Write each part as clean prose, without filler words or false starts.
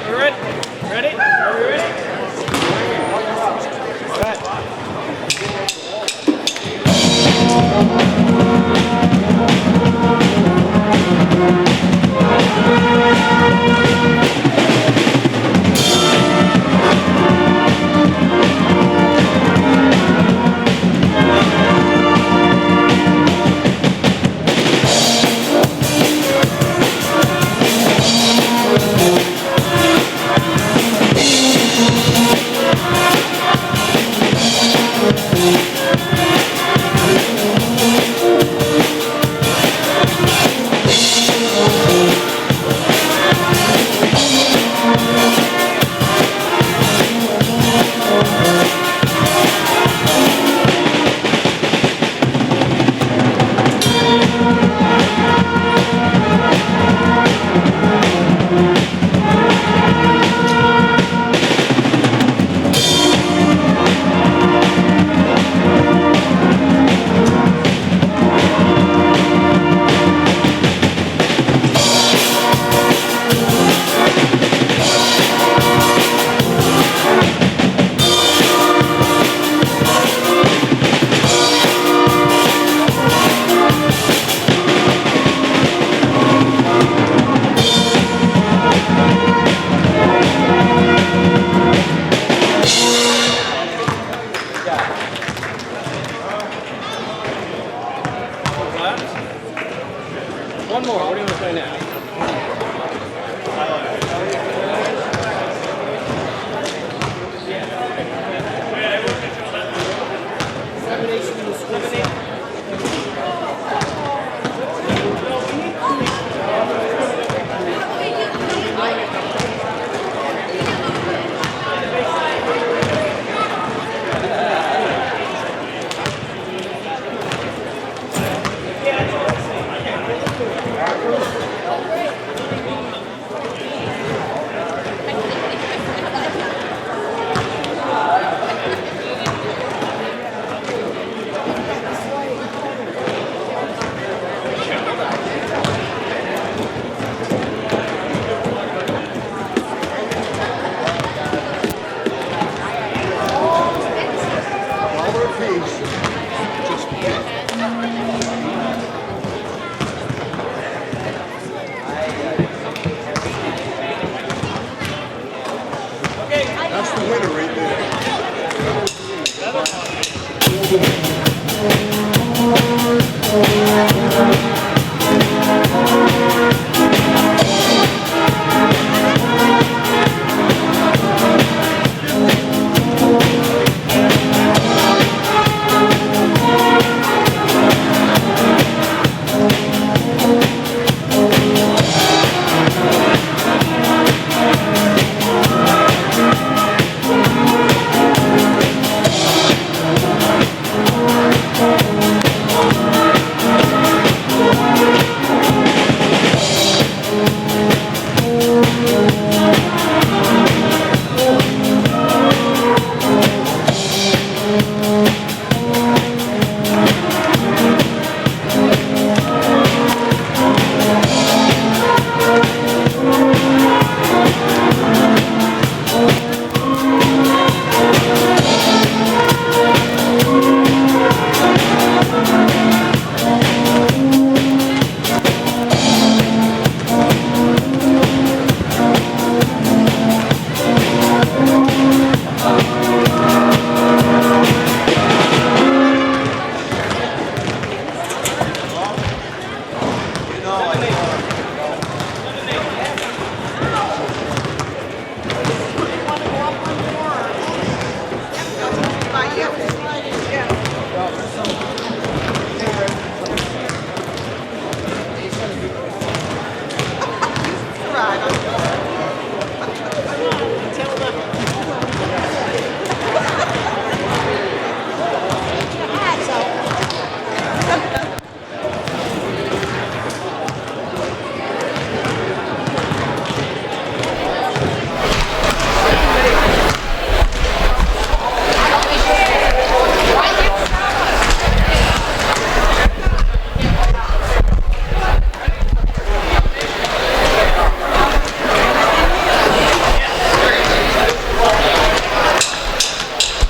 Ready? Are we ready?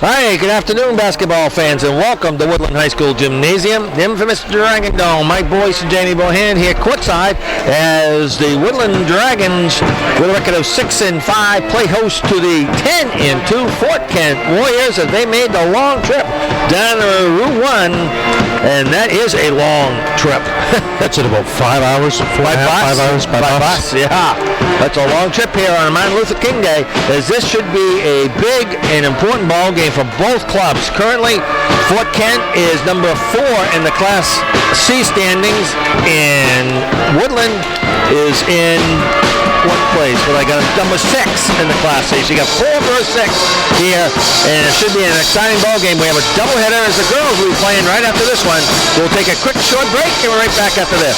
Hi, good afternoon, basketball fans, and welcome to Woodland High School Gymnasium. The infamous Dragon Dome. Mike Boyce and Jamie Bohan here courtside as the Woodland Dragons, with a record of 6-5, play host to the 10-2 Fort Kent Warriors as they made the long trip down to Route 1, and that is a long trip. That's at about 5 hours, 5 hours. Yeah, that's a long trip here on Martin Luther King Day, as this should be a big and important ball game for both clubs. Currently, Fort Kent is number 4 in the Class C standings, and Woodland is in what place? Well, I got number 6 in the Class C. So you got 4 versus 6 here, and it should be an exciting ball game. We have a doubleheader as the girls will be playing right after this one. We'll take a quick short break, and we're right back after this.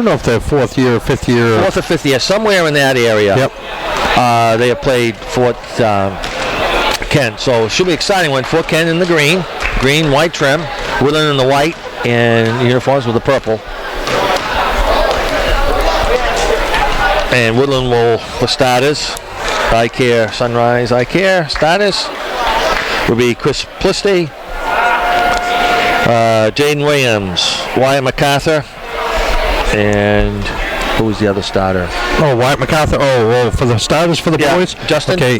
don't know if they're fourth year or fifth year. Fourth or fifth year, somewhere in that area. Yep. They have played Fort Kent, so it should be exciting when Fort Kent in the green, white trim, Woodland in the white, and uniforms with the purple. And Woodland will, for starters, I Care Sunrise, I Care starters will be Chris Plisty, Jaden Williams, Wyatt MacArthur, and who was the other starter? Oh, Wyatt MacArthur. Oh, for the starters for the boys? Justin? Okay,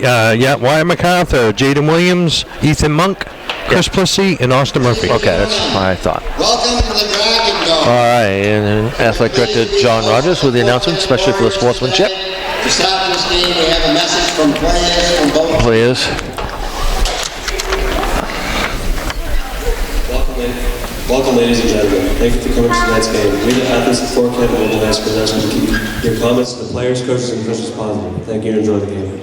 Wyatt MacArthur, Jaden Williams, Ethan Monk, Chris Plessy, and Austin Murphy. Okay, that's what I thought. Welcome to the Dragon Dog. All right, and Athletic Director John Rogers with the announcement, especially for the sportsmanship. To start this game, we have a message from players from both Players. Welcome, ladies and gentlemen. Thank you for coming to tonight's game. We, the athletes of Fort Kent, will ask for us to keep your comments to the players, coaches, and officials positive. Thank you and enjoy the game.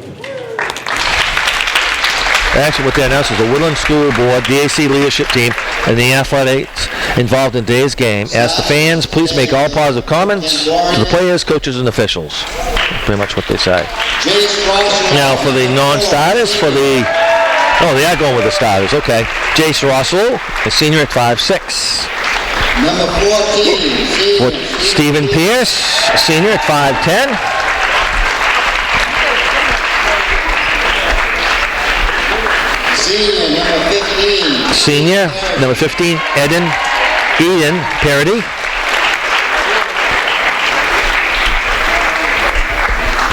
Actually, what they announced is the Woodland School Board, DAC leadership team, and the athletics involved in today's game. Ask the fans, please make all positive comments to the players, coaches, and officials. Pretty much what they say. Now, for the non-starters, oh, they are going with the starters. Okay. Jace Russell, a senior at 5'6". number 14, Stephen Pierce, a senior at 5'10". Senior, number 15. Senior, number 15, Eden Parody.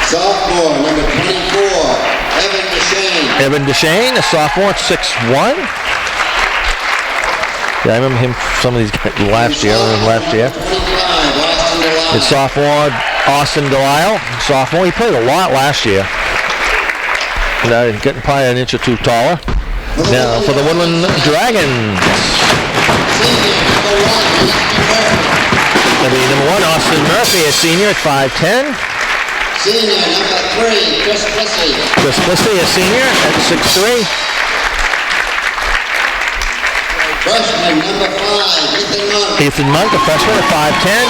Sophomore, number 24, Evan Deshane, a sophomore at 6'1". Yeah, I remember him, some of these guys last year. His sophomore, Austin Delisle, sophomore. He played a lot last year. Getting probably an inch or two taller. Now for the Woodland Dragons. That'll be number 1, Austin Murphy, a senior at 5'10". Senior, number 3, Chris Plessy. Chris Plessy, a senior at 6'3". Freshman, number 5, Ethan Monk. Ethan Monk, a freshman at 5'10".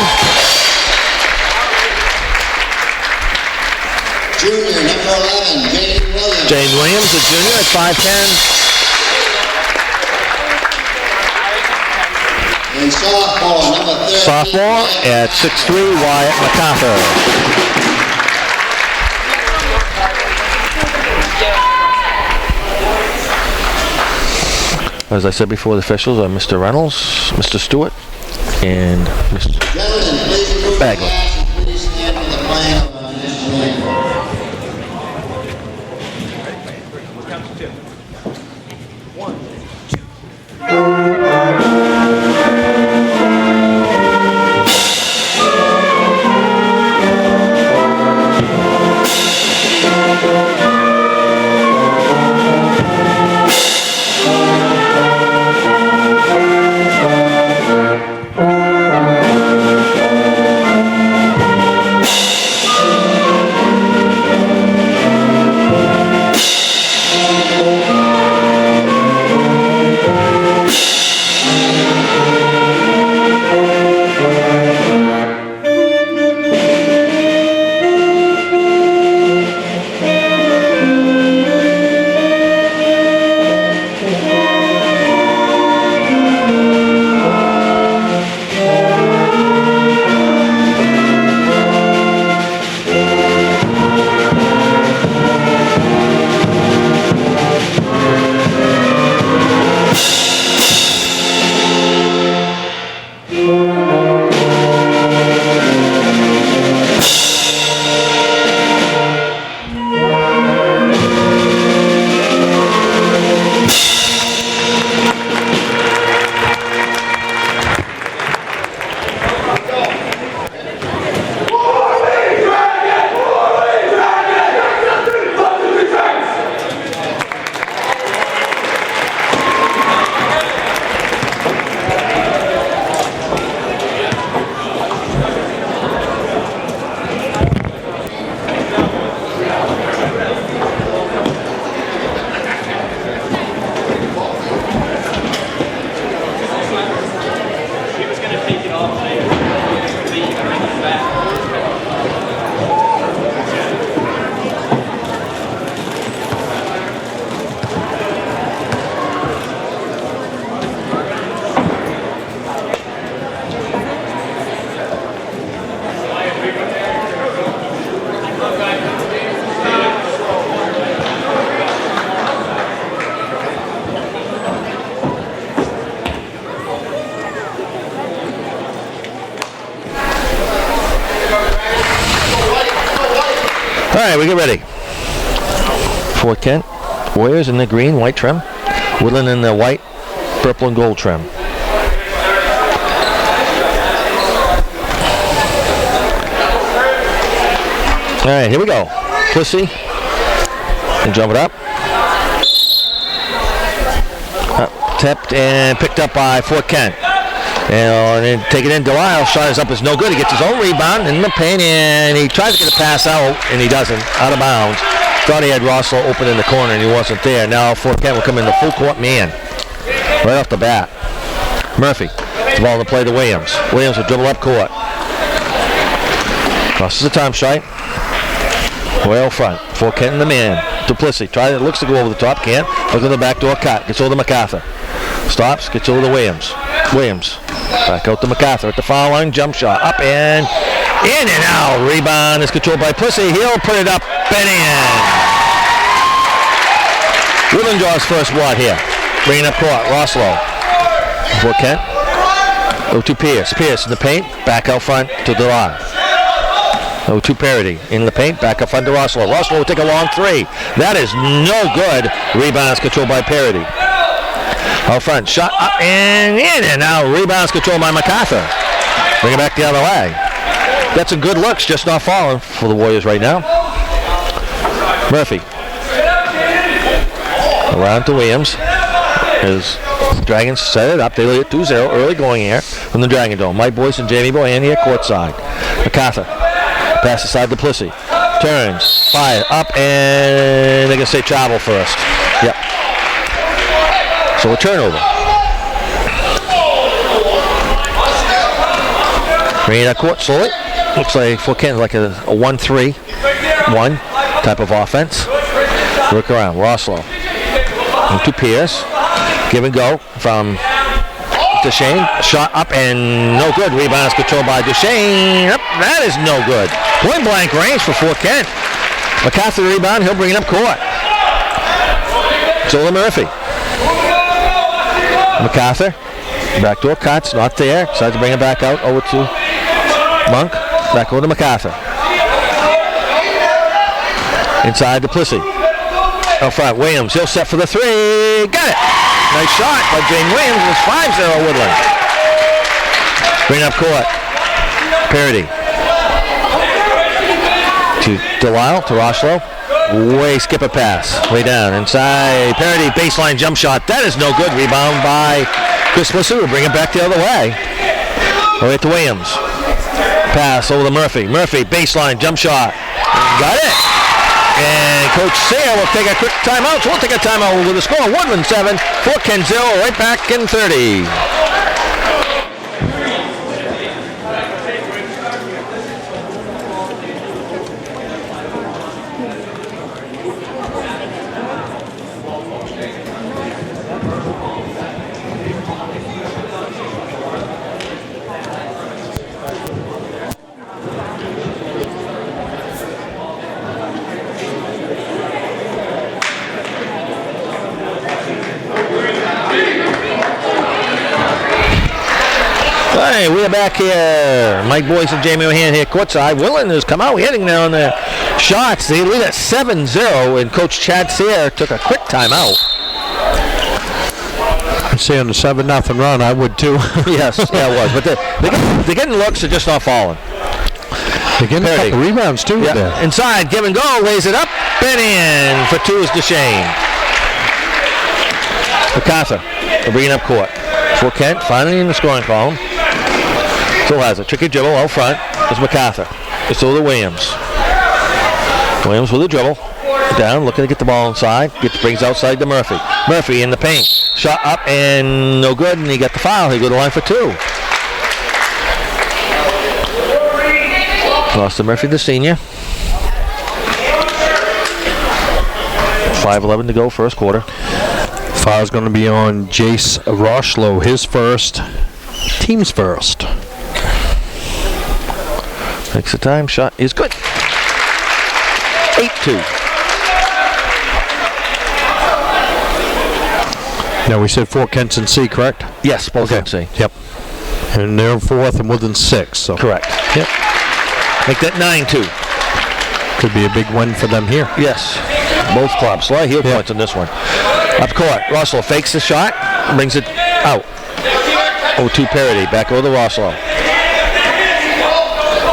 Junior, number 11, Jaden Williams. Jane Williams, a junior at 5'10". And sophomore, number 13. Sophomore at 6'3", Wyatt MacArthur. As I said before, the officials are Mr. Reynolds, Mr. Stewart, and Mr. Gentlemen, please remove Bagley. the glass and please stand for the playing of our national anthem. All right, we get ready. Fort Kent Warriors in the green, white trim. Woodland in the white, purple and gold trim. All right, here we go. Pussy. And jump it up. Tipped and picked up by Fort Kent. And then take it in. Delisle shot is up is no good. He gets his own rebound in the paint, and he tries to get a pass out, and he doesn't. Out of bounds. Thought he had Rosslow open in the corner, and he wasn't there. Now Fort Kent will come in the full court man. Right off the bat. Murphy. The ball to play to Williams. Williams will dribble up court. Crosses the time strike. Well front. Fort Kent in the man. Duplessis looks to go over the top. Can't. Look at the backdoor cut. Gets over to MacArthur. Stops. Gets over to Williams. Williams. Back out to MacArthur at the foul line. Jump shot. Up and in and out. Rebound is controlled by Pussy. He'll put it up and in. Woodland draws first blood here. Bringing up court. Rosslow. Fort Kent. Go to Pierce. Pierce in the paint. Back out front to Delisle. Oh, to Parody in the paint, back up front to Rosslow. Rosslow will take a long three. That is no good. Rebounds controlled by Parody. Out front, shot up and in, and now rebounds controlled by MacArthur. Bring it back the other way. Got some good looks, just not falling for the Warriors right now. Murphy. Around to Williams. As Dragons set it up. They lead it 2-0. Early going here from the Dragon Dome. Mike Boyce and Jamie Boyan here courtside. MacArthur. Pass aside to Plissy. Turns. Fire. Up and they're going to say travel first. Yep. So a turnover. Bringing it up court slowly. Looks like Fort Kent like a 1-3-1 type of offense. Work around. Rosslow. Into Pierce. Give and go from Duchesne. Shot up and no good. Rebound is controlled by Duchesne. Up. That is no good. Point blank range for Fort Kent. MacArthur rebound. He'll bring it up court. Zola Murphy. MacArthur. Backdoor cuts. Not there. Decides to bring it back out over to Monk. Back over to MacArthur. Inside to Plissy. Out front. Williams. He'll set for the three. Got it. Nice shot by Jane Williams. It's 5-0 Woodland. Bring up court. Parody. To Delisle. To Rosslow. Way skip a pass. Way down. Inside. Parody. Baseline jump shot. That is no good. Rebound by Chris Plissy. Will bring it back the other way. Over to Williams. Pass over to Murphy. Murphy. Baseline jump shot. Got it. And Coach Sayre will take a quick timeout. So we'll take a timeout with the score. Woodland 7, Fort Kent 0, right back in 30. Hey, we are back here. Mike Boyce and Jamie O'Han here courtside. Woodland has come out hitting down their shots. They lead at 7-0, and Coach Chad Sayre took a quick timeout. I'd say on the 7-0 run, I would too. Yes, yeah, it was. But they're getting looks, they're just not falling. They're getting a couple rebounds too. Yeah. There. Inside, give and go, lays it up and in. For two is Duchesne. MacArthur, they're bringing up court. Fort Kent finally in the scoring column. Still has a tricky dribble out front. It's MacArthur. It's over to Williams. Williams with a dribble. Down, looking to get the ball inside. Brings outside to Murphy. Murphy in the paint. Shot up and no good, and he got the foul. He go to the line for two. Lost to Murphy, the senior. 5:11 to go, first quarter. Foul's going to be on Jace Rosslow, his first, team's first. Takes the time, shot is good. 8-2. Now we said Fort Kent's in C, correct? Yes, both in C. Yep. And they're fourth and Woodland 6. So. Correct. Yep. Make that 9-2. Could be a big win for them here. Yes, both clubs. A lot of heel points on this one. Up court, Russell fakes the shot, brings it out. 0-2 Parody, back over to Rosslow.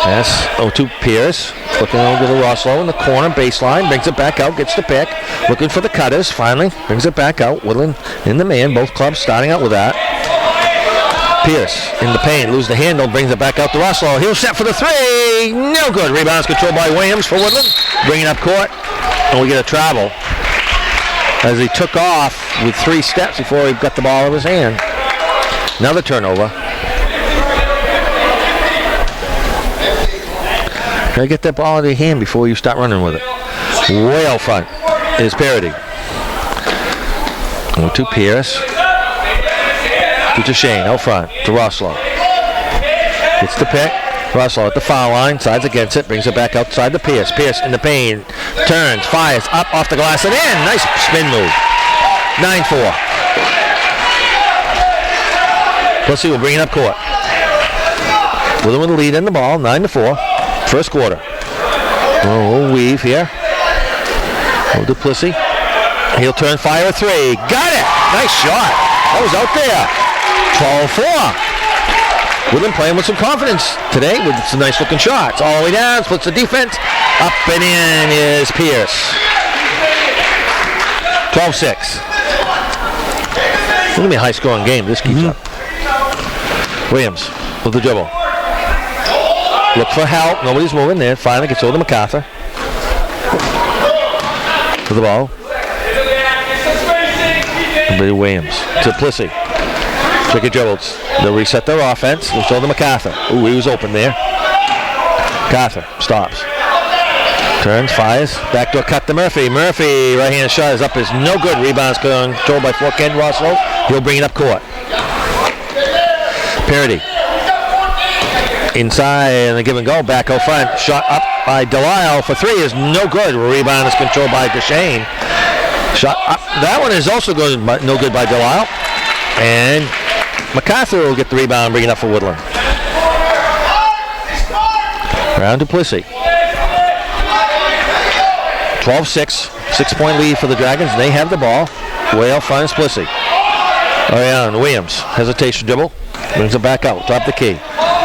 Pass 0-2 Pierce, looking over to Rosslow in the corner, baseline, brings it back out, gets the pick, looking for the cutters, finally, brings it back out. Woodland in the man, both clubs starting out with that. Pierce in the paint, loses the handle, brings it back out to Rosslow. He'll set for the three, no good. Rebounds controlled by Williams for Woodland. Bringing up court, and we get a travel as he took off with 3 steps before he got the ball in his hand. Another turnover. Gotta get that ball in your hand before you start running with it. Way out front is Parody. 0-2 Pierce. To Shane, out front, to Rosslow. Gets the pick. Rosslow at the foul line, sides against it, brings it back outside to Pierce. Pierce in the paint, turns, fires, up off the glass and in. Nice spin move. 9-4. Pussy will bring it up court. Woodland with the lead in the ball, 9-4. First quarter. We'll weave here. We'll do Plissy. He'll turn, fire a 3. Got it! Nice shot. That was out there. 12-4. Woodland playing with some confidence today with some nice looking shots. All the way down, splits the defense. Up and in is Pierce. 12-6. It's going to be a high scoring game. This keeps up. Williams with the dribble. Look for help. Nobody's moving there. Finally gets over to MacArthur. To the ball. Billy Williams to Plissy. Tricky dribbles. They'll reset their offense. We'll show to MacArthur. Ooh, he was open there. MacArthur stops. Turns, fires. Backdoor cut to Murphy. Murphy, right hand shot is up, is no good. Rebounds controlled by Fort Kent Rosslow. He'll bring it up court. Parody. Inside and a give and go. Back out front. Shot up by Delisle for 3 is no good. Rebound is controlled by Deshane. Shot up. That one is also good, but no good by Delisle. And MacArthur will get the rebound, bring it up for Woodland. Round to Plissy. 12-6. 6-point lead for the Dragons. They have the ball. Way out front is Plissy. Ariane Williams. Hesitation dribble. Brings it back out. Drop the key.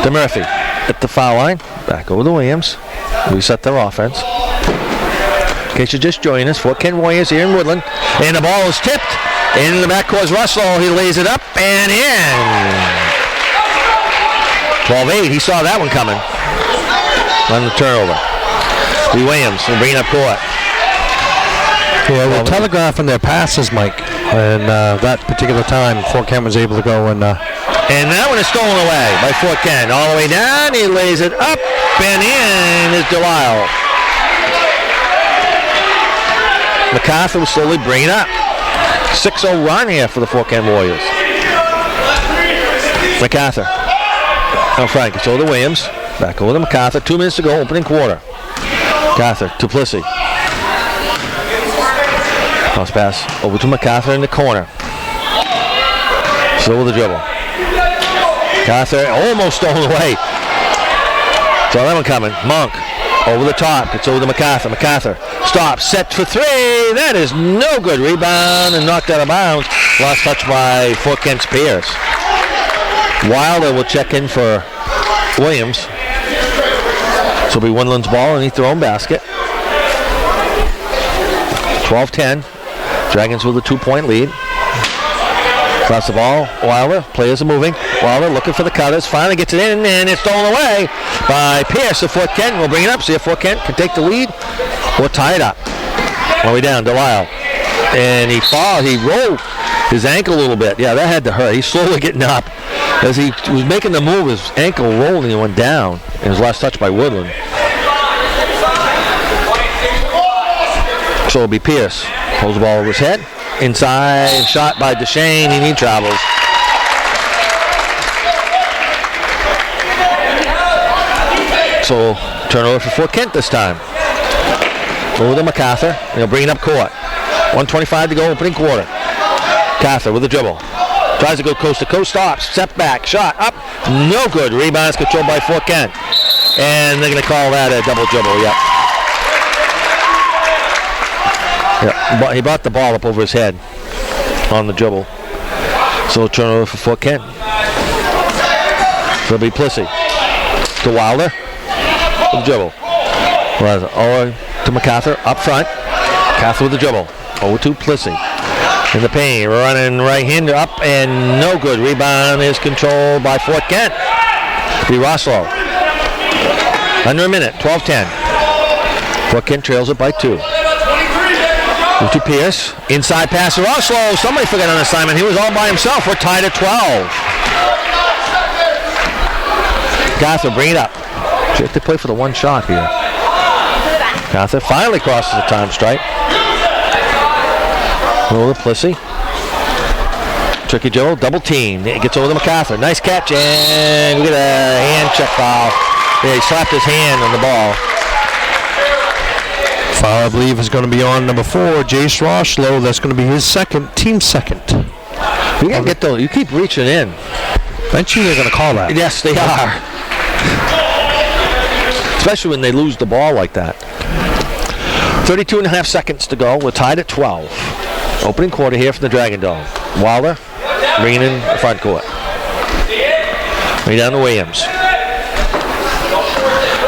To Murphy. At the foul line. Back over to Williams. Reset their offense. In case you're just joining us, Fort Kent Warriors here in Woodland. And the ball is tipped. In the backcourt is Russell. He lays it up and in. 12-8. He saw that one coming. On the turnover. Lee Williams will bring it up court. Yeah, we're telegraphing their passes, Mike. And that particular time, Fort Kent was able to go and that one is stolen away by Fort Kent. All the way down. He lays it up and in is Delisle. MacArthur will slowly bring it up. 6-0 run here for the Fort Kent Warriors. MacArthur. Out front. Gets over to Williams. Back over to MacArthur. 2 minutes to go. Opening quarter. MacArthur to Plissy. Cross pass over to MacArthur in the corner. Slow with the dribble. MacArthur almost stolen away. Saw that one coming. Monk over the top. Gets over to MacArthur. MacArthur stops. Set for 3. That is no good. Rebound and knocked out of bounds. Last touch by Fort Kent's Pierce. Wilder will check in for Williams. So it'll be Woodland's ball underneath their own basket. 12-10. Dragons with a 2-point lead. Cross the ball. Wilder. Players are moving. Wilder looking for the cutters. Finally gets it in, and it's stolen away by Pierce of Fort Kent. We'll bring it up. See if Fort Kent can take the lead or tie it up. All the way down. Delisle. And he rolled his ankle a little bit. Yeah, that had to hurt. He's slowly getting up. As he was making the move, his ankle rolled and he went down. And his last touch by Woodland. So it'll be Pierce. Holds the ball over his head. Inside, shot by Deshane, and he travels. So, turnover for Fort Kent this time. Over to MacArthur, and he'll bring it up court. 1:25 to go, opening quarter. MacArthur with the dribble. Tries to go coast to coast, stops, step back, shot up, no good. Rebound is controlled by Fort Kent. And they're going to call that a double dribble, yep. Yeah, but he brought the ball up over his head on the dribble. So turnover for Fort Kent. So it'll be Plissy to Wilder. With the dribble. Over to MacArthur up front. MacArthur with the dribble. Over to Plissy. In the paint, running right-hander up and no good. Rebound is controlled by Fort Kent. Be Rosslow. Under a minute, 12-10. Fort Kent trails it by 2. Move to Pierce. Inside pass to Rosslow. Somebody forgot an assignment. He was all by himself. We're tied at 12. MacArthur, bring it up. So you have to play for the one shot here. MacArthur finally crosses the time stripe. Over to Plissy. Tricky Joe, double team. It gets over to MacArthur. Nice catch, and we get a hand check foul. Yeah, he slapped his hand on the ball. Foul, I believe, is going to be on number 4, Jace Rosslow. That's going to be his team second. You gotta get those. You keep reaching in. Eventually, they're going to call that. Yes, they are. Especially when they lose the ball like that. 32.5 seconds to go. We're tied at 12. Opening quarter here from the Dragon Dome. Wilder bringing in the front court. Way down to Williams.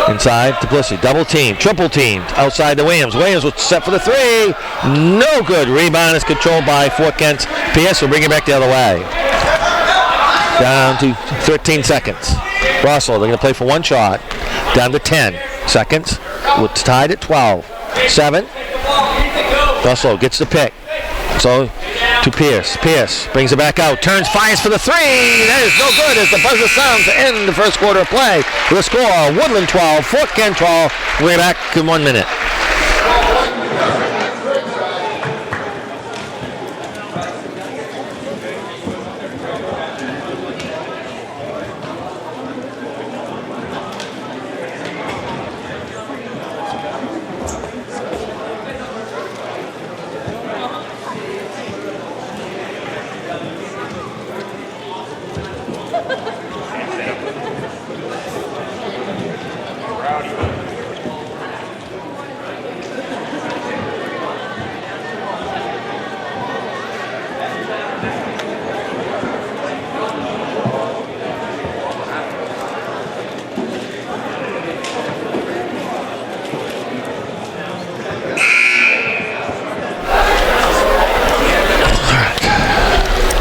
Inside to Plissy. Double team. Triple teamed. Outside to Williams. Williams was set for the 3. No good. Rebound is controlled by Fort Kent. Pierce will bring it back the other way. Down to 13 seconds. Russell, they're going to play for one shot. Down to 10 seconds. We're tied at 12. 7. Russell gets the pick. So to Pierce. Pierce brings it back out. Turns, fires for the 3. That is no good as the buzzer sounds to end the first quarter of play. With a score, Woodland 12, Fort Kent 12. We're back in 1 minute.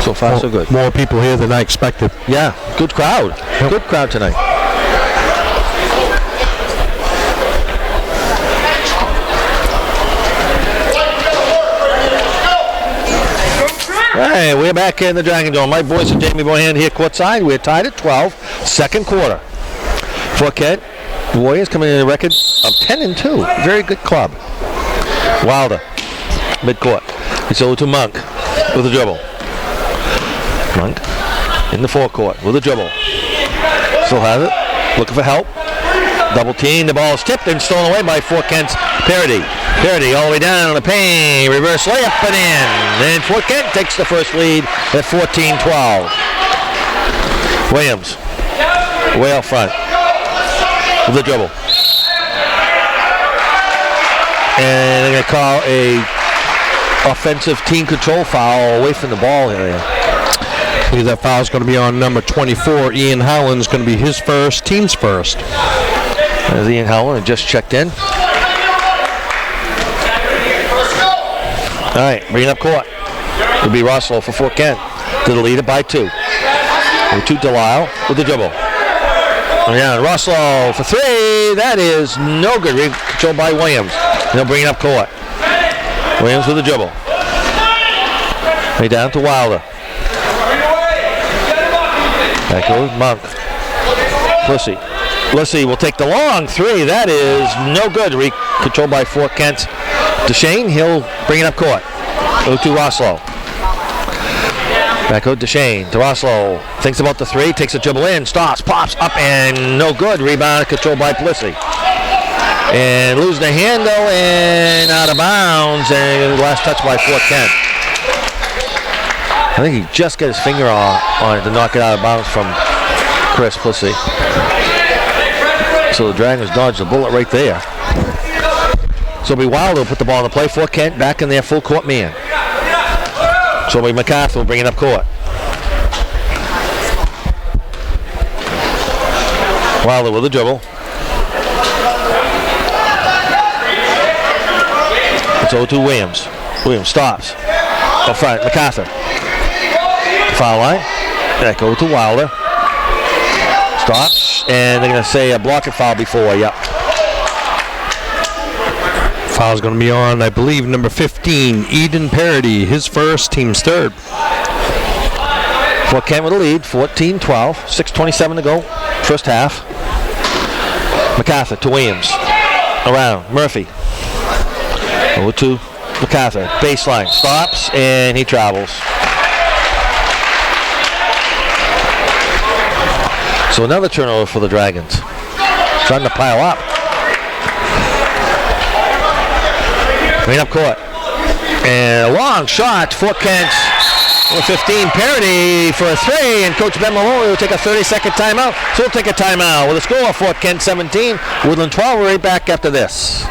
So far, so good. More people here than I expected. Yeah, good crowd. Yep. Good crowd tonight. All right, we're back in the Dragon Dome. My boys and Jamie Bohan here courtside. We're tied at 12. Second quarter. Fort Kent Warriors coming in a record of 10-2. Very good club. Wilder, midcourt. It's over to Monk with a dribble. Monk in the forecourt with a dribble. Still has it. Looking for help. Double team. The ball is tipped and stolen away by Fort Kent's Parody. Parody all the way down on the paint. Reverse layup and in. And Fort Kent takes the first lead at 14-12. Williams way out front with the dribble. And they're going to call a offensive team control foul away from the ball area. I believe that foul is going to be on number 24. Ian Howland's going to be his first, team's first. There's Ian Howland just checked in. All right, bringing up court. It'll be Russell for Fort Kent to the lead it by 2. With 2 Delisle with the dribble. Yeah, Russell for 3. That is no good. Controlled by Williams. They'll bring it up court. Williams with the dribble. Way down to Wilder. Back goes Monk. Plissy. Plissy will take the long 3. That is no good. Controlled by Fort Kent. Deshane, he'll bring it up court. Go to Rosslow. Back goes Deshane to Rosslow. Thinks about the 3. Takes a dribble in. Stops. Pops up and no good. Rebound controlled by Plissy. And lose the handle and out of bounds. And last touch by Fort Kent. I think he just got his finger on it to knock it out of bounds from Chris Plissy. So the Dragons dodged the bullet right there. So it'll be Wilder will put the ball in the play. Fort Kent back in their full court man. So it'll be MacArthur will bring it up court. Wilder with the dribble. It's 0-2 Williams. Williams stops. Up front, MacArthur. Foul line. That goes to Wilder. Stops. And they're going to say a blocking foul before. Yep. Foul's going to be on, I believe, number 15, Eden Parody. His first, team's third. Fort Kent with a lead, 14-12. 6:27 to go. First half. MacArthur to Williams. Around. Murphy. 0-2 MacArthur. Baseline. Stops. And he travels. So another turnover for the Dragons. Trying to pile up. Right up court. And a long shot. Fort Kent with 15. Parody for a three. And Coach Ben Maloney will take a 30-second timeout. So we'll take a timeout with a score of Fort Kent 17. Woodland 12. We're right back after this.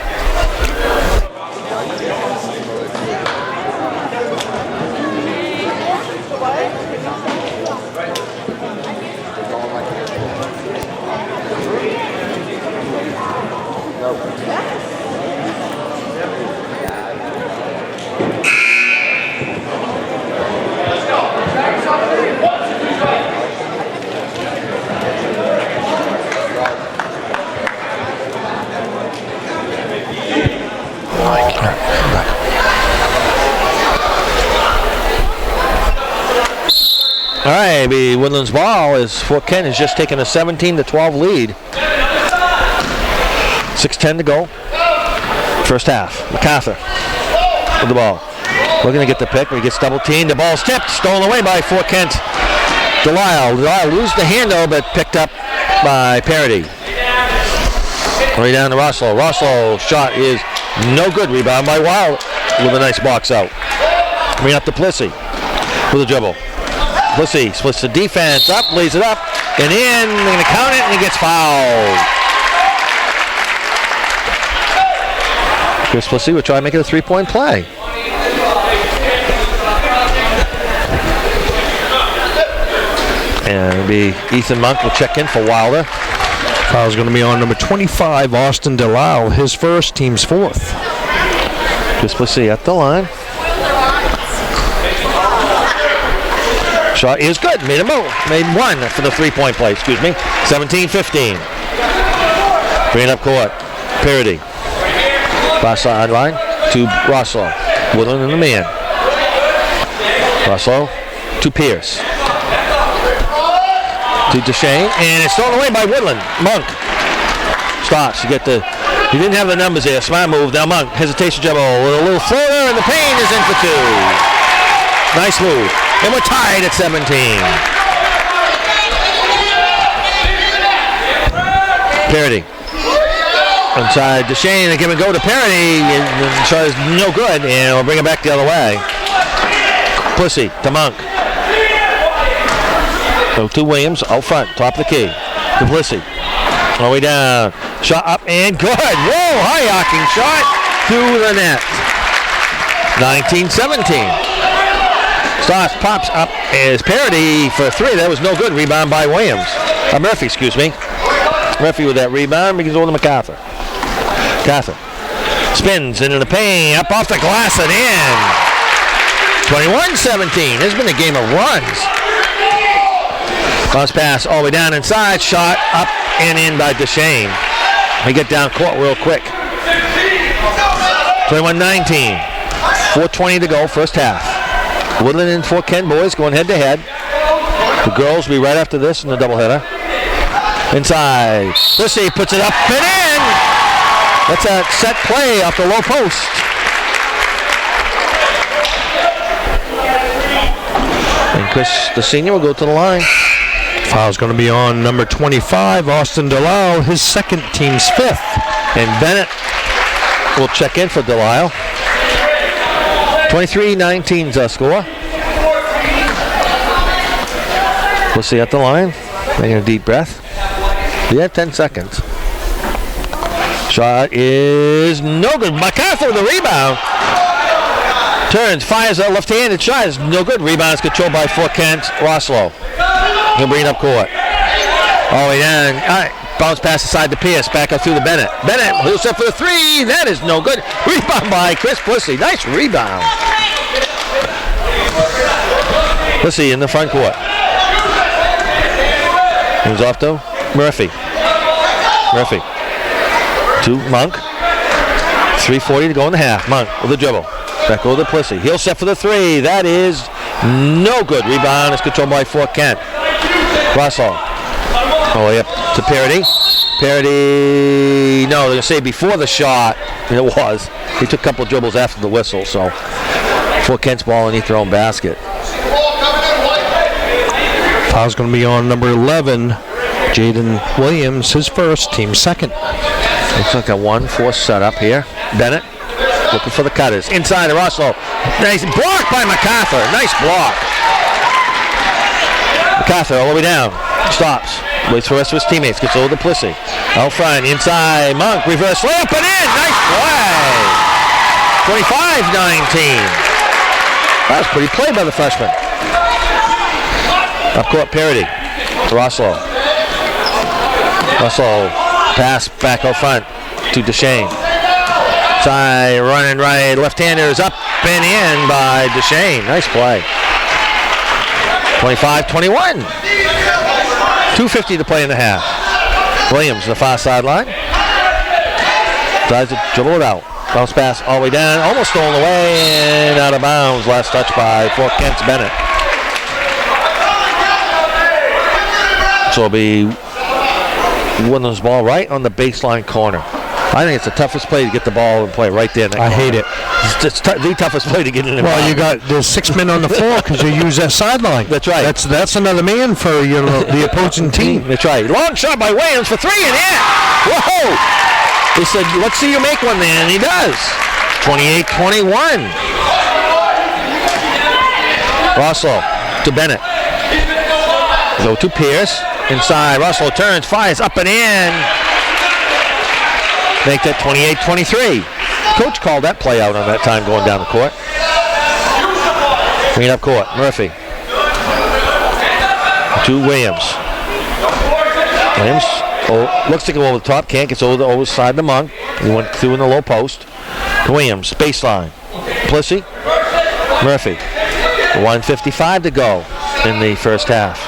All right, the Woodland's ball is Fort Kent has just taken a 17-12 lead. 6:10 to go. First half. MacArthur with the ball. Looking to get the pick, but he gets double teamed. The ball's tipped, stolen away by Fort Kent. Delisle loses the handle, but picked up by Parody. Right down to Roslow. Roslow shot is no good. Rebound by Wild with a nice box out. Bring up to Plissy with a dribble. Plissy splits the defense up, lays it up, and in. They're going to count it, and he gets fouled. Chris Plissy will try to make it a three-point play. And it'll be Ethan Monk will check in for Wilder. Foul's going to be on number 25, Austin Delisle. His first, team's fourth. Chris Plissy at the line. Shot is good. Made a move. Made one for the three-point play. 17-15. Bring it up court. Parody. Far sideline to Roslow. Woodland in the man. Roslow to Pierce. To Deshane. And it's thrown away by Woodland. Monk. Stops. He didn't have the numbers there. Smart move. Now Monk. Hesitation dribble. With a little floater. And the paint is in for two. Nice move. And we're tied at 17. Parody. Inside Deshane. They give and go to Parody. And shot is no good. And we'll bring it back the other way. Plissy to Monk. So to Williams out front. Top of the key. To Plissy. All the way down. Shot up and good. Whoa. High arcing shot to the net. 19-17. Stoss pops up as Parody for three. That was no good. Rebound by Williams. Murphy, excuse me. Murphy with that rebound because over to MacArthur. MacArthur spins into the paint. Up off the glass and in. 21-17. This has been a game of runs. Bounce pass all the way down inside. Shot up and in by Deshane. We get down court real quick. 21-19. 4:20 to go. First half. Woodland and Fort Kent boys going head-to-head. The girls will be right after this in the doubleheader. Inside. Plissy puts it up and in. That's a set play off the low post. And Chris, the senior, will go to the line. Foul's going to be on number 25, Austin Delisle, his second, team's fifth. And Bennett will check in for Delisle. 23-19's our score. We'll see at the line. Taking a deep breath. We have 10 seconds. Shot is no good. MacArthur with the rebound. Turns, fires a left-handed shot. Is no good. Rebound is controlled by Fort Kent. Roslow. He'll bring it up court. All the way down. All right. Bounce pass aside to Pierce. Back up through to Bennett. Bennett, he'll set for the three. That is no good. Rebound by Chris Plissy. Nice rebound. Plissy in the front court. Moves off to Murphy. Murphy. To Monk. 3:40 to go in the half. Monk with the dribble. Back over to Plissy. He'll set for the three. That is no good. Rebound is controlled by Fort Kent. Russell. All the way up to Parody. Parody, no, they're going to say before the shot. And it was. He took a couple of dribbles after the whistle, so Fort Kent's ball underneath their own basket. Foul's going to be on number 11, Jaden Williams, his first, team second. Looks like a 1-4 setup here. Bennett looking for the cutters. Inside to Russell. Nice block by MacArthur. Nice block. MacArthur all the way down. Stops. Waits for the rest of his teammates. Gets over to Plissy. Out front. Inside. Monk. Reverse layup and in. Nice play. 25-19. That was pretty play by the freshman. Up court, Parody. Roslow. Roslow. Pass back out front to Deshane. Side running right. Left-hander is up and in by Deshane. Nice play. 25-21. 2:50 to play in the half. Williams on the far sideline. Tries to dribble it out. Bounce pass all the way down. Almost stolen away and out of bounds. Last touch by Fort Kent's Bennett. So it'll be Woodland's ball right on the baseline corner. I think it's the toughest play to get the ball and play right there in that corner. hate it. It's the toughest play to get in the Well, ball. there's 6 men on the floor because you use that sideline. That's right. That's another man for the opposing team. That's right. Long shot by Williams for three and in. Whoa! He said, let's see you make one there, and he does. 28-21. Russell to Bennett. Go to Pierce. Inside. Russell turns, fires up and in. Make that 28-23. Coach called that play out on that time going down the court. Bring it up court. Murphy. To Williams. Williams looks to go over the top. Can't. Gets over the side of the Monk. He went through in the low post. Williams. Baseline. Plissy. Murphy. 1:55 to go in the first half.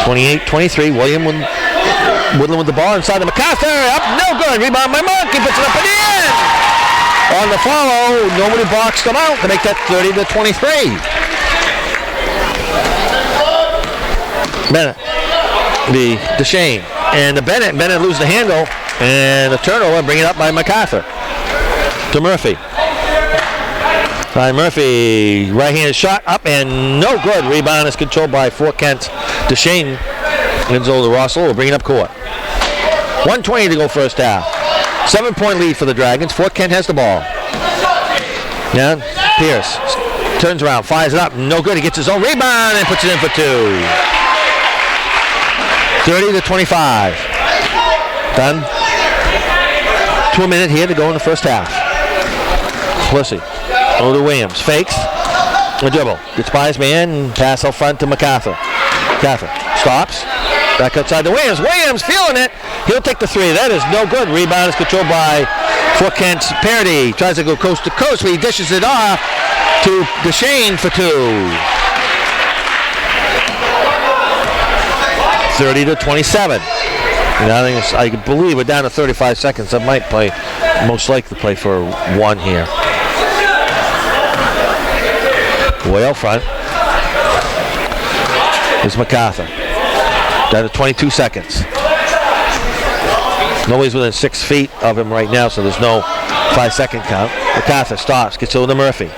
28-23. Woodland with the ball inside the MacArthur. Up, no good. Rebound by Monk. He puts it up and in. On the follow, nobody boxed them out to make that 30-23. Bennett. The Deshane. And the Bennett lose the handle. And the turnover, bring it up by MacArthur. To Murphy. By Murphy. Right-handed shot up and no good. Rebound is controlled by Fort Kent. Deshane. Wins over to Russell. We'll bring it up court. 1:20 to go first half. 7-point lead for the Dragons. Fort Kent has the ball. Now, Pierce turns around, fires it up. No good. He gets his own rebound and puts it in for two. 30-25. Done. 2 minutes here to go in the first half. Plissy. Over to Williams. Fakes. A dribble. Gets by his man and pass out front to MacArthur. MacArthur stops. Back outside to Williams. Williams feeling it. He'll take the three. That is no good. Rebound is controlled by Fort Kent's Parody. Tries to go coast to coast, but he dishes it off to Deshane for two. 30-27. And I believe we're down to 35 seconds. I might play, most likely play for one here. Way out front is MacArthur. Down to 22 seconds. Nobody's within 6 feet of him right now, so there's no 5-second count. MacArthur stops, gets over to Murphy.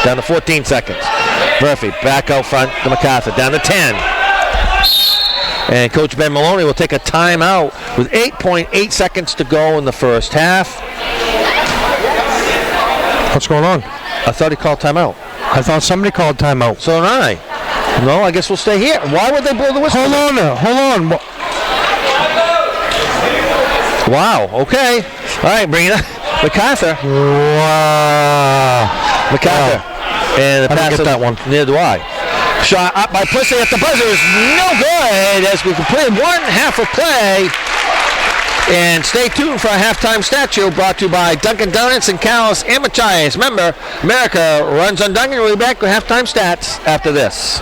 Down to 14 seconds. Murphy back out front to MacArthur. Down to 10. And Coach Ben Maloney will take a timeout with 8.8 seconds to go in the first half. What's going on? I thought he called timeout. I thought somebody called timeout. So did I. No, I guess we'll stay here. Why would they blow the whistle? Hold on. Wow, okay. All right, bring it up. MacArthur. Wow. MacArthur. And the I pass didn't get that one. Neither do I. Shot up by Pussy at the buzzer is no good as we complete one half of play. And stay tuned for a halftime statue brought to you by Dunkin' Donuts and Cal's Amachias. Remember, America runs on Dunkin'. We'll be back with halftime stats after this.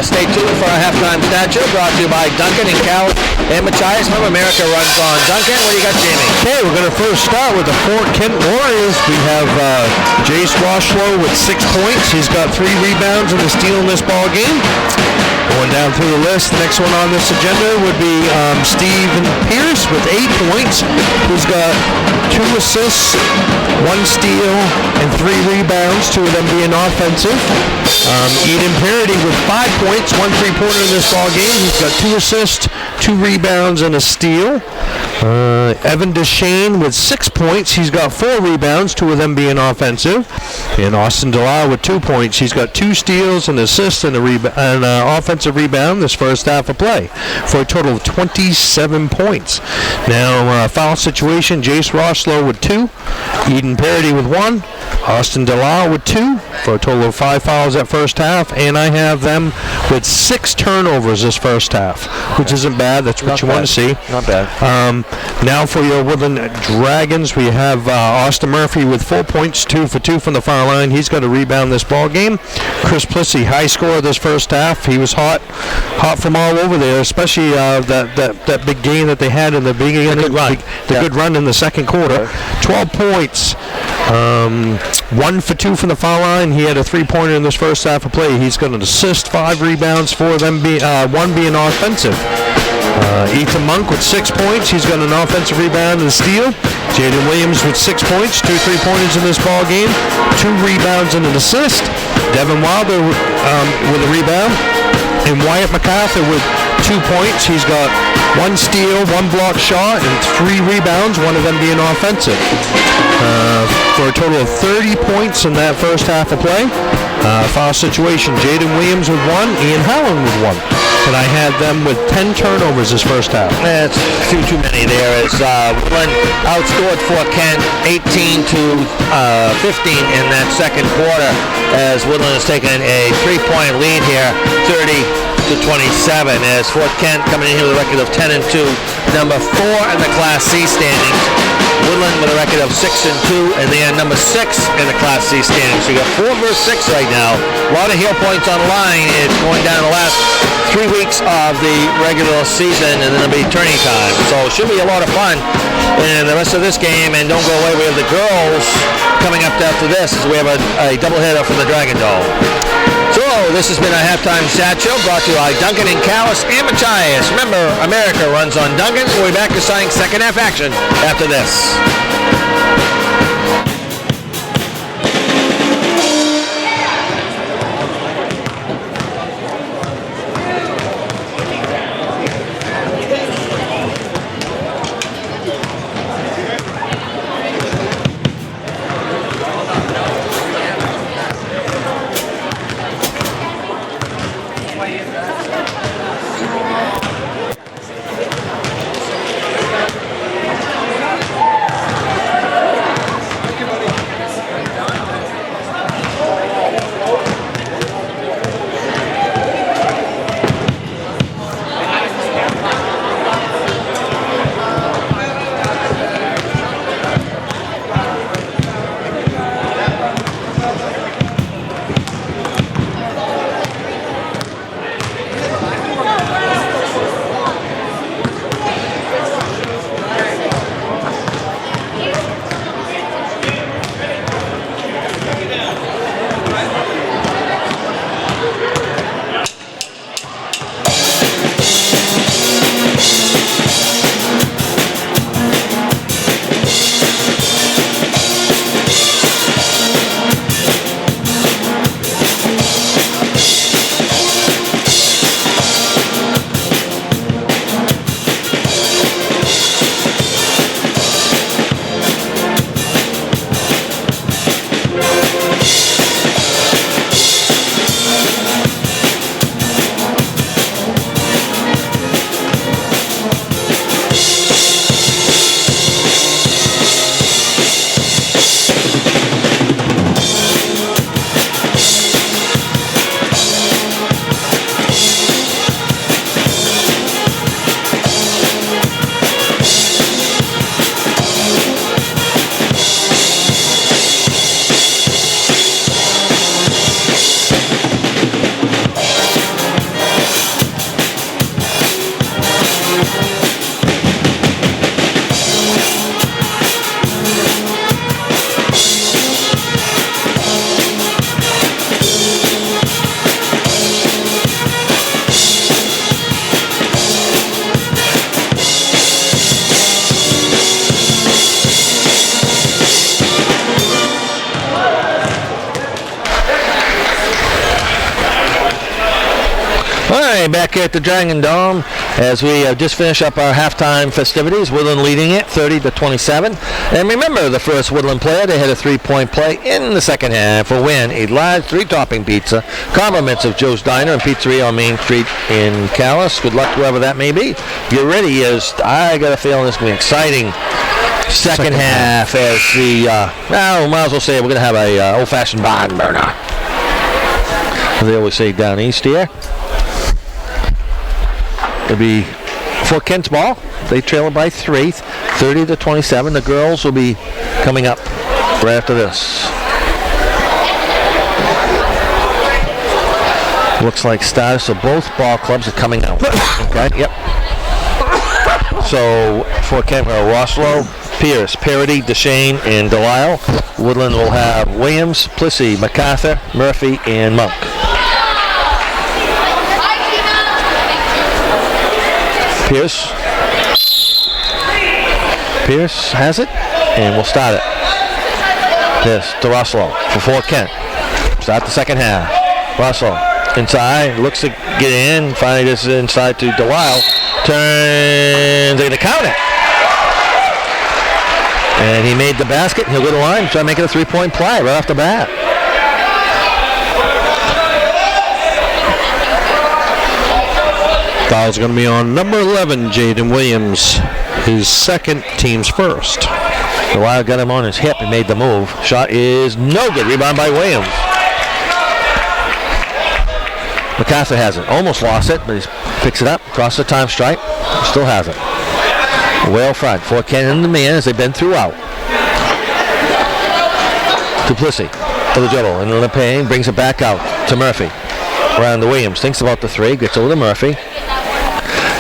Stay tuned for our halftime statue brought to you by Dunkin' and Cal and Machias. Remember, America runs on Dunkin'. What do you got, Jamie? Okay, we're going to first start with the Fort Kent Warriors. We have Jace Washlow with 6 points. He's got 3 rebounds and a steal in this ball game. Going down through the list, the next one on this agenda would be Steven Pierce with 8 points. He's got 2 assists, 1 steal, and 3 rebounds, 2 of them being offensive. Eden Parody with 5 points, 1 3-pointer in this ball game. He's got 2 assists, 2 rebounds, and a steal. Evan Deshane with 6 points. He's got 4 rebounds, 2 of them being offensive. And Austin Delisle with 2 points. He's got 2 steals, an assist, and an offensive rebound this first half of play for a total of 27 points. Now, foul situation, Jace Rosslow with 2. Eden Parody with 1. Austin Delisle with 2 for a total of 5 fouls that first half. And I have them with 6 turnovers this first half, which isn't bad. That's what you want to see. Not bad. Now for your Woodland Dragons, we have Austin Murphy with 4 points, 2 for 2 from the foul line. He's got to rebound this ball game. Chris Plissy, high scorer this first half. He was hot from all over there, especially that big game that they had in the beginning. Good run in the second quarter. 12 points. 1 for 2 from the foul line. He had a 3-pointer in this first half of play. He's going to assist, 5 rebounds, 4 of them 1 being offensive. Ethan Monk with 6 points. He's got an offensive rebound and a steal. Jaden Williams with 6 points, 2 3-pointers in this ball game, 2 rebounds and an assist. Devin Wilder with a rebound. And Wyatt MacArthur with 2 points. He's got 1 steal, 1 block shot, and 3 rebounds, one of them being offensive. For a total of 30 points in that first half of play. Foul situation, Jaden Williams with 1, Ian Howland with 1. But I had them with 10 turnovers this first half. It's too many there. As Woodland outscored Fort Kent 18 to 15 in that second quarter, as Woodland has taken a 3-point lead here, 30 to 27, as Fort Kent coming in here with a record of 10 and 2, number 4 in the Class C standings. Woodland with a record of 6 and 2, and they are number 6 in the Class C standings. So you got 4 versus 6 right now. A lot of heel points on the line. It's going down the last 3 weeks of the regular season, and then it'll be tourney time. So it should be a lot of fun in the rest of this game. And don't go away, we have the girls coming up after this, as we have a doubleheader from the Dragon Dome. So this has been a halftime stat show brought to you by Duncan and Callis and Machias. Remember, America runs on Duncan. We'll be back to starting second half action after this. Back here at the Dragon Dome as we just finish up our halftime festivities. Woodland leading it 30 to 27. And remember, the first Woodland player, they had a 3-point play in the second half for win. A large 3-topping pizza, compliments of Joe's Diner and Pizzeria on Main Street in Callis. Good luck whoever that may be. Get ready, as I got a feeling this is going to be exciting. Second half as the, well, might as well say we're going to have a old-fashioned barn burner. As they always say down east here. It'll be Fort Kent's ball. They trail it by 3, 30 to 27. The girls will be coming up right after this. Looks like stars of both ball clubs are coming out. Okay, yep. So Fort Kent will have Roslow, Pierce, Parody, DeShane, and Delisle. Woodland will have Williams, Plissy, MacArthur, Murphy, and Monk. Pierce has it, and we'll start it. Pierce to Russell for Fort Kent. Start the second half. Russell inside, looks to get in. Finally, this is inside to DeWile. Turns, they're going to count it. And he made the basket. He'll go to the line, try to make it a three-point play right off the bat. Foul's going to be on number 11, Jaden Williams. His second, team's first. DeWile got him on his hip and made the move. Shot is no good. Rebound by Williams. MacArthur has it. Almost lost it, but he picks it up. Across the time stripe. Still has it. Well front. Fort Kent in the man as they've been throughout. Duplessis for the dribble. Into the paint. Brings it back out to Murphy. Around to Williams. Thinks about the three. Gets over to Murphy.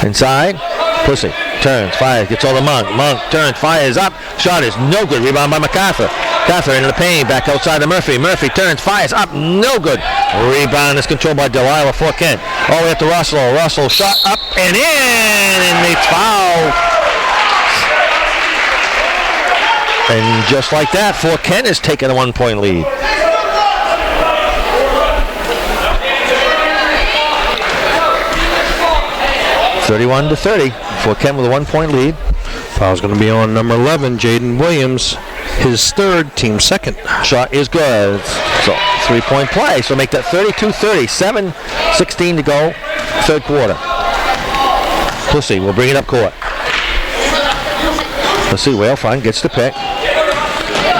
Inside. Duplessis. Turns. Fires. Gets over to Monk. Monk turns. Fires up. Shot is no good. Rebound by MacArthur. MacArthur into the paint. Back outside to Murphy. Murphy turns. Fires up. No good. Rebound is controlled by Delilah. Fort Kent. All the way up to Russell. Russell shot up and in. And it's fouled. And just like that, Fort Kent has taken a 1-point lead. (31-30). Fort Kent with a 1-point lead. Foul's going to be on number 11, Jaden Williams. His third, team second. Shot is good. So 3-point play. So make that 32-30. 7:16 to go. Third quarter. Pussy will bring it up court. Let's see. Well front gets the pick.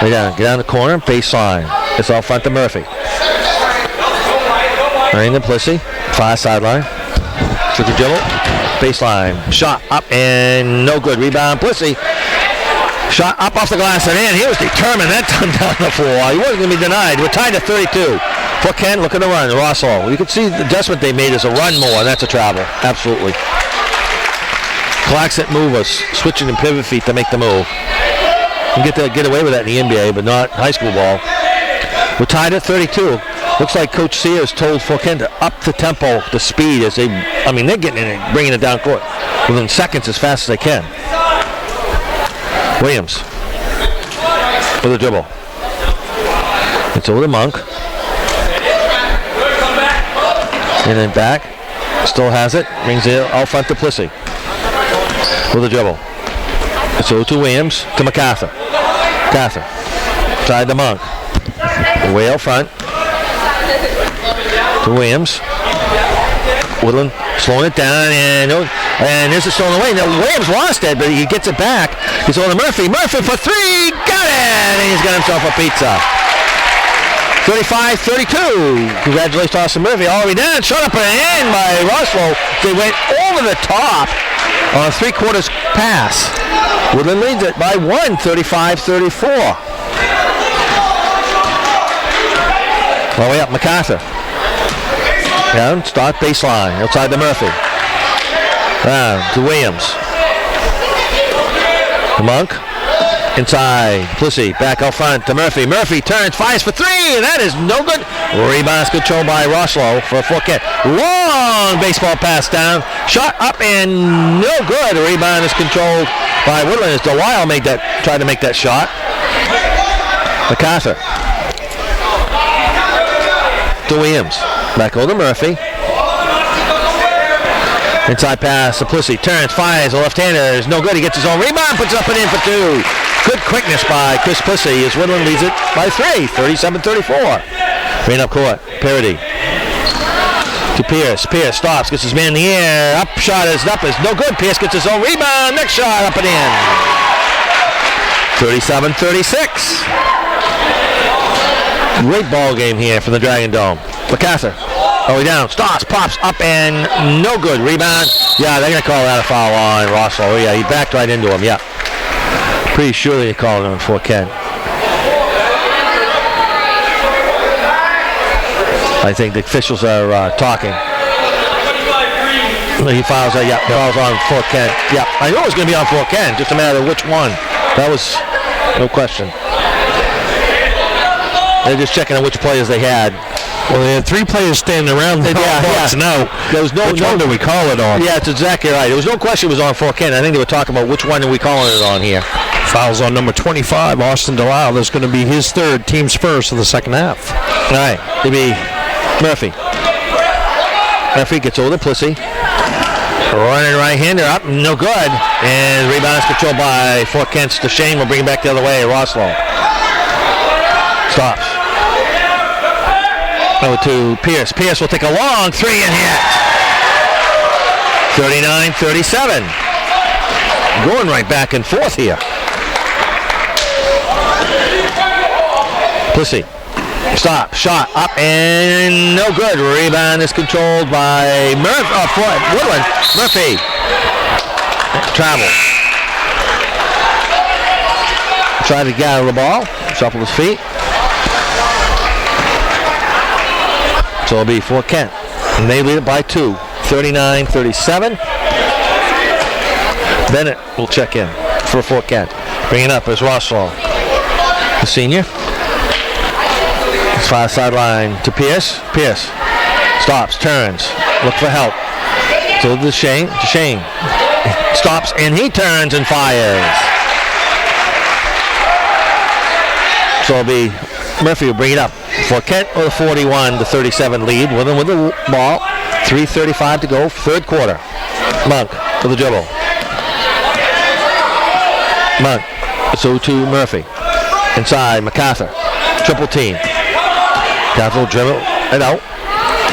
Way down. Get down the corner. Baseline. It's all front to Murphy. Right into Plissy. Far sideline. Took the dribble. Baseline. Shot up and no good. Rebound. Plissy. Shot up off the glass and in. He was determined that time down the floor. He wasn't going to be denied. We're tied at 32. Fort Kent looking to run. Rossall. You can see the adjustment they made is a run more, and that's a travel. Absolutely. Clocks at movers. Switching and pivot feet to make the move. You can get away with that in the NBA, but not high school ball. We're tied at 32. Looks like Coach Sears told Fort Kent to up the tempo, the speed as they're getting in and bringing it down court within seconds as fast as they can. Williams with a dribble. It's over to Monk. And then back. Still has it. Brings it out front to Plissy. With a dribble. It's over to Williams to MacArthur. MacArthur. Side to Monk. Way out front. To Williams. Woodland slowing it down and there's a stolen away. Now Williams lost it, but he gets it back. He's on to Murphy. Murphy for three. Got it! And he's got himself a pizza. 35-32. Congratulations to Austin Murphy. All the way down. Shot up and in by Roslow. They went over the top on a three-quarters pass. Woodland leads it by 1, 35-34. All the way up, MacArthur. Down, start baseline, outside to Murphy. Down to Williams. To Monk. Inside, Plissy, back out front to Murphy. Murphy turns, fires for three, and that is no good. Rebound controlled by Rosslow for Fort Kent. Long baseball pass down. Shot up and no good. The rebound is controlled by Woodland as DeWile tried to make that shot. MacArthur. To Williams. Back over to Murphy. Inside pass to Plissy. Turns, fires, the left-hander is no good. He gets his own rebound, puts it up and in for two. Good quickness by Chris Plissy as Woodland leads it by 3, 37-34. Bring up court. Parody. To Pierce. Pierce stops, gets his man in the air. Up shot is no good. Pierce gets his own rebound. Next shot up and in. 37-36. Great ball game here from the Dragon Dome. MacArthur. Oh, he down. Stops, pops, up and no good. Rebound. Yeah, they're going to call that a foul on Rosslow. Oh, yeah, he backed right into him. Yeah. Pretty sure they called him on Fort Kent. I think the officials are talking. He fouls on Fort Kent. Yeah, I know it was going to be on Fort Kent. Just a matter of which one. That was no question. They're just checking on which players they had. Well, they had 3 players standing around the box now. There was Which one do we call it on? Yeah, it's exactly right. There was no question it was on Fort Kent. I think they were talking about which one are we calling it on here. Fouls on number 25, Austin Delisle. That's going to be his third, team's first of the second half. All right, it'll be Murphy. Murphy gets over to Plissy. Running right-hander up, no good. And rebound is controlled by Fort Kent's DeShane. Will bring it back the other way. Roslow stops. Over to Pierce. Pierce will take a long 3 and hit. 39-37. Going right back and forth here. Plissy. Stop. Shot. Up and no good. Rebound is controlled by Woodland. Murphy. Travel. Tried to get out of the ball. Shuffle his feet. So it'll be Fort Kent. And they lead it by 2. 39-37. Bennett will check in for Fort Kent. Bringing up is Rosslaw, the senior. Far sideline to Pierce. Pierce stops, turns, look for help. To DeShane. DeShane stops and he turns and fires. So it'll be Murphy will bring it up. For Kent with a 41-37 lead. Woodland with the ball. 3:35 to go, third quarter. Monk with the dribble. Monk. So to Murphy. Inside, MacArthur. Triple team. MacArthur dribble it out.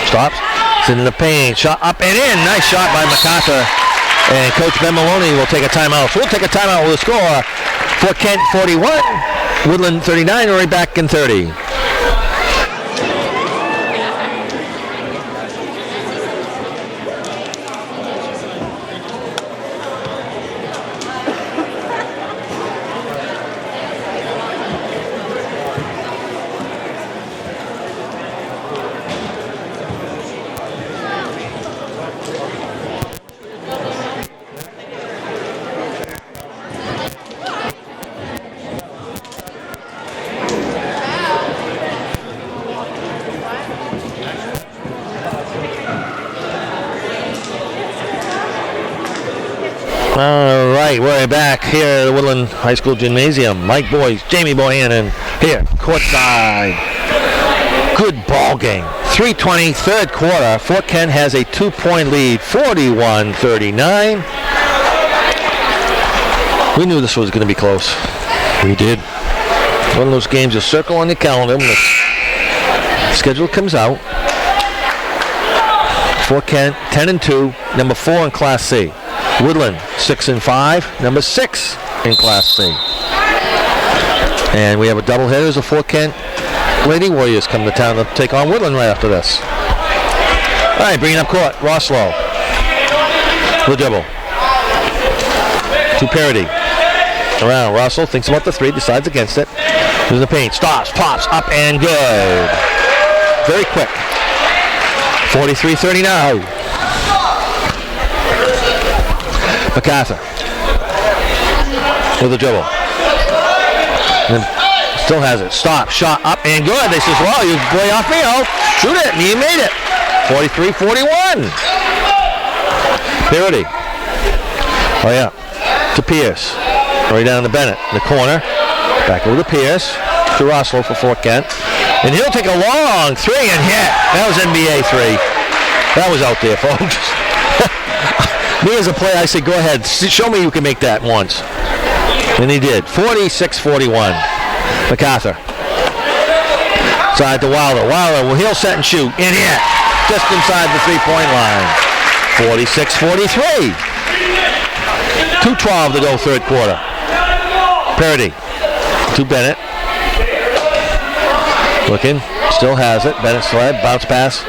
Stops. It's in the paint. Shot up and in. Nice shot by MacArthur. And Coach Ben Maloney will take a timeout. So we'll take a timeout with a score. Fort Kent 41. Woodland 39. We're right back in 30. All right, we're back here at the Woodland High School Gymnasium. Mike Boyce, Jamie Bohannon here, courtside. Good ball game. 3:20, third quarter. Fort Kent has a 2-point lead, 41-39. We knew this was going to be close. We did. One of those games you circle on your calendar when the schedule comes out. Fort Kent 10-2, number 4 in Class C. Woodland 6-5, number 6 in Class C. And we have a doubleheader of Fort Kent Lady Warriors come to town to take on Woodland right after this. All right, bringing up court, Roslow. The dribble. To Parody. Around, Roslow thinks about the 3, decides against it. There's the paint, stops, pops, up and good. Very quick. 43-39. MacArthur with the dribble. And still has it. Stop, shot, up, and good. They says, well, you play off me. Oh, shoot it. And he made it. 43-41. Parody. Oh, yeah. To Pierce. Right down to Bennett. In the corner. Back over to Pierce. To Roslow for Fort Kent. And he'll take a long 3 and hit. That was NBA 3. That was out there, folks. Me as a player, I said, go ahead. Show me you can make that once. And he did. 46-41. MacArthur. Side to Wilder. Wilder will heel set and shoot. And hit. Just inside the 3-point line. 46-43. 2:12 to go, third quarter. Parody. To Bennett. Looking. Still has it. Bennett sled. Bounce pass.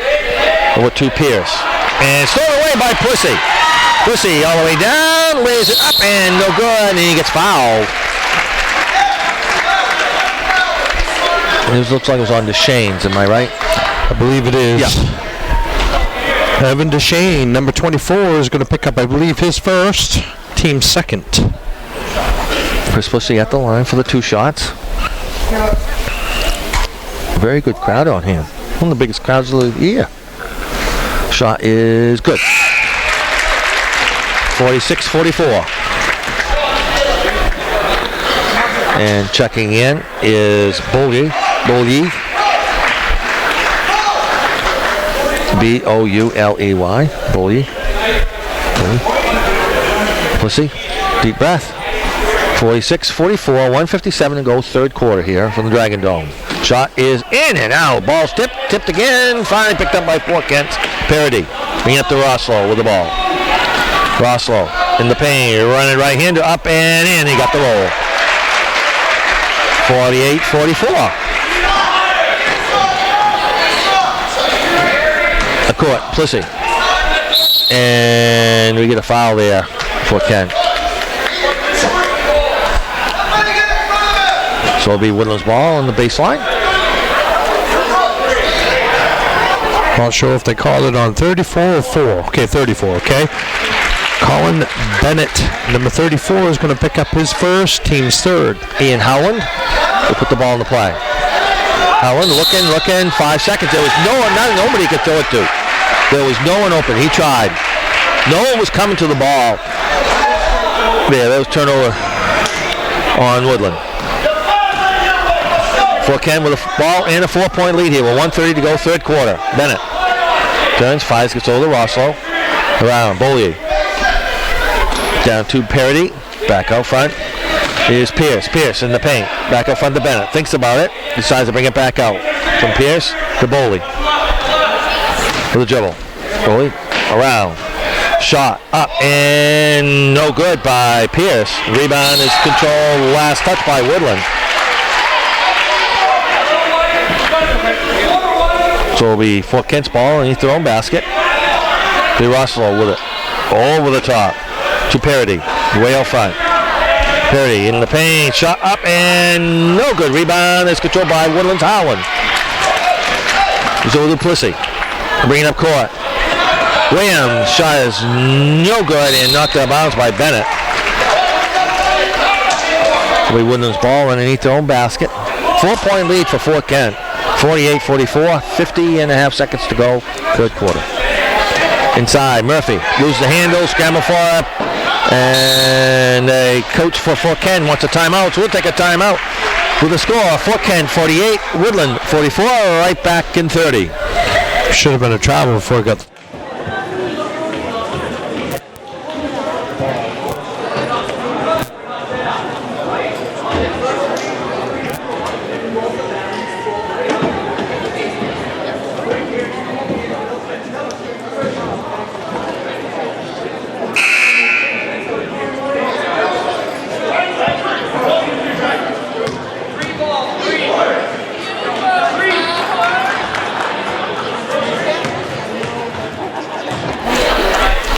Over to Pierce. And stolen away by Plissy. Plissy all the way down, lays it up, and no good, and he gets fouled. This looks like it was on DeShane's, am I right? I believe it is. Yeah. Evan DeShane, number 24, is going to pick up, I believe, his first, team second. Chris Plissy at the line for the 2 shots. Very good crowd on him. One of the biggest crowds of the year. Shot is good. 46-44. And checking in is Bouley. B-O-U-L-E-Y. Bouley. Pussy. Deep breath. 46-44. 1:57 to go, third quarter here from the Dragon Dome. Shot is in and out. Ball's tipped again. Finally picked up by Fort Kent. Parody. Bringing up to Roslow with the ball. Roslow in the paint. Running right-hander up and in. He got the roll. 48-44. The court, Plissy. And we get a foul there for Kent. So it'll be Woodland's ball on the baseline. Not sure if they called it on 34 or 4. Okay, 34, okay. Colin Bennett, number 34, is going to pick up his first, team's third. Ian Howland will put the ball in the play. Howland looking, 5 seconds. There was nobody could throw it to. There was no one open. He tried. No one was coming to the ball. There was turnover on Woodland. Fort Kent with a ball and a 4-point lead here with 1:30 to go, third quarter. Bennett turns, fires, gets over to Roslow. Around, Beaulieu. Down to Parody. Back out front is Pierce. Pierce in the paint. Back out front to Bennett. Thinks about it. Decides to bring it back out. From Pierce to Bowley. With a dribble. Bowley around. Shot up and no good by Pierce. Rebound is controlled. Last touch by Woodland. So it'll be Fort Kent's ball underneath their own basket. Be Roslow with it. Over the top to Parody. Way out front. Parody in the paint. Shot up and no good. Rebound is controlled by Woodland's Howland. It's over to Plissy. Bringing up court. Williams. Shot is no good and knocked out of bounds by Bennett. It'll be Woodland's ball underneath their own basket. 4-point lead for Fort Kent. 48-44, 50.5 seconds to go, third quarter. Inside, Murphy loses the handle, scramble for it, and a coach for Fort Kent wants a timeout, so we'll take a timeout with a score, Fort Kent 48, Woodland 44, right back in 30. Should have been a travel before it got...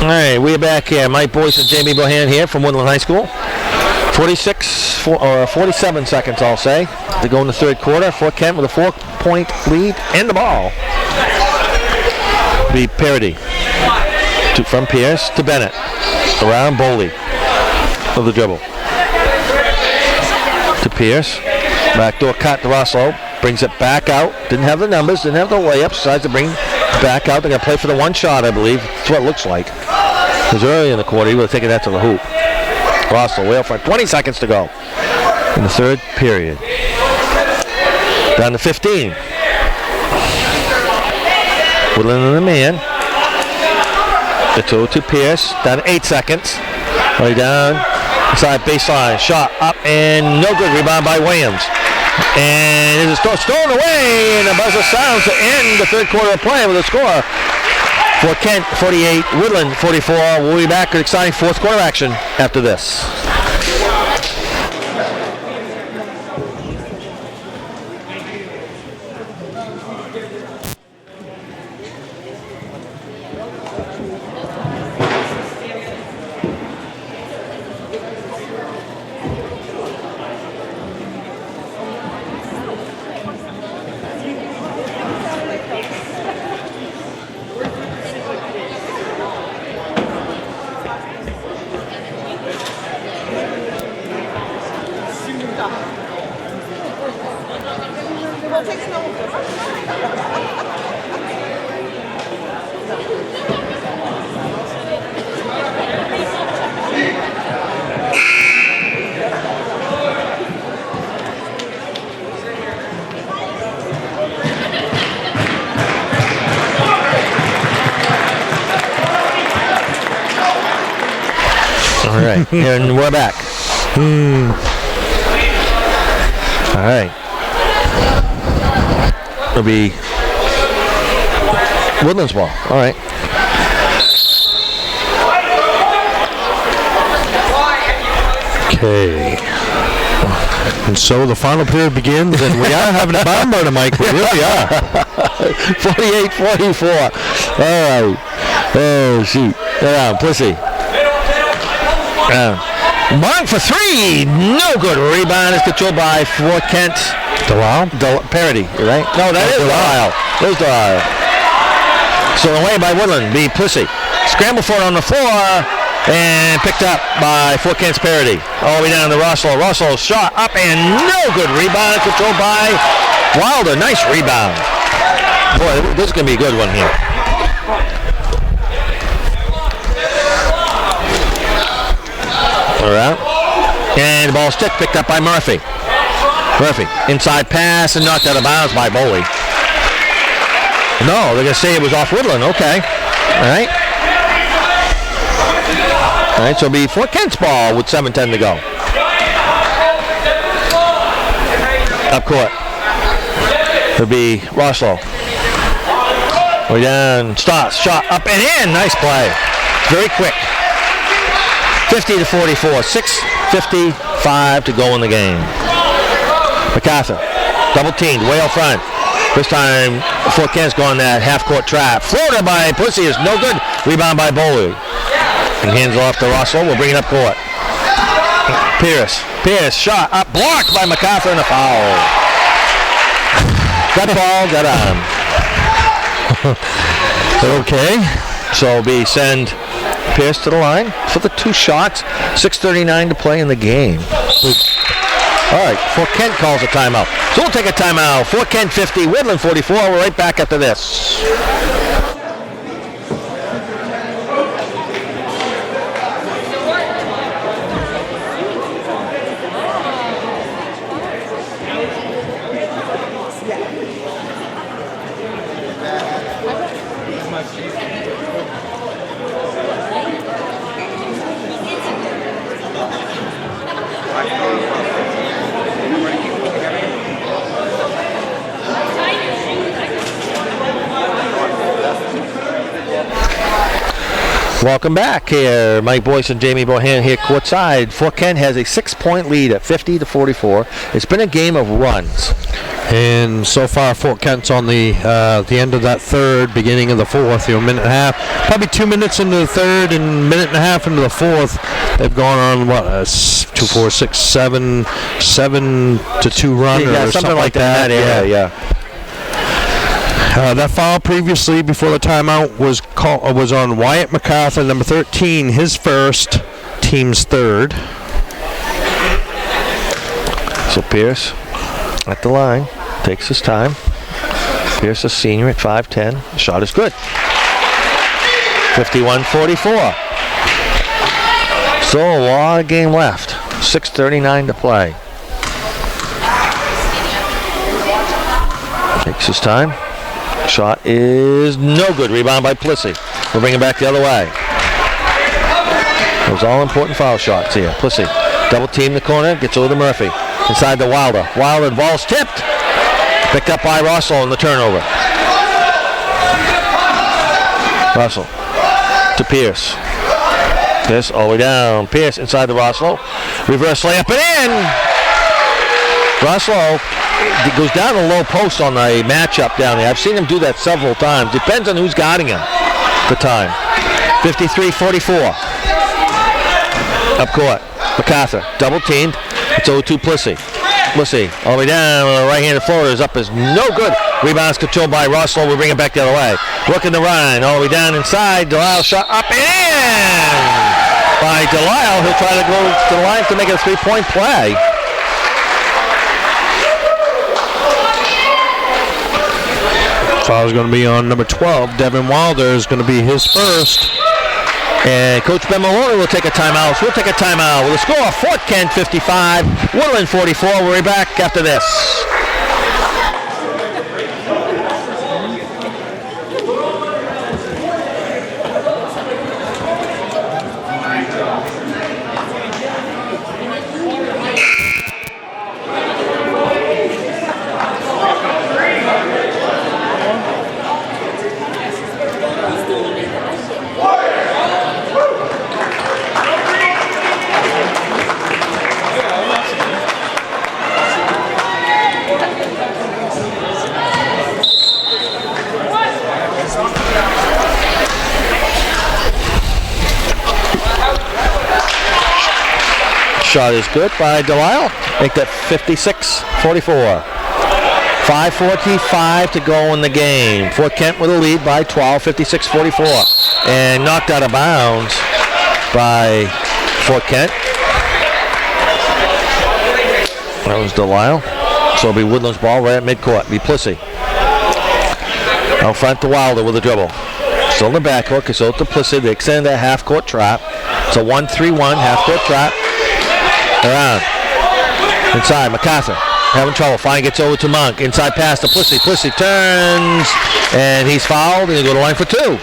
All right, we're back here. Mike Boyce and Jamie Bohan here from Woodland High School. 47 seconds, I'll say, to go in the third quarter. Fort Kent with a 4-point lead and the ball. Be Parody from Pierce to Bennett. Around Bowley of the dribble. To Pierce. Backdoor cut to Roslow. Brings it back out. Didn't have the numbers, didn't have the layups. Decides to bring back out. They're going to play for the one shot, I believe. That's what it looks like. Because early in the quarter, he would have taken that to the hoop. Roslow way up front. 20 seconds to go in the third period. Down to 15. Woodland and the man. The two to Pierce. Down to 8 seconds. Way down. Inside baseline. Shot up and no good. Rebound by Williams. And it is stolen away. And the buzzer sounds to end the third quarter of play with a score. Fort Kent 48, Woodland 44. We'll be back with exciting fourth quarter action after this. We'll take snow. All right, and we're back. All right. It'll be Woodland's ball. All right. Okay. And so the final period begins, and we are having a bomb burner, Mike. We really are. 48-44. All right. Oh, shoot. Pussy. Mark for three. No good. Rebound is controlled by Fort Kent. Delisle? Parody, right? No, that is Delisle. There's Delisle. So away by Woodland. Be Pussy. Scramble for it on the floor. And picked up by Fort Kent's Parody. All the way down to Russell. Russell shot up and no good. Rebound controlled by Wilder. Nice rebound. Boy, this is going to be a good one here. All right. And the ball's stick picked up by Murphy. Murphy. Inside pass and knocked out of bounds by Boley. No, they're going to say it was off Woodland. Okay. All right. All right, so it'll be Fort Kent's ball with 7:10 to go. Up court. It'll be Roslow. Way down, starts, shot, up and in. Nice play. Very quick. 50-44. 6:55 to go in the game. MacArthur, double teamed, way out front. This time, Fort Kent's gone that half-court trap. Floater by Pussy is no good. Rebound by Boley. And hands off to Russell. We'll bring it up court. Pierce, shot up, blocked by MacArthur and a foul. Got ball, got on. Okay. So we send Pierce to the line for the two shots. 6:39 to play in the game. All right, Fort Kent calls a timeout. So we'll take a timeout. Fort Kent 50, Woodland 44. We're right back after this. Welcome back here. Mike Boyce and Jamie Bohan here courtside. Fort Kent has a 6-point lead at 50-44. It's been a game of runs. And so far, Fort Kent's on the end of that third, beginning of the fourth. A minute and a half, probably 2 minutes into the third, and a minute and a half into the fourth. They've gone on 2, 4, 6, 7 to 2 run or something like that. Yeah. That foul previously, before the timeout, was on Wyatt MacArthur, number 13, his first, team's third. So Pierce at the line, takes his time. Pierce, a senior at 5'10". The shot is good. 51-44. Still a lot of game left. 6:39 to play. Takes his time. Shot is no good. Rebound by Plissy. We'll bring it back the other way. Those all important foul shots here. Plissy double team the corner. Gets over to Murphy. Inside to Wilder. Wilder, the ball's tipped. Picked up by Russell on the turnover. Russell to Pierce. Pierce all the way down. Pierce inside to Russell. Reverse layup and in. Russell goes down the low post on the matchup down there. I've seen him do that several times. Depends on who's guarding him at the time. 53-44. Up court. MacArthur double teamed. It's 0-2 Plissy. Plissy all the way down. Right-handed floater is up, is no good. Rebounds controlled by Russell. We'll bring it back the other way. Working the run all the way down inside. Delisle shot up and in by Delisle. He'll try to go to the line to make it a 3-point play. Foul is going to be on number 12. Devin Wilder is going to be his first. And Coach Ben Maloney will take a timeout. So we'll take a timeout with a score of Fort Kent 55, Woodland 44. We'll be back after this. Shot is good by Delisle. Make that 56-44. 5:45 to go in the game. Fort Kent with a lead by 12, 56-44. And knocked out of bounds by Fort Kent. That was Delisle. So it'll be Woodland's ball right at midcourt. Be Plissy. Out front to Wilder with a dribble. Still in the backcourt, because out to Plissy. They extend that half-court trap. It's a 1-3-1 half-court trap. Around. Inside, MacArthur. Having trouble. Fine gets over to Monk. Inside pass to Plissy. Plissy turns, and he's fouled, and he'll go to line for 2.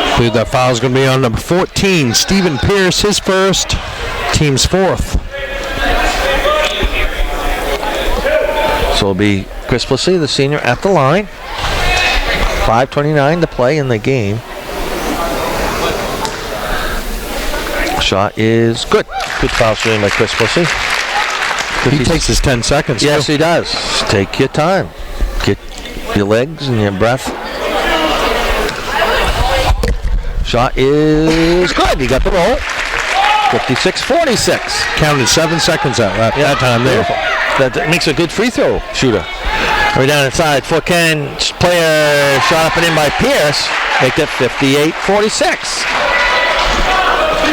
I believe that foul is going to be on number 14, Stephen Pierce, his first, team's 4th. So it'll be Chris Plissy, the senior, at the line. 5:29 to play in the game. Shot is good. Good foul shooting by Chris Plissy. He takes his 10 seconds. Yes, too. he does. Take your time. Get your legs and your breath. Shot is good. He got the roll. 56-46. Counted 7 seconds at that time there. That makes a good free throw shooter. Right down inside. Fort Kent player shot up and in by Pierce. Make that 58-46.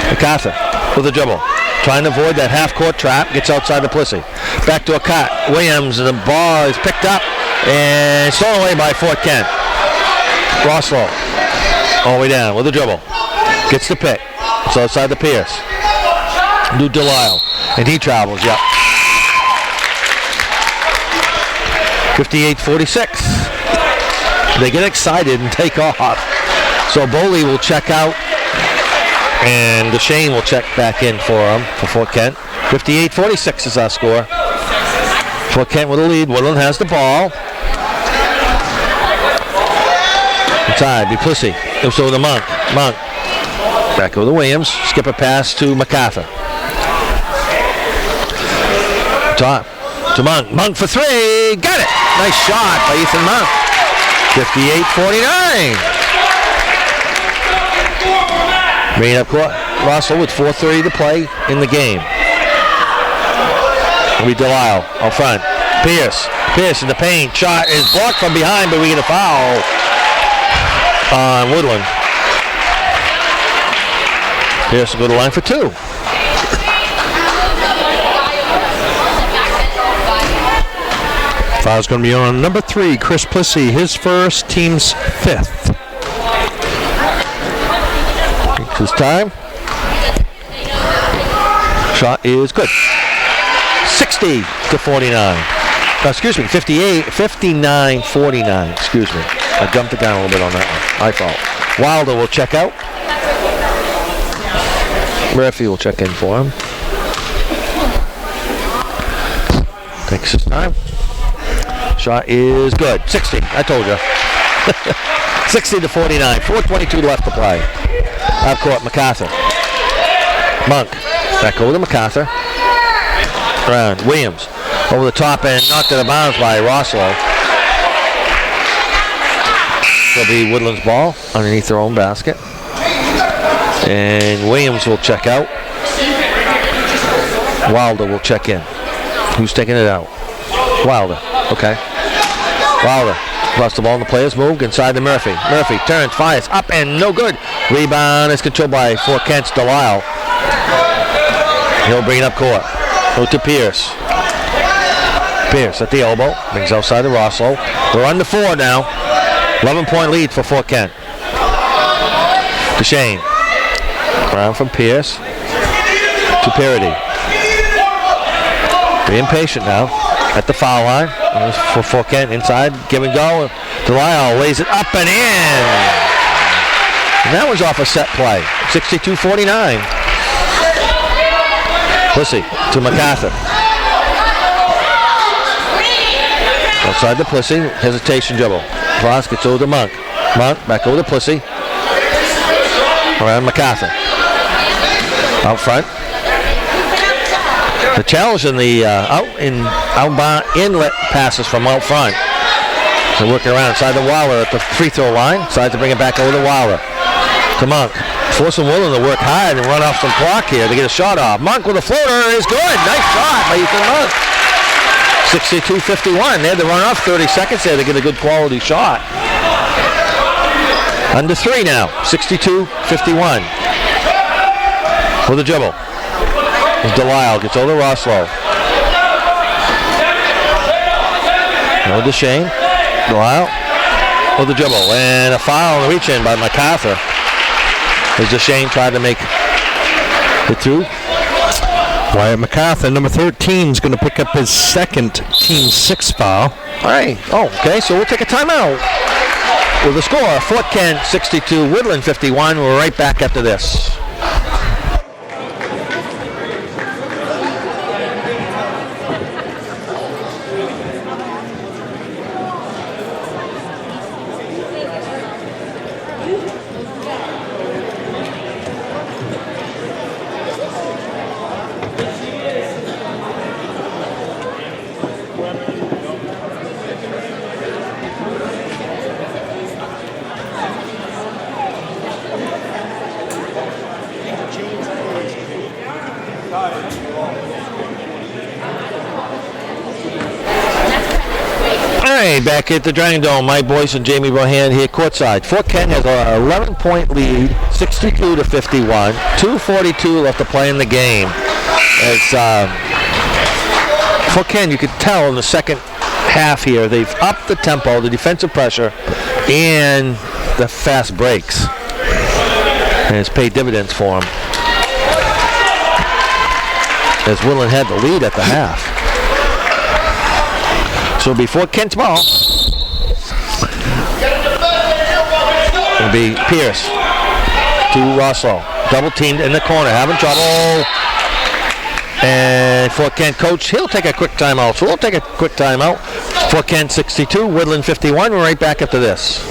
MacArthur with a dribble. Trying to avoid that half-court trap. Gets outside the Plissy. Back to a cut. Williams, and the ball is picked up and stolen away by Fort Kent. Roslow all the way down with a dribble. Gets the pick. It's outside the Pierce. New Delisle. And he travels, yep. 58-46. They get excited and take off. So Boley will check out. And DeShane will check back in for him, for Fort Kent. 58-46 is our score. Fort Kent with a lead. Woodland has the ball. Inside, be Plissy. Goes over to Monk. Monk. Back over to Williams. Skip a pass to MacArthur. Top to Monk. Monk for 3. Got it. Nice shot by Ethan Monk. 58-49. Bringing up court. Russell with 4:30 to play in the game. It'll be Delisle out front. Pierce. Pierce in the paint. Shot is blocked from behind, but we get a foul on Woodland. Pierce will go to line for 2. Foul's going to be on number 3, Chris Plissy, his first, team's 5th. His time. Shot is good. 60-49. Excuse me, 59-49. Excuse me. I jumped the gun a little bit on that one. My fault. Wilder will check out. Murphy will check in for him. Takes his time. Shot is good. 60. I told you. 60-49. 4:22 left to play. Out court, MacArthur. Monk. Back over to MacArthur. Around. Williams. Over the top end. Knocked out of bounds by Roslow. It'll be Woodland's ball underneath their own basket. And Williams will check out. Wilder will check in. Who's taking it out? Wilder. Okay. Wilder. Across the ball and the players move inside to Murphy. Murphy turns, fires, up and no good. Rebound is controlled by Fort Kent's Delisle. He'll bring it up court. Go to Pierce. Pierce at the elbow. Brings outside to Roslow. We're under 4 now. 11-point lead for Fort Kent. DeShane. Around from Pierce to Parody. Being patient now at the foul line. For Fort Kent inside, give and go. Delisle lays it up and in. And that was off a set play. 62-49. Plissy to MacArthur. Outside the Plissy, hesitation dribble. Cross gets over to Monk. Monk back over to Plissy. Around MacArthur. Out front. The challenge in the outbound inlet passes from out front. They're working around inside the Wilder at the free throw line. Decides to bring it back over to Wilder. To Monk. Forcing Woodland to work hard and run off some clock here to get a shot off. Monk with a floater is good. Nice shot by Ethan Monk. 62-51. They had to run off 30 seconds there to get a good quality shot. Under 3 now. 62-51. With a dribble. Delisle gets over to Roslow. No Deshane. Delisle with the dribble. And a foul and a reach in by MacArthur. As Deshane tried to make it through. Wyatt MacArthur, number 13, is going to pick up his second team 6 foul. All right. Oh, okay. So we'll take a timeout. With the score, Fort Kent 62, Woodland 51. We're right back after this. Back at the Dragon Dome, Mike Boyce and Jamie Bohan here courtside. Fort Kent has an 11-point lead, 62-51. 2:42 left to play in the game. As Fort Kent, you could tell in the second half here, they've upped the tempo, the defensive pressure, and the fast breaks. And it's paid dividends for them. As Woodland had the lead at the half. So it'll be Fort Kent's ball. It'll be Pierce to Roslow. Double teamed in the corner, having trouble. And Fort Kent coach, he'll take a quick timeout. So we'll take a quick timeout. Fort Kent 62, Woodland 51. We're right back after this.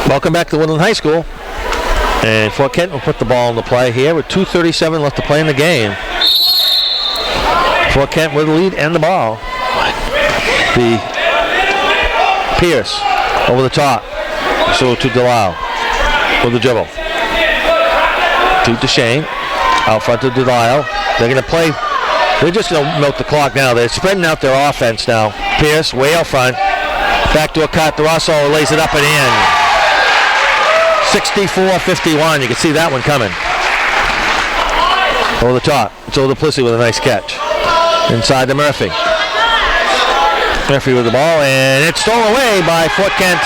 Welcome back to Woodland High School. And Fort Kent will put the ball in the play here with 2:37 left to play in the game. Fort Kent with the lead and the ball. The Pierce over the top. So to Delisle with the dribble. To Deshane. Out front to Delisle. They're going to play. They're just going to milk the clock now. They're spreading out their offense now. Pierce way out front. Back to a cut. Rosso lays it up and in. 64-51. You can see that one coming. Over the top. It's over to Plissy with a nice catch. Inside to Murphy. Murphy with the ball, and it's stolen away by Fort Kent.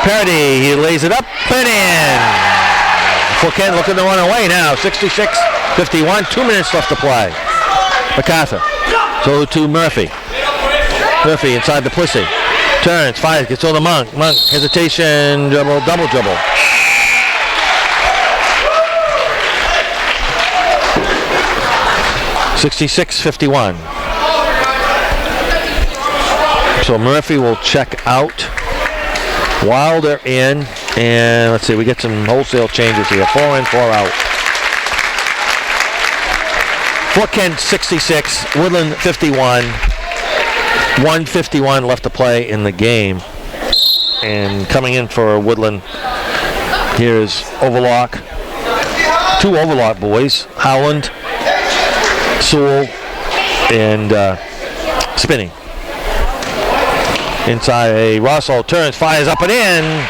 Parody. He lays it up and in. Fort Kent looking to run away now. 66-51. 2 minutes left to play. MacArthur. So to Murphy. Murphy inside the Plissy. Turns, fires, gets over to Monk. Monk, hesitation, dribble, double dribble. $66-51. So Murphy will check out while they're in. And let's see, we get some wholesale changes here. 4 in, 4 out. Fort Kent 66, Woodland 51. 1:51 left to play in the game. And coming in for Woodland, here's Overlock. 2 Overlock boys, Howland, Sewell, and Spinney. Inside, Russell turns, fires up and in.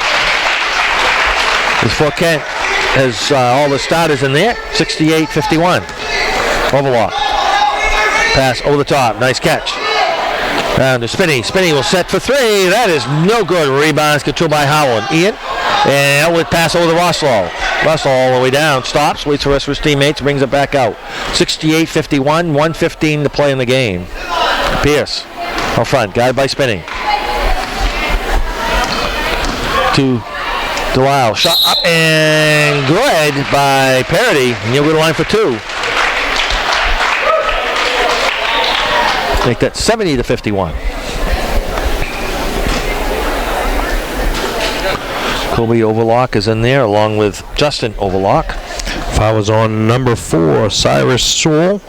As Fort Kent has all the starters in there. 68-51. Overlock. Pass over the top, nice catch. Down to Spinney. Spinney will set for 3. That is no good. Rebounds controlled by Howland. Ian. And outward pass over to Roslow. Roslow all the way down. Stops. Waits for the rest of his teammates. Brings it back out. 68-51. 1:15 to play in the game. Pierce. Out front. Guided by Spinney. To Delisle, shot up and good by Parody. And he'll go to line for 2. Make that 70-51. Kobe Overlock is in there along with Justin Overlock. Foul was on number 4, Cyrus Sewell.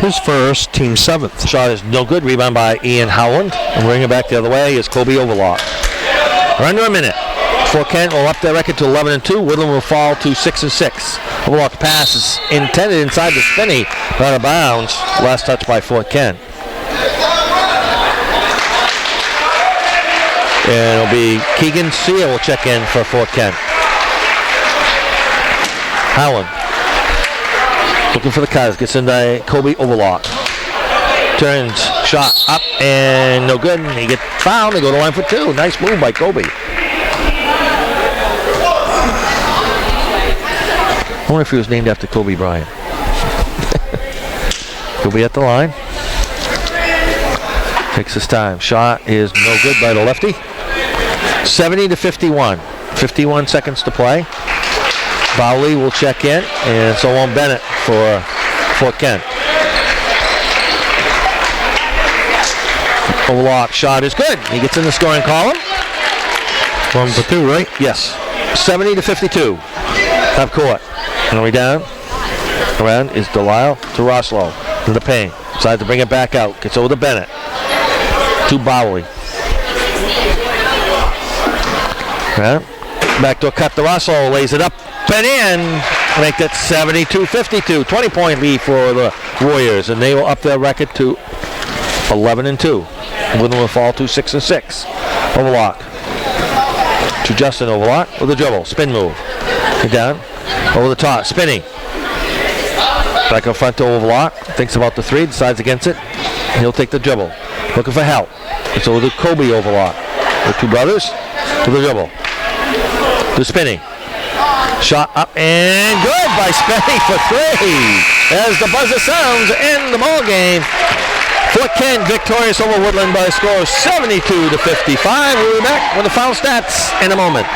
His first, team 7th. Shot is no good. Rebound by Ian Howland. And bring it back the other way is Kobe Overlock. We're under a minute. Fort Kent will up their record to 11-2. Woodland will fall to 6-6. Overlock pass is intended inside the Spinney, but out of bounds. Last touch by Fort Kent. And it'll be Keegan Seal will check in for Fort Kent. Howland looking for the cutters. Gets into Kobe Overlock. Turns, shot up and no good. And he gets fouled. They go to line for 2. Nice move by Kobe. I wonder if he was named after Kobe Bryant. Kobe at the line. Takes his time. Shot is no good by the lefty. 70-51. 51 seconds to play. Bowley will check in, and so on Bennett for Fort Kent. Overlock shot is good. He gets in the scoring column. 1 for 2, right? Yes. 70-52. Half court. And we down. Around is Delisle to Roslow. To the paint. Decides to bring it back out. Gets over to Bennett. To Bowley. Right. Backdoor cut to Roslow. Lays it up and in. Make that 72-52. 20-point lead for the Warriors. And they will up their record to 11-2. Woodland will fall to 6-6. Overlock. To Justin Overlock with a dribble. Spin move. Get down. Over the top. Spinning. Back up front to Overlock. Thinks about the 3. Decides against it. And he'll take the dribble. Looking for help. It's over to Kobe Overlock. The 2 brothers with the dribble. To Spinning. Shot up and good by Spinning for 3. As the buzzer sounds to end the ball game. Fort Kent victorious over Woodland by a score of 72-55. We'll be back with the final stats in a moment.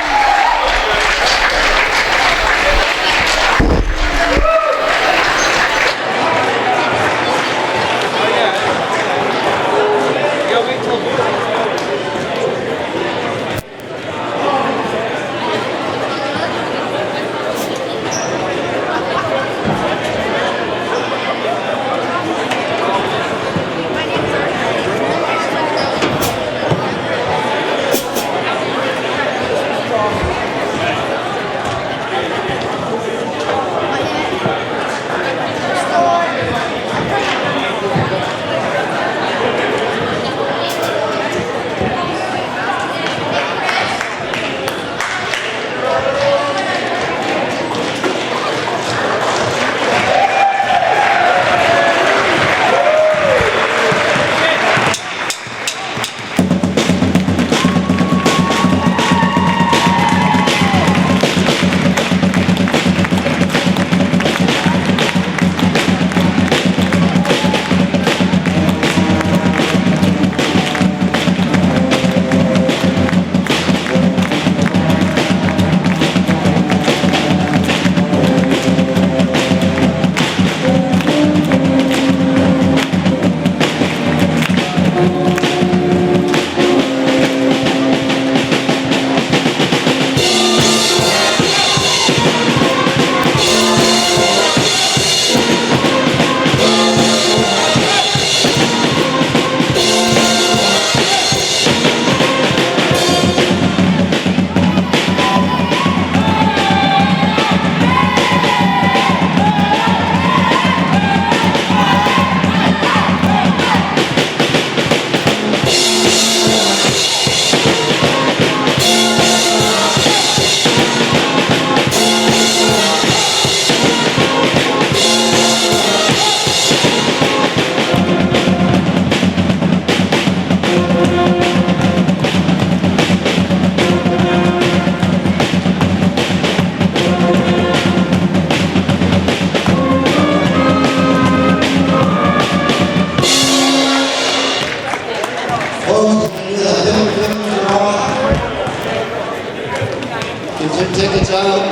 tickets out.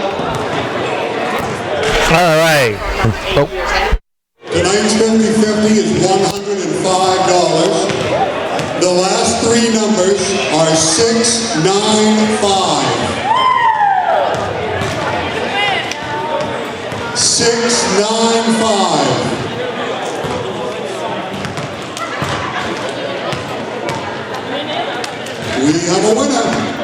All right. Oh. Tonight's 50-50 is $105. The last three numbers are 695. 695. We have a winner.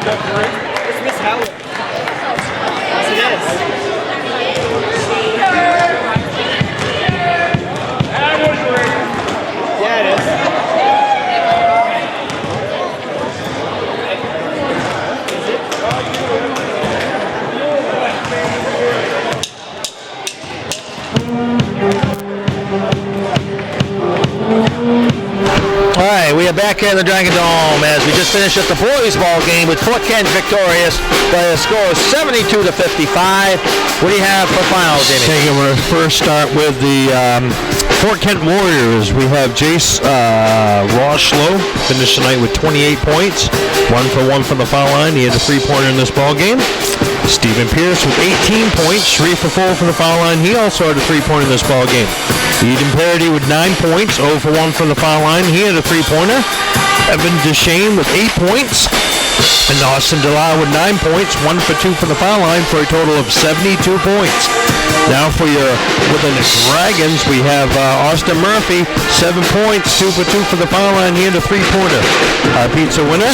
It's Miss Howard. Yes, it is. Yeah, it is. All right, we are back here in the Dragon Dome as we just finished up the boys ball game with Fort Kent victorious by a score of 72-55. What do you have for final, Jimmy? Okay, we're going to first start with the Fort Kent Warriors. We have Jace Roshlow finished tonight with 28 points, 1 for 1 from the foul line. He had a 3-pointer in this ball game. Stephen Pierce with 18 points, 3 for 4 from the foul line. He also had a 3-pointer in this ball game. Eden Parody with 9 points, 0 for 1 from the foul line. He had a 3-pointer. Evan Deshane with 8 points. And Austin Delisle with 9 points, 1 for 2 from the foul line for a total of 72 points. Now for your Woodland Dragons, we have Austin Murphy, 7 points, 2 for 2 for the foul line. He had a 3-pointer. Pizza winner,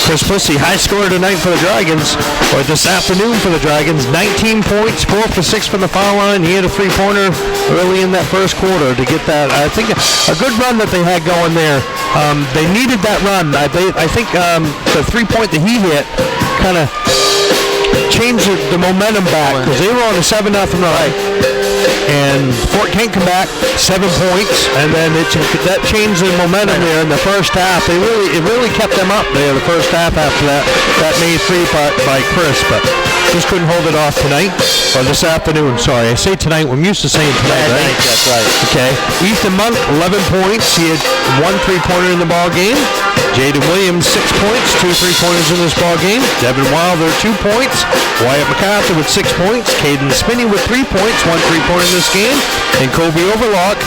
Chris Pussy, high scorer tonight for the Dragons, or this afternoon for the Dragons, 19 points, 4 for 6 from the foul line. He had a 3-pointer early in that first quarter to get that, I think, a good run that they had going there. They needed that run. I think the 3-point that he hit kind of changed the momentum back because they were on a 7-0 run. And Fort Kent come back 7 points, and then that changed the momentum there in the first half. It really kept them up there the first half after that. That made 3 by Chris, but just couldn't hold it off tonight, or this afternoon, sorry. I say tonight, I'm used to saying tonight, right? That's right. Okay. Ethan Monk, 11 points. He had 1 3-pointer in the ball game. Jaden Williams, 6 points, 2 3-pointers in this ball game. Devin Wilder, 2 points. Wyatt MacArthur with 6 points. Caden Spinney with 3 points, 1 3-pointer in this game. And Kobe Overlock,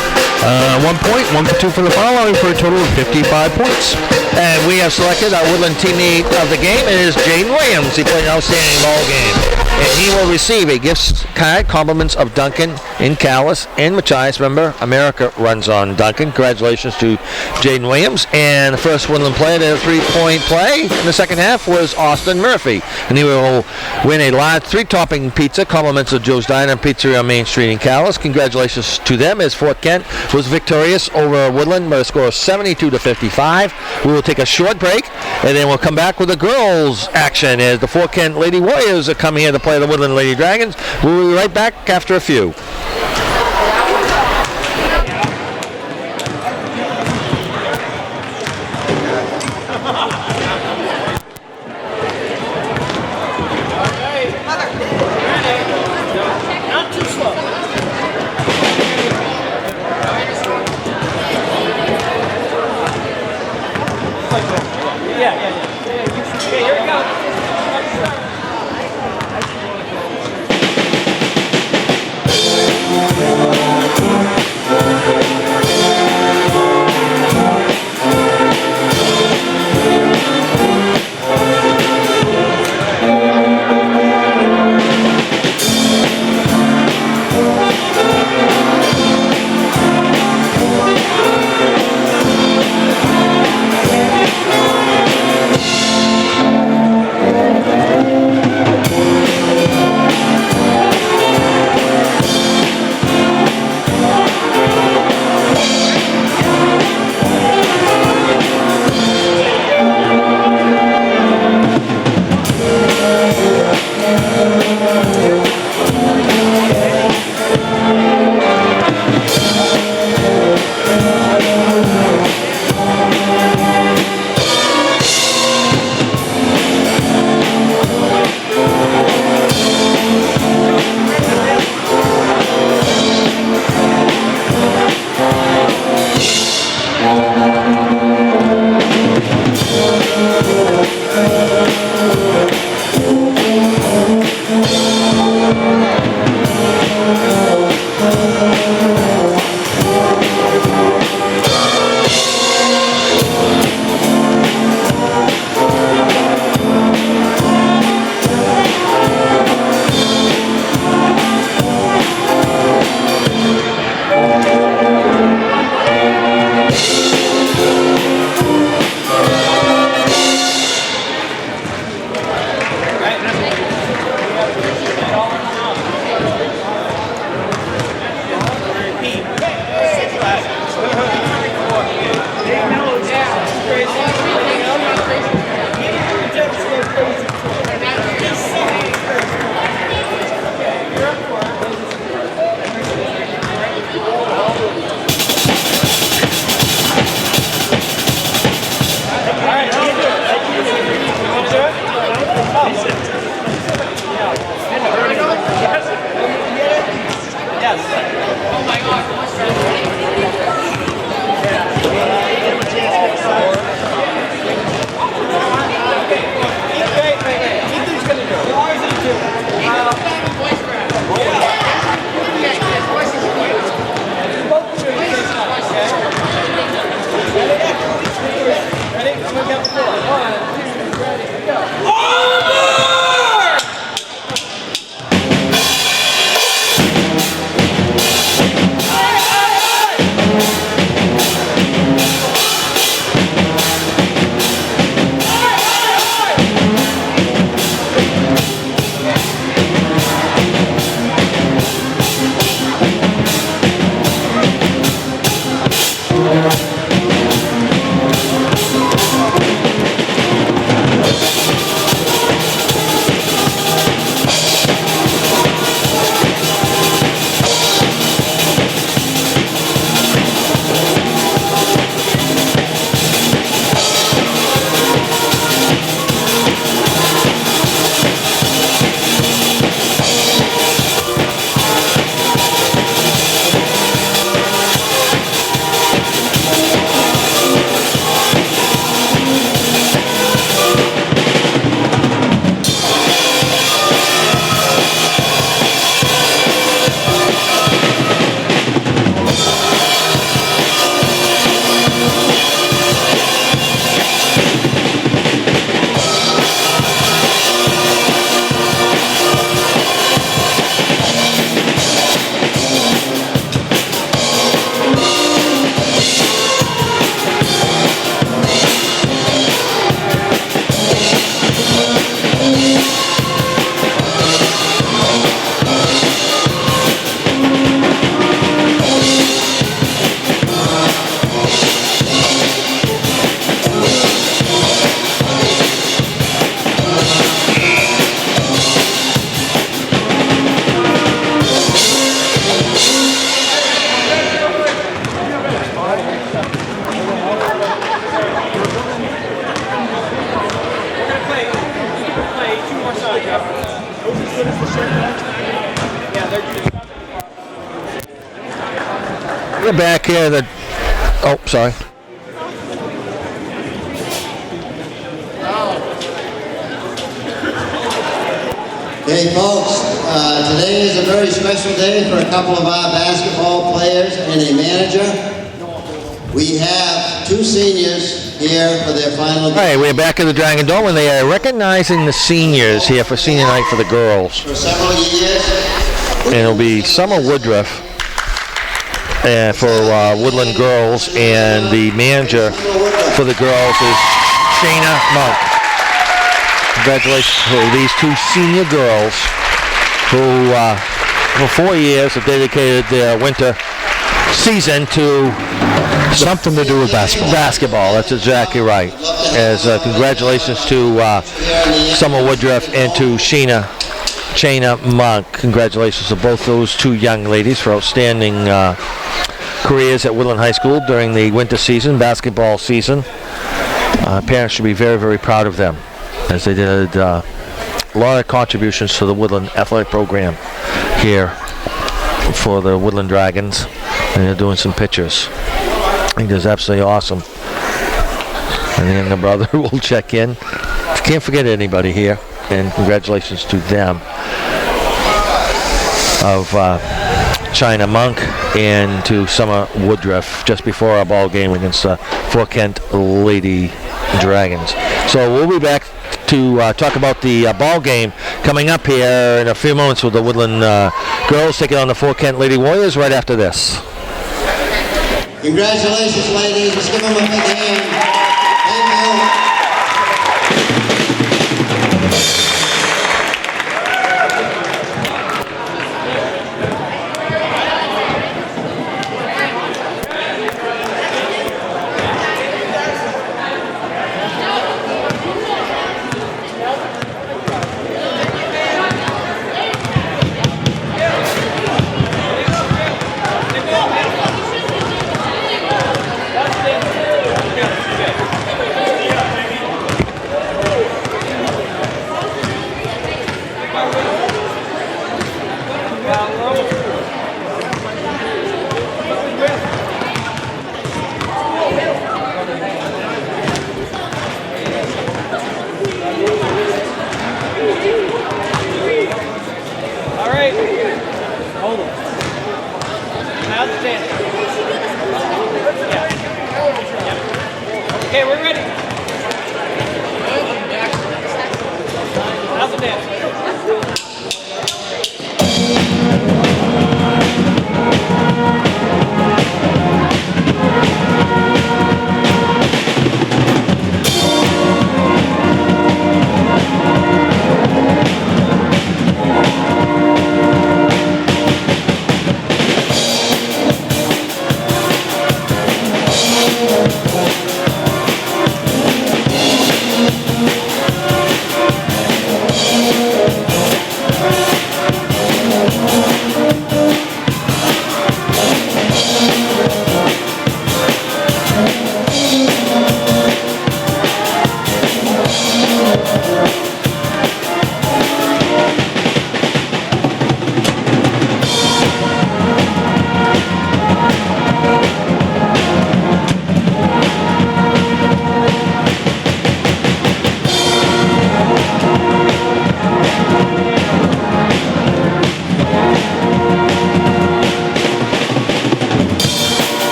1 point, 1 for 2 for the foul line for a total of 55 points. And we have selected our Woodland teammate of the game. It is Jaden Williams. He played an outstanding ball game. And he will receive a gift card, compliments of Duncan in Callis and Machias. Remember, America runs on Duncan. Congratulations to Jaden Williams. And the first Woodland player to a 3-point play in the second half was Austin Murphy. And he will win a large 3-topping pizza, compliments of Joe's Diner and Pizzeria on Main Street in Callis. Congratulations to them as Fort Kent was victorious over Woodland by a score of 72-55. We will take a short break, and then we'll come back with the girls' action as the Fort Kent Lady Warriors are coming here to play the Woodland Lady Dragons. We'll be right back after a few. Here we go. two more sides. Yeah, they're just. We're back here. Oh, sorry. Hey folks, today is a very special day for a couple of our basketball players and a manager. We have two seniors here for their final All right, we're back at the Dragon Dome, and they are recognizing the seniors here for senior night for the girls. for several years. And it'll be Summer Woodruff for Woodland girls, and the manager for the girls is Shayna Monk. Congratulations to these two senior girls who, for 4 years, have dedicated their winter season to Something to do with basketball. basketball. That's exactly right. As congratulations to Summer Woodruff and to Shayna Monk. Congratulations to both those two young ladies for outstanding careers at Woodland High School during the winter season, basketball season. Parents should be very, very proud of them, as they did a lot of contributions to the Woodland athletic program here for the Woodland Dragons, and they're doing some pictures. I think that's absolutely awesome. And the younger brother will check in. Can't forget anybody here, and congratulations to them of China Monk and to Summer Woodruff just before our ball game against Fort Kent Lady Dragons. So we'll be back to talk about the ball game coming up here in a few moments with the Woodland girls taking on the Fort Kent Lady Warriors right after this. Congratulations, ladies. Let's give them a big hand. Thank you. All right. Hold on. Outstanding. Yeah. Okay, we're ready. Outstanding.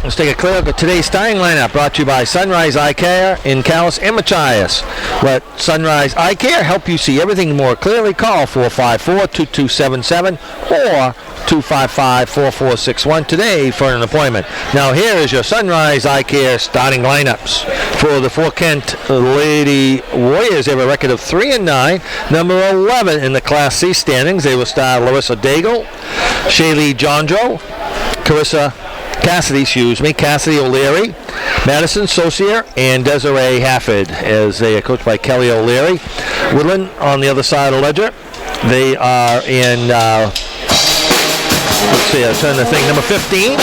Let's take a clear look at today's starting lineup, brought to you by Sunrise Eye Care in Calais and Machias. Let Sunrise Eye Care help you see everything more clearly. Call 454-2277 or 255-4461 today for an appointment. Now here is your Sunrise Eye Care starting lineups. For the Fort Kent Lady Warriors, they have a record of 3-9. Number 11 in the Class C standings. They will start Larissa Daigle, Shaylee Jondro, Cassidy O'Leary, Madison Saucier, and Desiree Hafford, as they are coached by Kelly O'Leary. Woodland on the other side of the ledger. They are in, let's see, I'll turn the thing, number 15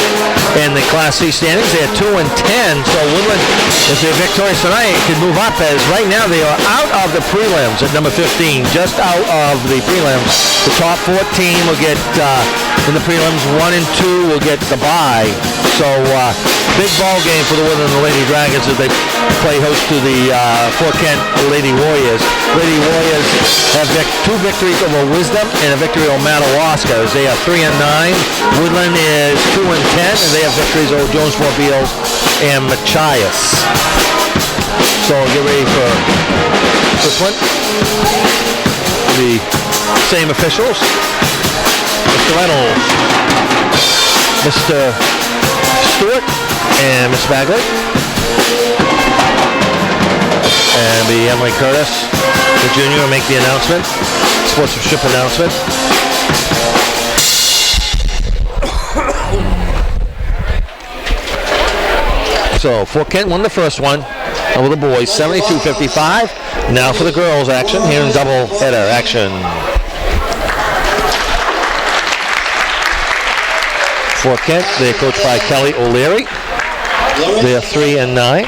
in the Class C standings. They are 2-10, so Woodland, if they're victorious tonight, can move up, as right now they are out of the prelims at number 15, just out of the prelims. The top 14 will get, in the prelims, 1 and 2 will get the bye. So, big ball game for the Woodland and the Lady Dragons as they play host to the Fort Kent Lady Warriors. Lady Warriors have 2 victories over Wisdom and a victory over Madawaska. They are 3-9. Woodland is 2-10, and they have victories over Jones Municipal and Machias. So get ready for this one. The same officials. Mr. Reynolds, Mr. Stewart, and Miss Bagley. And the Emily Curtis, the junior, will make the announcement, sportsmanship announcement. So Fort Kent won the first one over the boys, 72-55. Now for the girls action here in double header action. Fort Kent, they're coached by Kelly O'Leary. They are 3-9.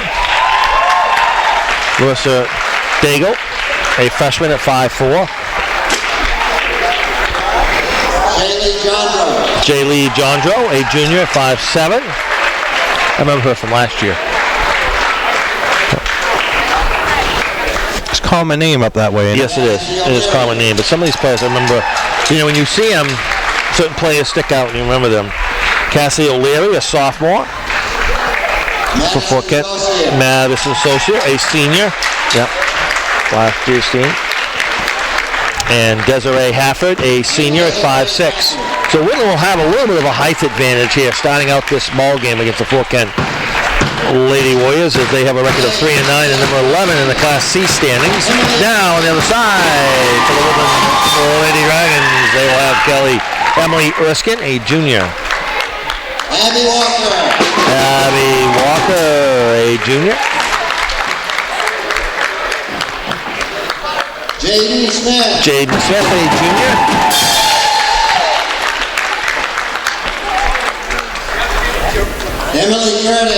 Larissa Daigle, a freshman at 5'4". Jaylee Jondro, a junior at 5'7". I remember her from last year. It's a common name up that way. Yes, it is. It is a common name. But some of these players, I remember, when you see them, certain players stick out and you remember them. Cassie O'Leary, a sophomore for Fort Kent. Madison Saucier, a senior. Yep, last year's team. And Desiree Hafford, a senior at 5'6". So Woodland will have a little bit of a height advantage here starting out this ball game against the Fort Kent Lady Warriors, as they have a record of 3-9 and number 11 in the Class C standings. Now on the other side for the Woodland Lady Dragons, they will have Emily Erskine, a junior. Abby Walker, a junior. Jaden Smith, a junior.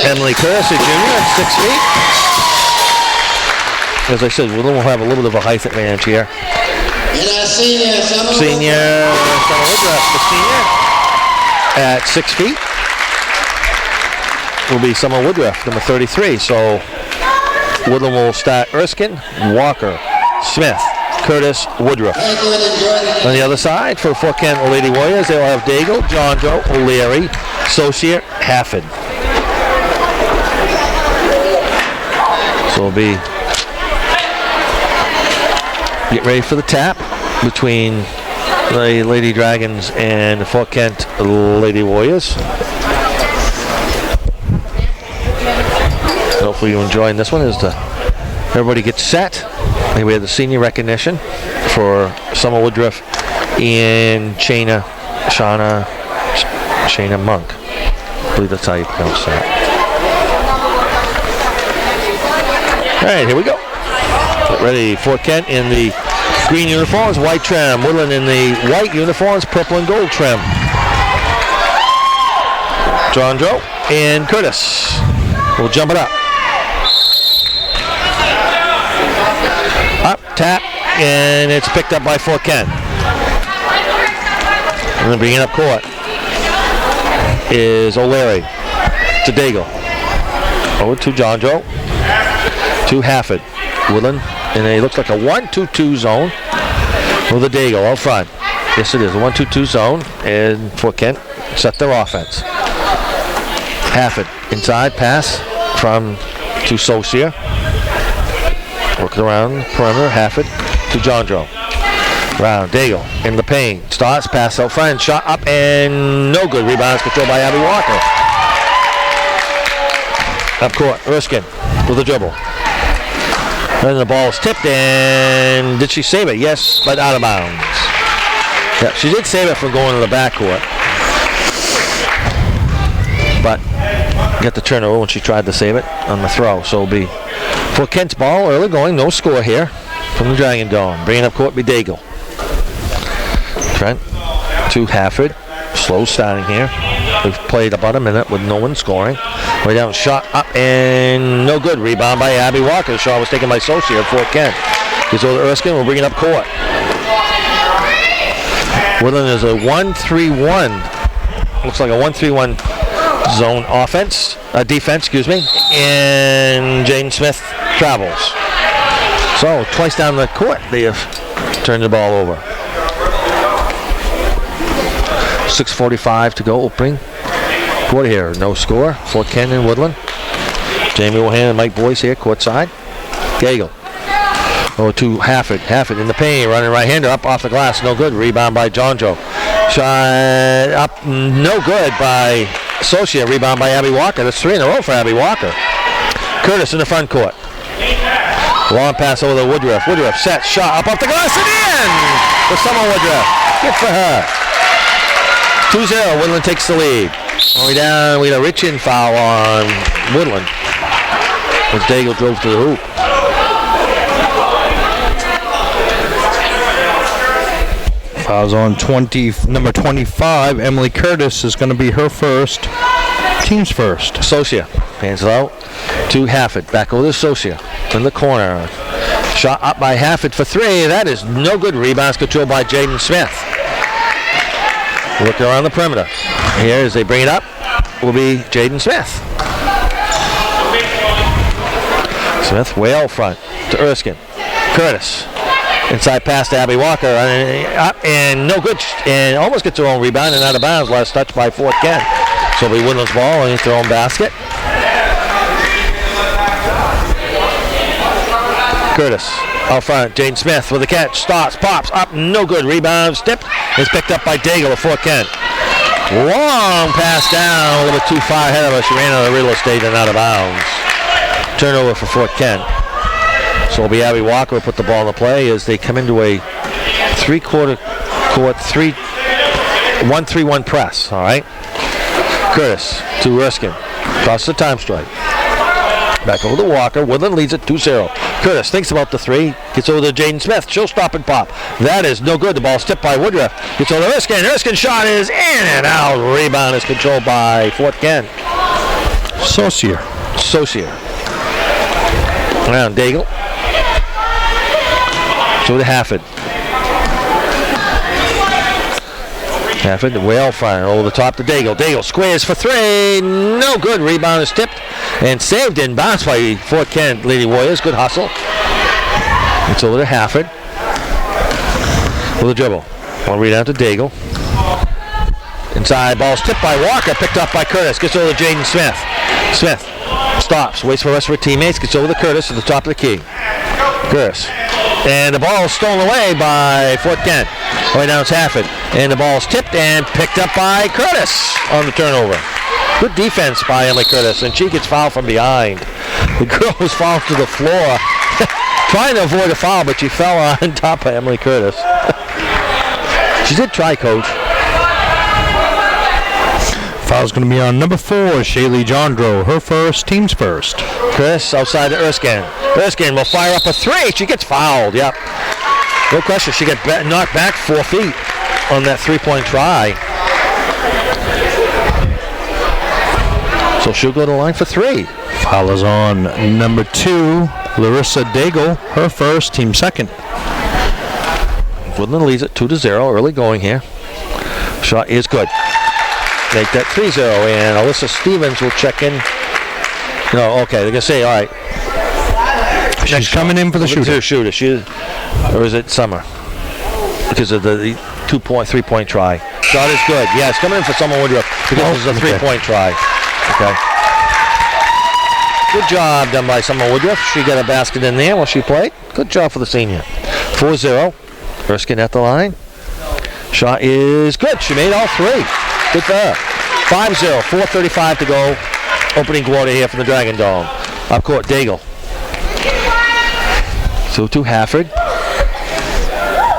Emily Curtis, a junior at 6 feet. As I said, we'll have a little bit of a height advantage here. And our senior, Summer Woodruff, the senior, at 6 feet. Will be Summer Woodruff, number 33. So Woodland will start Erskine, Walker, Smith, Curtis, Woodruff. On the other side, for Fort Kent Lady Warriors, they will have Daigle, Jondro, O'Leary, Saucier, Hafford. So it'll be get ready for the tap between the Lady Dragons and the Fort Kent Lady Warriors. Hopefully you're enjoying this one as everybody gets set. And we have the senior recognition for Summer Woodruff and Shayna Monk. I believe that's how you pronounce that. All right, here we go. Get ready. Fort Kent in the green uniforms, white trim. Woodland in the white uniforms, purple and gold trim. Jondro and Curtis will jump it up. Up, tap, and it's picked up by Fort Kent. And then bringing up court is O'Leary to Daigle. Over to Jondro. To Hafford. Woodland in a looks like a 1-2-2 zone with a Daigle out front. Yes, it is a 1-2-2 zone, and Fort Kent set their offense. Hafford inside pass to Saucier. Working around the perimeter. Hafford to Jondro. Round. Daigle in the paint. Starts. Pass out front. Shot up and no good. Rebound is controlled by Abby Walker. Up court. Erskine with a dribble. And the ball is tipped, and did she save it? Yes, but out of bounds. Yeah, she did save it from going to the backcourt. But got the turnover when she tried to save it on the throw. So it'll be for Kent's ball, early going, no score here from the Dragon Dome. Bringing up court, be Daigle. Trent to Hafford. Slow starting here. We've played about a minute with no one scoring. Way down, shot up and no good. Rebound by Abby Walker. The shot was taken by Saucier for Kent. He's over to Erskine. We'll bring it up court. Woodland is a 1-3-1. Looks like a 1-3-1 zone offense, defense, excuse me. And Jaden Smith travels. So twice down the court, they have turned the ball over. 6:45 to go. Opening quarter here. No score. Fort Kent and Woodland. Jamie Wilhan and Mike Boyce here courtside. Daigle. To Hafford. Hafford in the paint. Running right-hander up off the glass. No good. Rebound by Jondro. Shot up. No good by Saucier. Rebound by Abby Walker. That's 3 in a row for Abby Walker. Curtis in the front court. Long pass over to Woodruff. Woodruff set. Shot up off the glass and in for Summer Woodruff. Good for her. 2-0. Woodland takes the lead. Way down. We had a reach-in foul on Woodland as Daigle drove to the hoop. Fouls on number 25. Emily Curtis is going to be her first. Team's first. Saucier hands it out to Hafford. Back over to Saucier in the corner. Shot up by Hafford for 3. That is no good. Rebounds controlled by Jaden Smith. Looking around the perimeter. Here as they bring it up will be Jaden Smith. Smith way out front to Erskine. Curtis. Inside pass to Abby Walker. Up and no good. And almost gets her own rebound and out of bounds. Last touch by Fort Kent. So it'll be Woodland's ball underneath their own basket. Curtis out front. Jaden Smith with a catch. Starts. Pops. Up. No good. Rebound. Tipped. Is picked up by Daigle of Fort Kent. Long pass down. A little bit too far ahead of us. She ran out of real estate and out of bounds. Turnover for Fort Kent. So it'll be Abby Walker will put the ball in the play as they come into a 3-quarter court 1-3-1 press. All right. Curtis to Erskine. Across the time strike. Back over to Walker. Woodland leads it 2-0. Curtis thinks about the 3. Gets over to Jaden Smith. She'll stop and pop. That is no good. The ball's tipped by Woodruff. Gets over to Erskine. Erskine's shot is in and out. Rebound is controlled by Fort Kent. Saucier. Around Daigle. So to Hafford. Hafford way out front. Over the top to Daigle. Daigle squares for 3. No good. Rebound is tipped and saved in bounce by Fort Kent Lady Warriors. Good hustle. It's over to Hafford. With a dribble. One read out to Daigle. Inside. Ball's tipped by Walker. Picked up by Curtis. Gets over to Jaden Smith. Smith stops. Waits for the rest of her teammates. Gets over to Curtis at the top of the key. Curtis. And the ball is stolen away by Fort Kent. Right now it's Hafford. And the ball is tipped and picked up by Curtis on the turnover. Good defense by Emily Curtis. And she gets fouled from behind. The girl was fouled to the floor. Trying to avoid a foul, but she fell on top of Emily Curtis. She did try, Coach. Foul's going to be on number 4, Shaylee Jondro. Her first, team's first. Chris outside to Erskine. Erskine will fire up a 3. She gets fouled. Yep. No question. She got knocked back 4 feet on that 3-point try. So she'll go to the line for 3. Foul is on number 2, Larissa Daigle. Her first, team second. Woodland leads it 2-0. Early going here. Shot is good. Make that 3-0, and Alyssa Stevens will check in. No, okay, they're going to say, all right. She's coming in for the shooter. Or is it Summer? Because of the 3-point try. Shot is good. Yeah, it's coming in for Summer Woodruff because it's a 3-point try. Okay. Good job done by Summer Woodruff. She got a basket in there while she played. Good job for the senior. 4-0. Erskine at the line. Shot is good. She made all three. Good for her. 5-0. 4:35 to go. Opening quarter here from the Dragon Dome. Up court, Daigle. So to Hafford.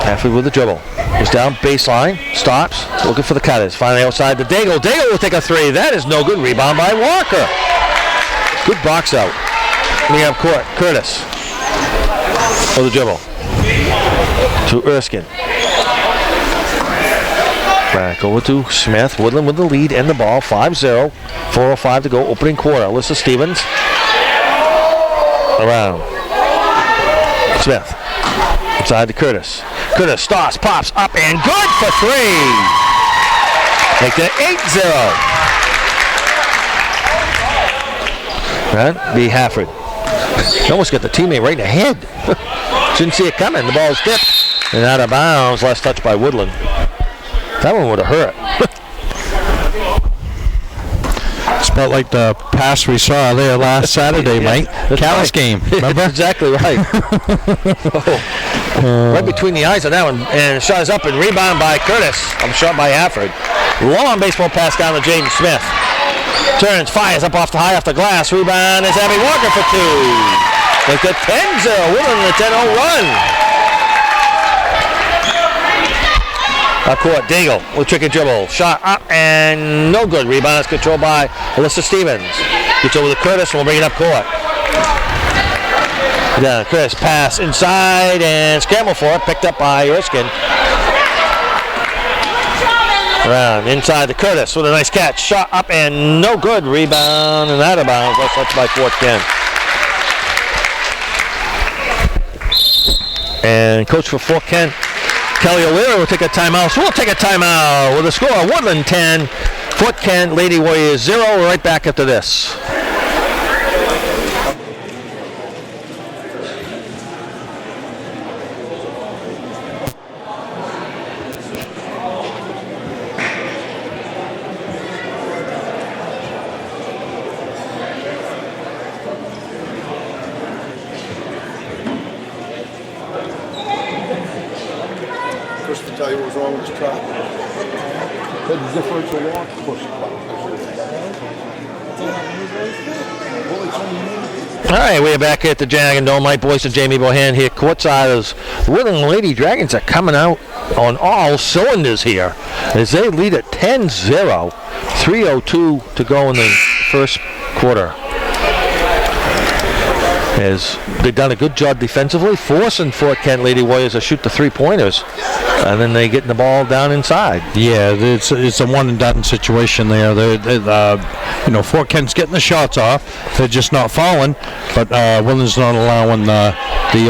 Hafford with the dribble. Goes down baseline. Stops. Looking for the cutters. Finally outside to Daigle. Daigle will take a three. That is no good. Rebound by Walker. Good box out. We have court. Curtis. For the dribble. To Erskine. Back over to Smith. Woodland with the lead and the ball. 5-0. 4:05 to go. Opening quarter. Alyssa Stevens. Around. Smith. Inside to Curtis. Curtis starts, pops, up, and good for three. Make that 8-0. Right? B. Hafford. He almost got the teammate right in the head. Didn't see it coming. The ball's tipped and out of bounds. Last touch by Woodland. That one would have hurt. It's about like the pass we saw there last Saturday, Mike. The Callis game, remember? Exactly right. Right between the eyes of that one. And shot is up and rebound by Curtis. Shot by Hafford. Long baseball pass down to Jaden Smith. Turns, fires up off the glass. Rebound is Abby Walker for two. Make it 10-0. Woodland in a 10-0 run. Up court, Daigle with tricky dribble. Shot up and no good. Rebound is controlled by Alyssa Stevens. Gets over to Curtis and we'll bring it up court. Down, Curtis, pass inside and scramble for it. Picked up by Erskine. Around, inside to Curtis with a nice catch. Shot up and no good. Rebound and out of bounds. That's by Fort Kent. And coach for Fort Kent, Kelly O'Leary, will take a timeout. So we'll take a timeout with a score of Woodland 10, Fort Kent Lady Warriors 0. We're right back after this. Tell you what was wrong with this truck. The differential launch push. All right, we're back at the Dragon Dome. Mike Boyce and Jamie Bohan here courtside. As Woodland Lady Dragons are coming out on all cylinders here as they lead at 10-0. 3:02 to go in the first quarter. As they've done a good job defensively, forcing Fort Kent Lady Warriors to shoot the three-pointers, and then they get the ball down inside. Yeah, it's a one-and-done situation there. Fort Kent's getting the shots off. They're just not falling, but Woodland's not allowing the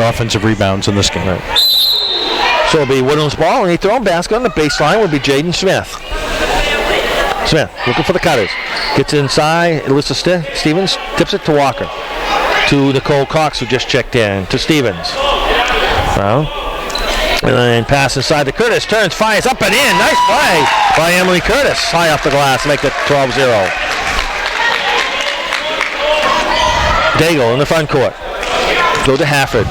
offensive rebounds in this game. Right. So it'll be Woodland's ball, and he throw a basket on the baseline will be Jaden Smith. Smith looking for the cutters. Gets inside. Alyssa Stevens tips it to Walker. To Nicole Cox, who just checked in. To Stevens. Well, and then pass inside to Curtis. Turns, fires up and in. Nice play by Emily Curtis. High off the glass. Make it 12-0. Daigle in the front court. Go to Hafford.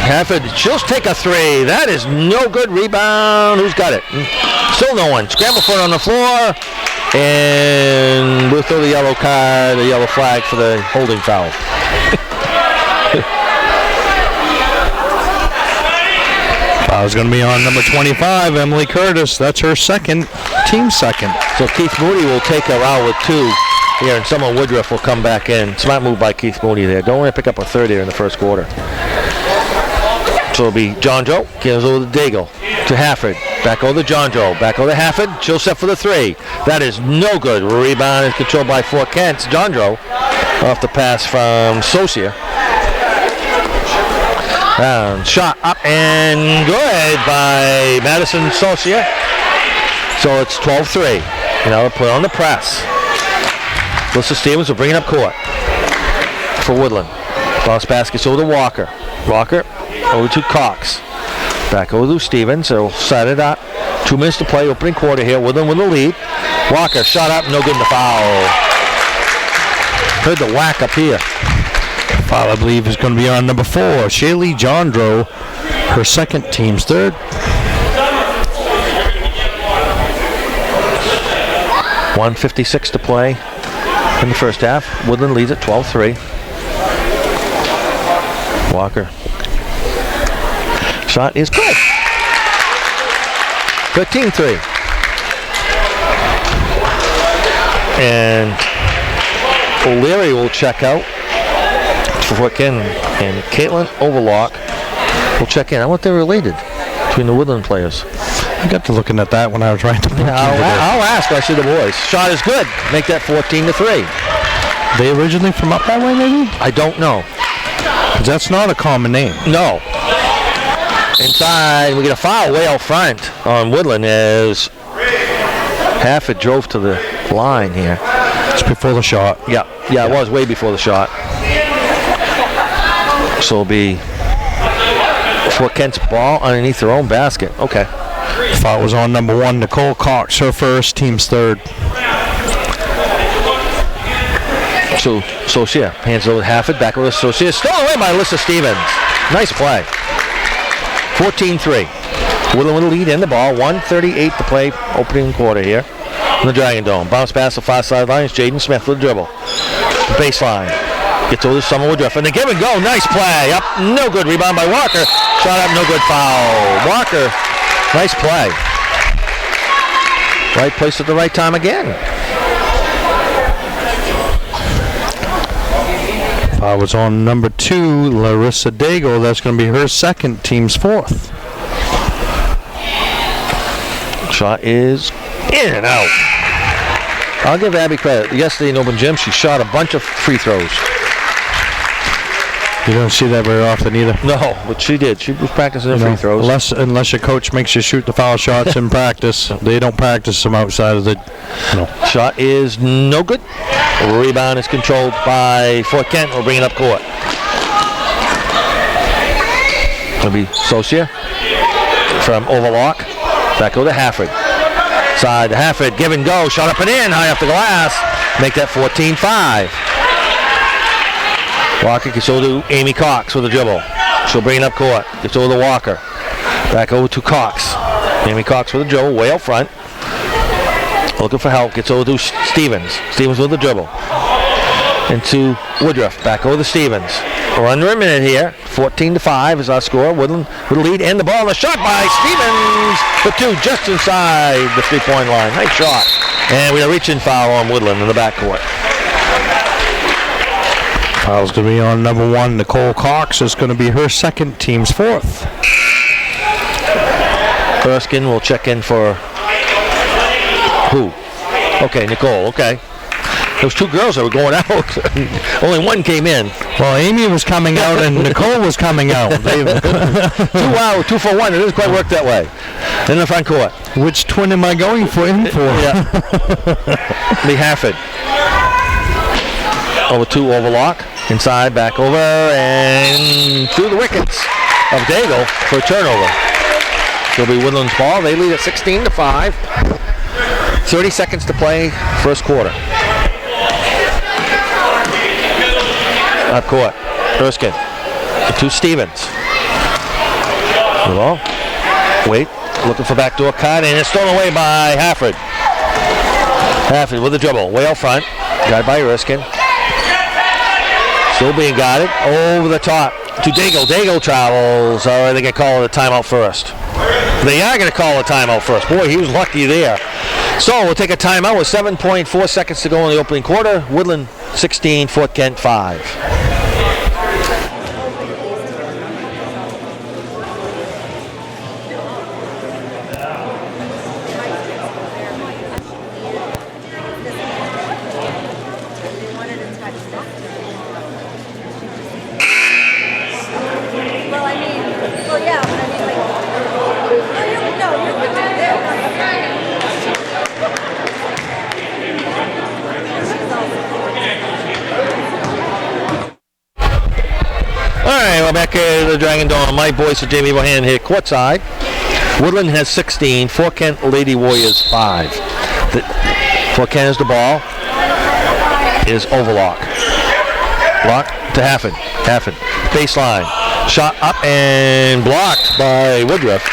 Hafford, she'll take a three. That is no good. Rebound. Who's got it? Still no one. Scramble for it on the floor. And we'll throw the yellow card, the yellow flag for the holding foul. Foul's going to be on number 25, Emily Curtis. That's her second, team second. So Keith Moody will take her out with two here, and Summer Woodruff will come back in. Smart move by Keith Moody there. Don't want to pick up a third here in the first quarter. So it'll be John Joe. Gives over to Daigle. To Hafford. Back over to John Joe. Back over to Hafford. She'll set for the three. That is no good. Rebound is controlled by Fort Kent. John Joe off the pass from Socia. Shot up and good by Madison Socia. So it's 12-3. Put on the press. Alyssa Stevens will bring it up court for Woodland. Bounce baskets over to Walker. Walker over to Cox. Back over to Stevens. They'll set it up. 2 minutes to play. Opening quarter here. Woodland with the lead. Walker shot up. No good in the foul. Heard the whack up here. Foul, I believe, is going to be on number 4, Shaylee Jondro, her second, team's third. .156 to play in the first half. Woodland leads at 12-3. Walker. Shot is good. 13-3. And O'Leary will check out for Fort Kent, and Caitlin Overlock will check in. I wonder if they're related between the Woodland players. I got to looking at that when I was trying to. I'll ask. I see the boys. Shot is good. Make that 14-3. They originally from up that way, maybe? I don't know. 'Cause that's not a common name. No. Inside, we get a foul way out front on Woodland as Hafford drove to the line here. It's before the shot. Yeah, it was way before the shot. So it'll be Fort Kent's ball underneath their own basket. Okay. Foul was on number 1, Nicole Cox, her first, team's third. So Socia hands it over to Hafford, back over to Socia. Stolen away by Alyssa Stevens. Nice play. 14-3. Woodland with a lead in the ball. 1:38 to play, opening quarter here in the Dragon Dome. Bounce pass to far sidelines. Jaden Smith with a dribble. Baseline. Gets over to Summer Woodruff. And the give and go. Nice play. Up. No good. Rebound by Walker. Shot up. No good. Foul. Walker. Nice play. Right place at the right time again. Foul was on number 2, Larissa Daigle. That's going to be her second, team's fourth. Shot is in and out. I'll give Abby credit. Yesterday in open gym, she shot a bunch of free throws. You don't see that very often either. No, but she did. She was practicing her free throws. Unless your coach makes you shoot the foul shots in practice. They don't practice them outside of the... No. Shot is no good. Rebound is controlled by Fort Kent. We'll bring it up court. It'll be Socia from Overlock. Back over to Hafford. Side to Hafford. Give and go. Shot up and in. High off the glass. Make that 14-5. Walker gets over to Amy Cox with a dribble. She'll bring it up court. Gets over to Walker. Back over to Cox. Amy Cox with a dribble. Way out front. Looking for help. Gets over to Stevens. Stevens with the dribble. Into Woodruff. Back over to Stevens. We're under a minute here. 14-5 is our score. Woodland with a lead and the ball. And a shot by Stevens. The 2 just inside the 3-point line. Nice shot. And we have a reaching foul on Woodland in the backcourt. Foul's going to be on number 1, Nicole Cox. It's going to be her second, team's fourth. Erskine will check in for who? Okay, Nicole. Okay. Those 2 girls that were going out. Only one came in. Well, Amy was coming out and Nicole was coming out. 2 out, 2 for 1. It doesn't quite work that way. In the front court. Which twin am I going for? Yeah. Be Hafford. Over to Overlock. Inside, back over, and through the wickets of Daigle for a turnover. It'll be Woodland's ball. They lead at 16-5. 30 seconds to play, first quarter. Up court. Erskine. To Stevens. The ball. Wait. Looking for backdoor cut, and it's stolen away by Hafford. Hafford with the dribble. Way out front. Guarded by Erskine. Still being guarded. Over the top to Daigle. Daigle travels. Or are they going to call it a timeout first? They are going to call a timeout first. Boy, he was lucky there. So we'll take a timeout with 7.4 seconds to go in the opening quarter. Woodland 16, Fort Kent 5. Back at the Dragon Dome. My voice of Jamie Bohan here courtside. Woodland has 16. Fort Kent Lady Warriors 5. Fort Kent has the ball. is Overlock. Lock to Hafford. Hafford. Baseline. Shot up and blocked by Woodruff.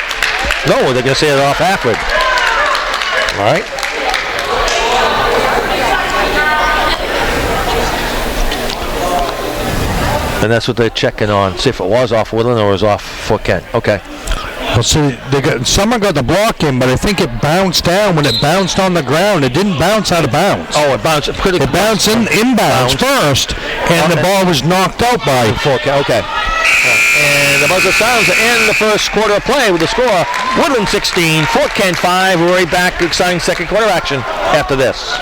No, they're going to say it off Hafford. All right. And that's what they're checking on. See if it was off Woodland or it was off Fort Kent. Okay. Well, see, someone got the block in, but I think it bounced down. When it bounced on the ground, it didn't bounce out of bounds. Oh, it bounced. It bounced inbounds first, and the ball was knocked out by Fort Kent. Okay. And the buzzer sounds to end the first quarter of play with the score: Woodland 16, Fort Kent 5. We're right back to exciting second quarter action after this.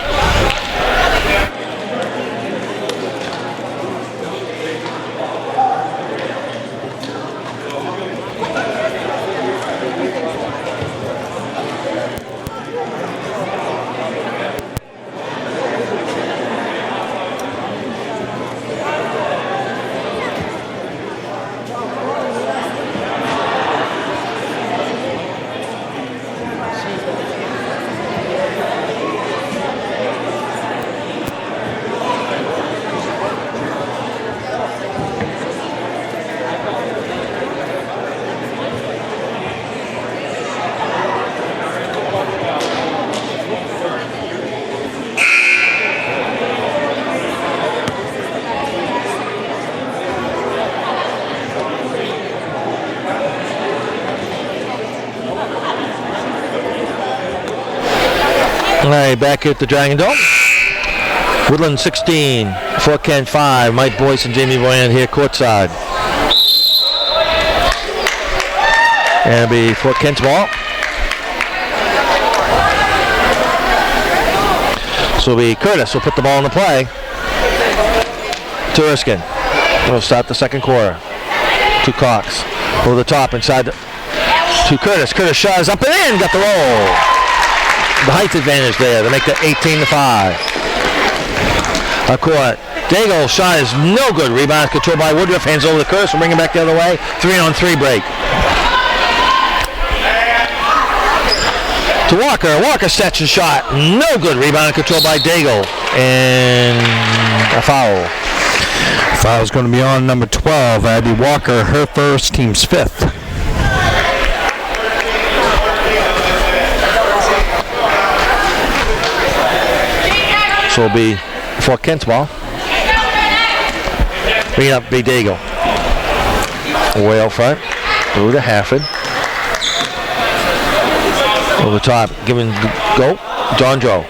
All right, back at the Dragon Dome. Woodland 16, Fort Kent 5. Mike Boyce and Jamie Boyan here courtside. And it'll be Fort Kent's ball. So it'll be Curtis will put the ball in the play to Erskine. We'll start the second quarter. To Cox. Over the top inside to Curtis. Curtis shot is up and in. Got the roll. The height advantage there to make that 18-5. Court. Daigle shot is no good. Rebound controlled by Woodruff. Hands over to Curtis. We'll bring it back the other way. 3-on-3 break. To Walker. Walker sets a shot. No good. Rebound controlled by Daigle. And a foul. Foul's going to be on number 12, Abby Walker, her first, team's fifth. So it'll be Fort Kent's ball. Bring it up, be Daigle. Way out front. Through to Hafford. Over the top. Giving go. John Joe.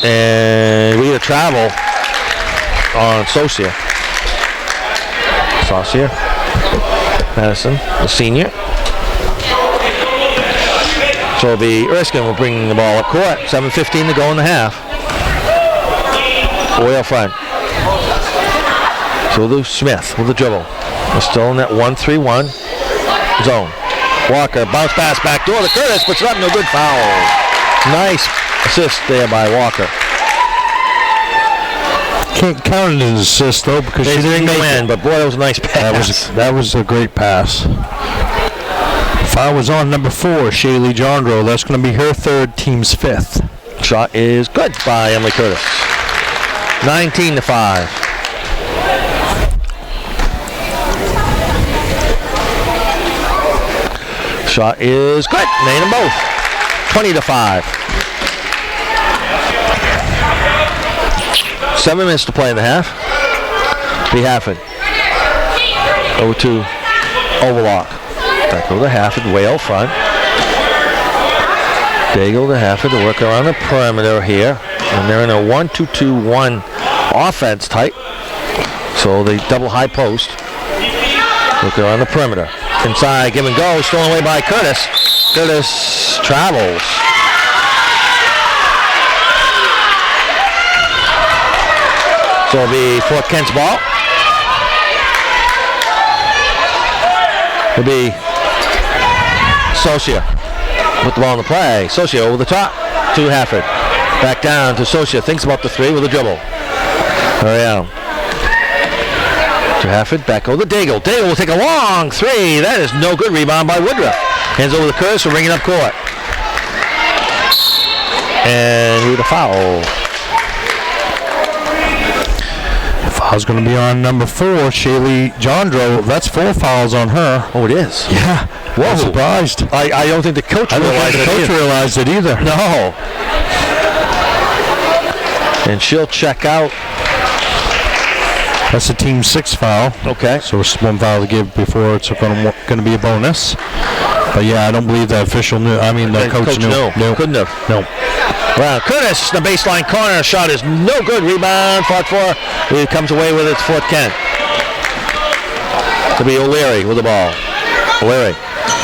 And we get a travel on Saucier. Madison, the senior. So it'll be Erskine will bring the ball up court. 7:15 to go in the half. Way up front. So the Smith with the dribble. We're still in that 1-3-1 zone. Walker, bounce pass back door to Curtis, puts it up, no good, foul. Nice assist there by Walker. Can't count it as an assist though because They she didn't didn't go make in, it. but boy, that was a nice pass. That was a great pass. Foul was on number 4, Shaylee Jondro. That's going to be her third, team's fifth. Shot is good by Emily Curtis. 19-5. Shot is good. Made them both. 20-5. 7 minutes to play in the half. Be Hafford. Over to Overlock. Back over to Hafford, way out front. Daigle to Hafford to work around the perimeter here. And they're in a 1-2-2-1 offense type. So they double high post. Look around the perimeter. Inside, give and go, stolen away by Curtis. Curtis travels. So it'll be Fort Kent's ball. It'll be Saucier. Put the ball in the play. Saucier over the top to Hafford. Back down to Saucier. Thinks about the three with a dribble. Hurry to Hafford. Back over to Daigle. Daigle will take a long three. That is no good. Rebound by Woodruff. Hands over to Curtis. We're bringing up court. And with a foul. Foul's going to be on number 4, Shaylee Jondro. That's 4 fouls on her. Oh, it is? Yeah. Whoa. I'm surprised. I don't think the coach realized it either. No. And she'll check out. That's a team 6 foul. Okay. So it's 1 foul to give before it's going to be a bonus. But yeah, I don't believe the official knew. I mean, the coach knew. No. Couldn't have. No. Well, Curtis, the baseline corner shot is no good. Rebound, fought for. It comes away with it, Fort Kent. To be O'Leary with the ball. O'Leary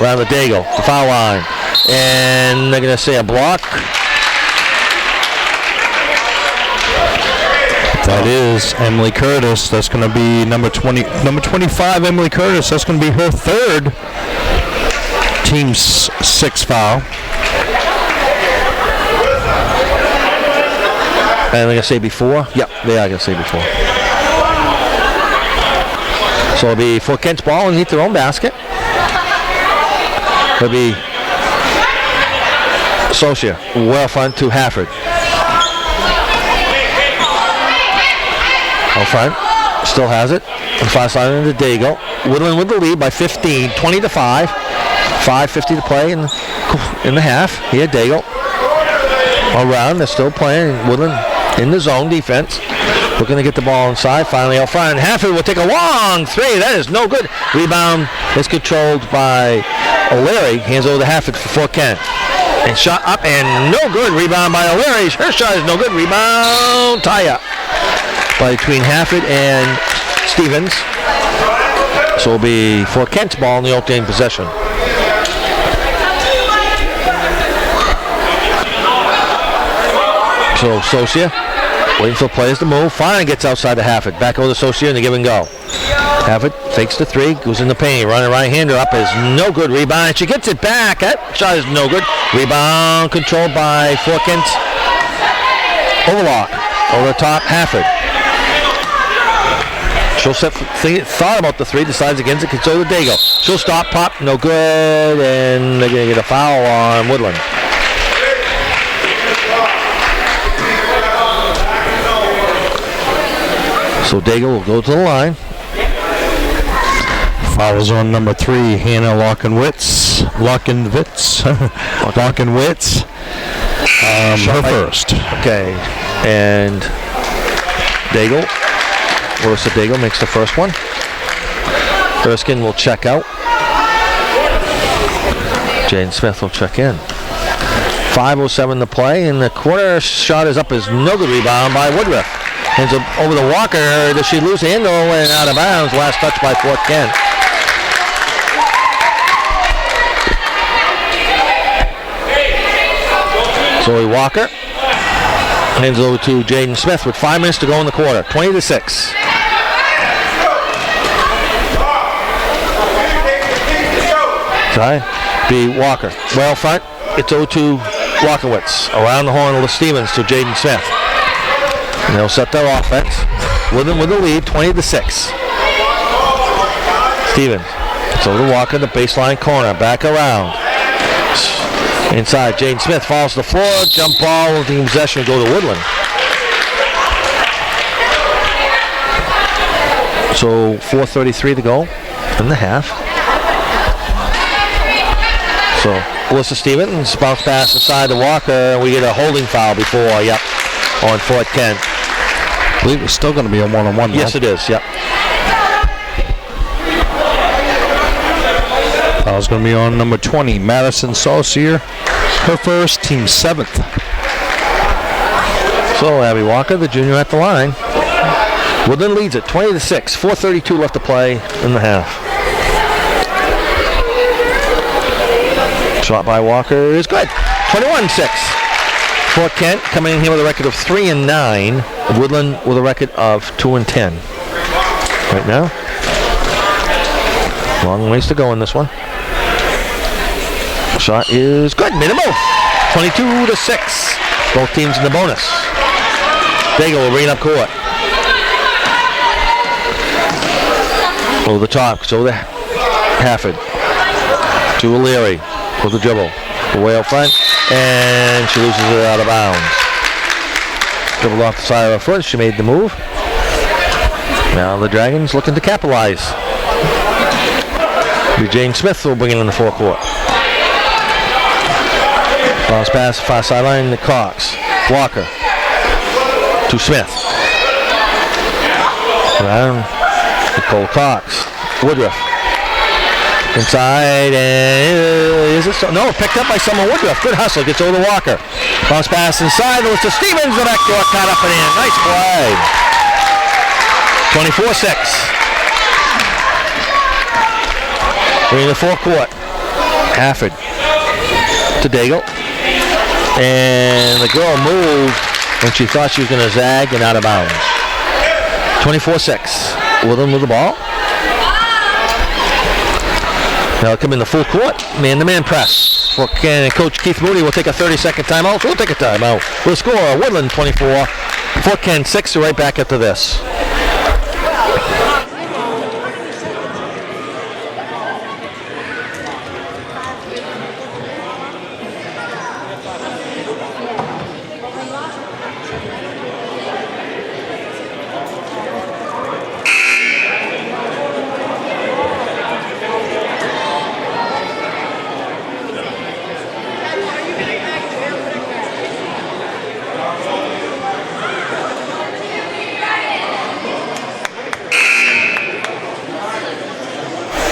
around the Daigle, the foul line. And they're going to say a block. That is Emily Curtis. That's going to be number 25, Emily Curtis. That's going to be her 3rd team 6 foul. And they're going to say before? Yep, they are going to say before. So it'll be Fort Kent's ball underneath their own basket. It'll be Socia, well front to Hafford. Out front, still has it. And far side into Daigle. Woodland with the lead by 15, 20-5. 5:50 to play in the half. Here, Daigle. Around, they're still playing. Woodland in the zone defense. Looking to get the ball inside. Finally out front. Hafford will take a long 3. That is no good. Rebound is controlled by O'Leary. Hands over to Hafford for Fort Kent. And shot up and no good. Rebound by O'Leary. Her shot is no good. Rebound tie up by between Hafford and Stevens. So it'll be Fort Kent's ball in the opening possession. So Socia waiting for players to move. Finally gets outside to Hafford. Back over to Socia in the give and go. Hafford fakes the 3, goes in the paint. Running right-hander up is no good. Rebound. She gets it back. That shot is no good. Rebound controlled by Fort Kent. Overlock. Over the top, Hafford. She'll thought about the 3, decides against it, control the Daigle. She'll stop, pop, no good, and they're going to get a foul on Woodland. So Daigle will go to the line. Fouls on number 3, Hannah Lockenwitz. Her first. Okay, and Daigle. Melissa Daigle makes the first one. Erskine will check out. Jane Smith will check in. 5:07 to play, and the corner shot is up, is no good. Rebound by Woodruff. Hands up over the Walker. Does she lose handle and out of bounds? Last touch by Fort Kent. Zoe Walker hands over to Jaden Smith with 5 minutes to go in the quarter. 20-6. Sorry. Be Walker. Well front. It's 0-2 Walkowitz. Around the horn with Stevens to Jaden Smith. And they'll set their offense. Woodland with the lead, 20-6. Stevens. It's over to Walker, the baseline corner. Back around. Inside, Jaden Smith falls to the floor. Jump ball, will take possession and go to Woodland. So 4:33 to go in the half. So Alyssa Stevens bounce pass inside to Walker, and we get a holding foul before, on Fort Kent. I believe it's still going to be a one-on-one. Yes, it is, Foul's going to be on number 20, Madison Saucier. Her first, team 7th. So Abby Walker, the junior, at the line. Woodland leads it 20-6. 4:32 left to play in the half. Shot by Walker is good. 21-6. Fort Kent coming in here with a record of 3-9. Woodland with a record of 2-10. Right now. Long ways to go in this one. Shot is good. Minimal. 22-6. Both teams in the bonus. Daigle will bring it up court. Over the top. So the Hafford. To O'Leary with the dribble. Away out front. And she loses it out of bounds. Dribbled off the side of her foot. She made the move. Now the Dragons looking to capitalize. Jane Smith will bring it in the forecourt. Bounce pass, far sideline to Cox. Walker to Smith. Around Nicole Cox. Woodruff. Inside, and is it so? No, picked up by someone. Woodruff. Good hustle. Gets over to Walker. Bounce pass inside. Goes to Stevens. The backdoor cut up and in. Nice play. 24-6. We're in the forecourt. Hafford to Daigle. And the girl moved when she thought she was going to zag and out of bounds. 24-6. Woodland with the ball. Now come in the full court. Man-to-man press. For Coach Keith Moody will take a 30-second timeout. We'll take a timeout. We'll score Woodland 24. Fort Kent 6. Right back after this.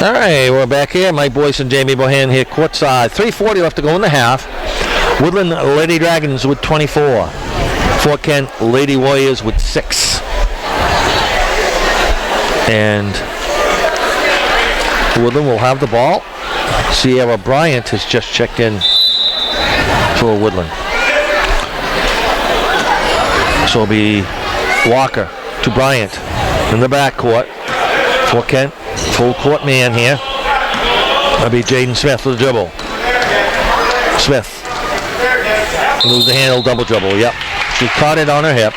All right, we're back here. Mike Boyce and Jamie Bohan here courtside. 3:40 left to go in the half. Woodland Lady Dragons with 24. Fort Kent Lady Warriors with 6. And Woodland will have the ball. Sierra Bryant has just checked in for Woodland. So it'll be Walker to Bryant in the backcourt. Fort Kent. Full court man here. That'll be Jaden Smith with the dribble. Smith. Lose the handle, double dribble. Yep. She caught it on her hip.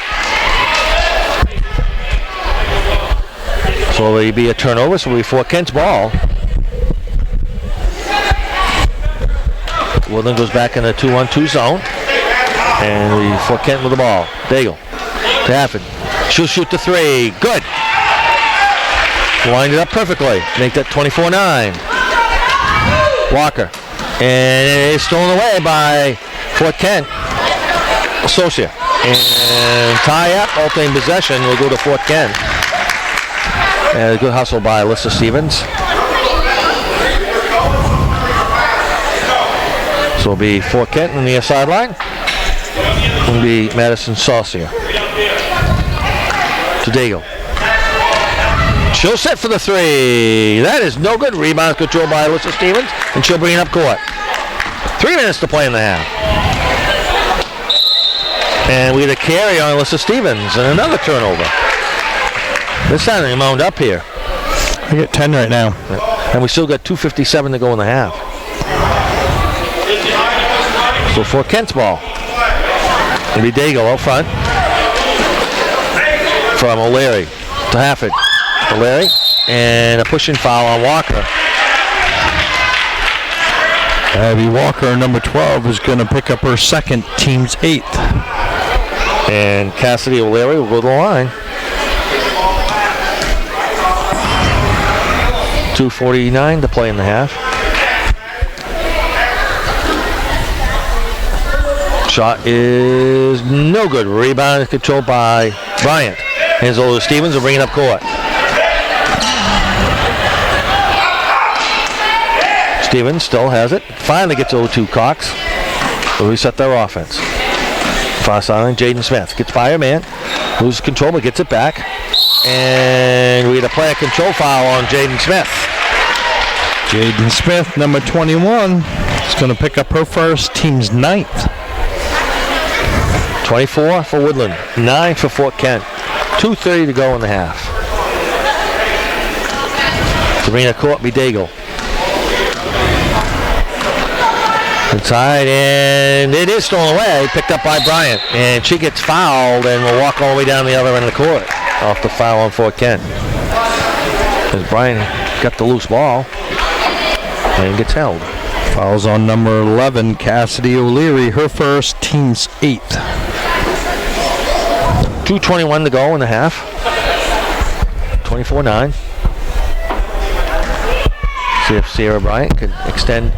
So it'll be a turnover. So it'll be Fort Kent's ball. Woodland goes back in the 2-on-2 zone. And it'll be Fort Kent with the ball. Daigle to Hafford. She'll shoot the 3. Good. Lined it up perfectly. Make that 24-9. Walker. And it is stolen away by Fort Kent. Associate. And tie up. Alternating possession will go to Fort Kent. And a good hustle by Alyssa Stevens. So it'll be Fort Kent on the near sideline. It'll be Madison Saucier. To Daigle. She'll set for the 3. That is no good. Rebound controlled by Alyssa Stevens, and she'll bring it up court. 3 minutes to play in the half. And we get a carry on Alyssa Stevens, and another turnover. This time they mound up here. I get 10 right now. And we still got 2:57 to go in the half. So for Kent's ball. It'll be Daigle out front. From O'Leary to Hafford. O'Leary, and a pushing foul on Walker. Abby Walker, number 12, is going to pick up her second, team's 8th. And Cassidy O'Leary will go to the line. 2:49 to play in the half. Shot is no good. Rebound is controlled by Bryant. Hands over to Stevens will bring it up court. Stevens still has it. Finally gets over to Cox. They'll reset their offense. Far sideline, Jaden Smith gets by her man. Loses control but gets it back. And we get a player control foul on Jaden Smith. Jaden Smith, number 21, is going to pick up her first, team's 9th. 24 for Woodland, 9 for Fort Kent. 2:30 to go in the half. Serena Court be Daigle. Inside, and it is stolen away, picked up by Bryant. And she gets fouled and will walk all the way down the other end of the court off the foul on Fort Kent. As Bryant got the loose ball and gets held. Fouls on number 11, Cassidy O'Leary, her first, team's 8th. 2:21 to go in the half. 24-9. See if Sierra Bryant can extend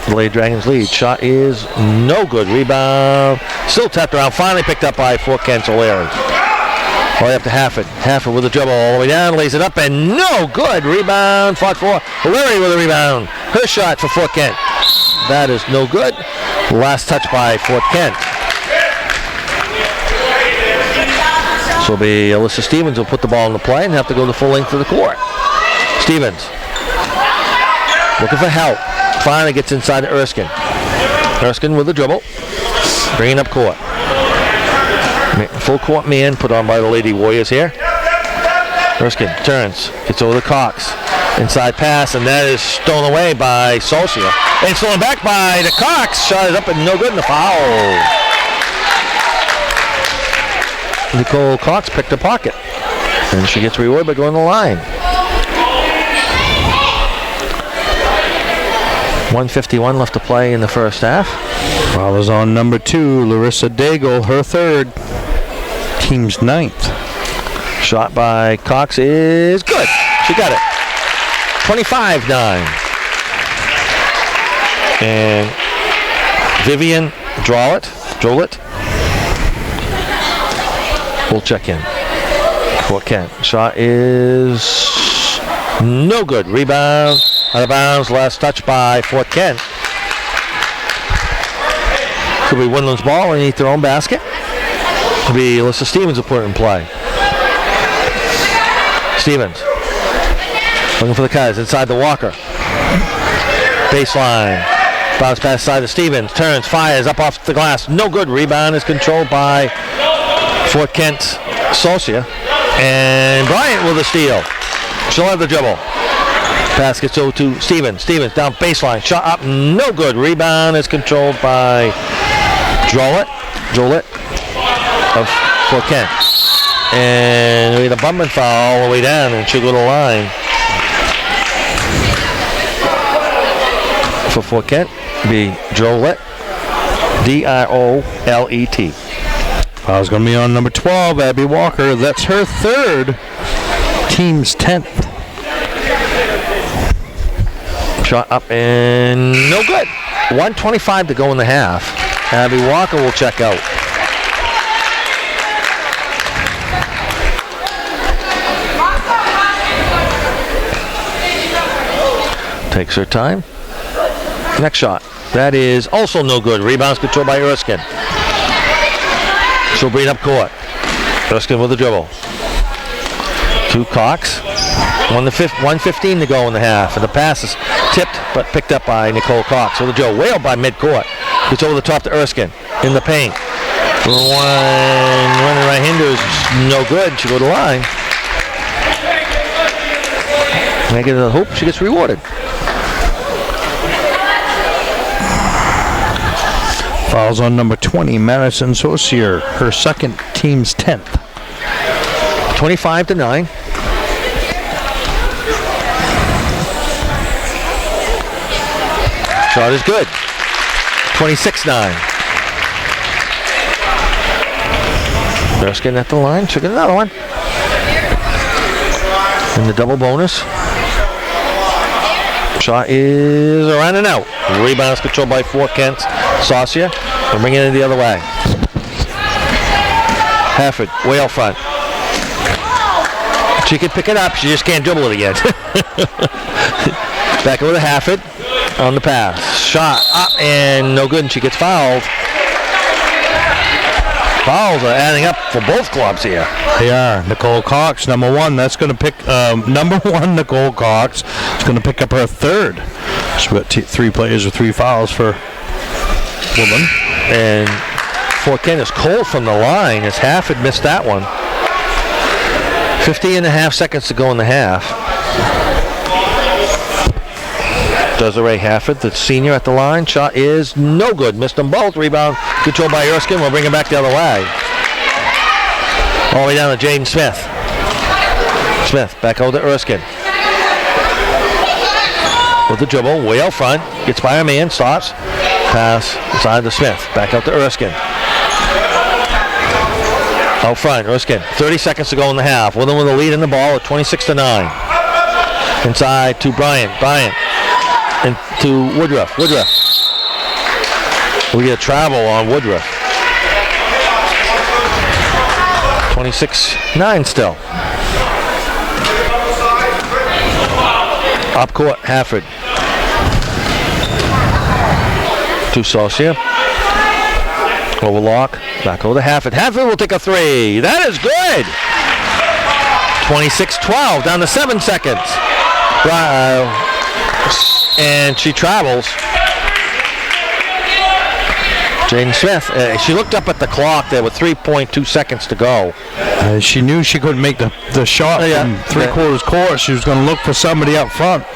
the Lady Dragons lead. Shot is no good. Rebound. Still tapped around. Finally picked up by Fort Kent's O'Leary. All the way up to Hafford. Hafford with a dribble all the way down. Lays it up and no good. Rebound. Fought for O'Leary with a rebound. Her shot for Fort Kent. That is no good. Last touch by Fort Kent. So it'll be Alyssa Stevens will put the ball in the play and have to go the full length of the court. Stevens looking for help. Finally gets inside to Erskine. Erskine with the dribble. Bringing up court. Full court man put on by the Lady Warriors here. Erskine turns. Gets over to Cox. Inside pass, and that is stolen away by Solcia. And stolen back by the Cox. Shot is up and no good in the foul. Nicole Cox picked a pocket. And she gets rewarded by going to the line. 1:51 left to play in the first half. Foul is on number 2, Larissa Daigle, her third. Team's 9th. Shot by Cox is good. She got it. 25-9. And Vivian Drolet will check in. Fort Kent. Shot is no good. Rebound out of bounds. Last touch by Fort Kent. Could be Woodland's ball underneath their own basket. Could be Alyssa Stevens will put it in play. Stevens looking for the Cuz inside the Walker. Baseline. Bounce pass side to Stevens. Turns, fires up off the glass. No good. Rebound is controlled by Fort Kent Solcia. And Bryant with a steal. She'll have the dribble. Pass gets over to Stevens. Stevens down baseline. Shot up. No good. Rebound is controlled by Drolet of Fort Kent. And we had a bumping foul all the way down, and she'll go to the line. For Fort Kent, be Drolet, D-I-O-L-E-T. Foul's going to be on number 12, Abby Walker. That's her third. Team's 10th. Shot up and no good. 1:25 to go in the half. Abby Walker will check out. Takes her time. Next shot. That is also no good. Rebounds controlled by Erskine. She'll bring up court. Erskine with the dribble. To Cox. 1:15 to go in the half. And the pass is tipped but picked up by Nicole Cox. With the dribble. Way out by midcourt. Gets over the top to Erskine. In the paint. Running right-hander is no good. She'll go to the line. Make it a hoop. She gets rewarded. Fouls on number 20, Madison Saucier, her second, team's 10th. 25-9. Shot is good. 26-9. Erskine at the line. She'll get another one. In the double bonus. Shot is around and out. Rebounds controlled by Fort Kent. Saucia. We're bringing it the other way. Hafford, way out front. She can pick it up. She just can't dribble it again. Back over to Hafford on the pass. Shot up and no good, and she gets fouled. Fouls are adding up for both clubs here. They are. Nicole Cox, number 1. That's going to pick number 1. Nicole Cox is going to pick up her third. So we've got 3 players with 3 fouls for Woodland. And Fort Kent is cold from the line as Hafford missed that one. 50.5 seconds to go in the half. Desiree Hafford, the senior at the line. Shot is no good. Missed them both. Rebound controlled by Erskine. We'll bring it back the other way. All the way down to Jaden Smith. Smith back over to Erskine. With the dribble, way out front. Gets by a man, stops. Pass inside to Smith. Back out to Erskine. Out front, Ruskin. 30 seconds to go in the half. Woodland with a lead in the ball at 26-9. Inside to Bryant. Bryant. And to Woodruff. Woodruff. We get travel on Woodruff. 26-9 still. Up court, Hafford. To Saucier. Overlock. Back over to Hafford. Hafford will take a three. That is good. 26-12. Down to 7 seconds. And she travels. Jaden Smith, she looked up at the clock there with 3.2 seconds to go. She knew she couldn't make the shot from three-quarters court. She was going to look for somebody up front.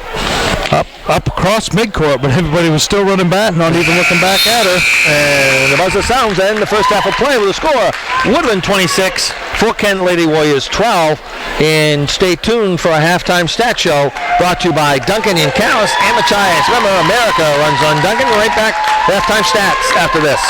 Up across midcourt, but everybody was still running back, not even looking back at her. And the buzzer sounds in the first half of play with a score. Woodland 26, Fort Kent Lady Warriors 12. And stay tuned for a halftime stat show brought to you by Duncan and Callis and Machias. Remember, America runs on Duncan. We're right back. Halftime stats after this.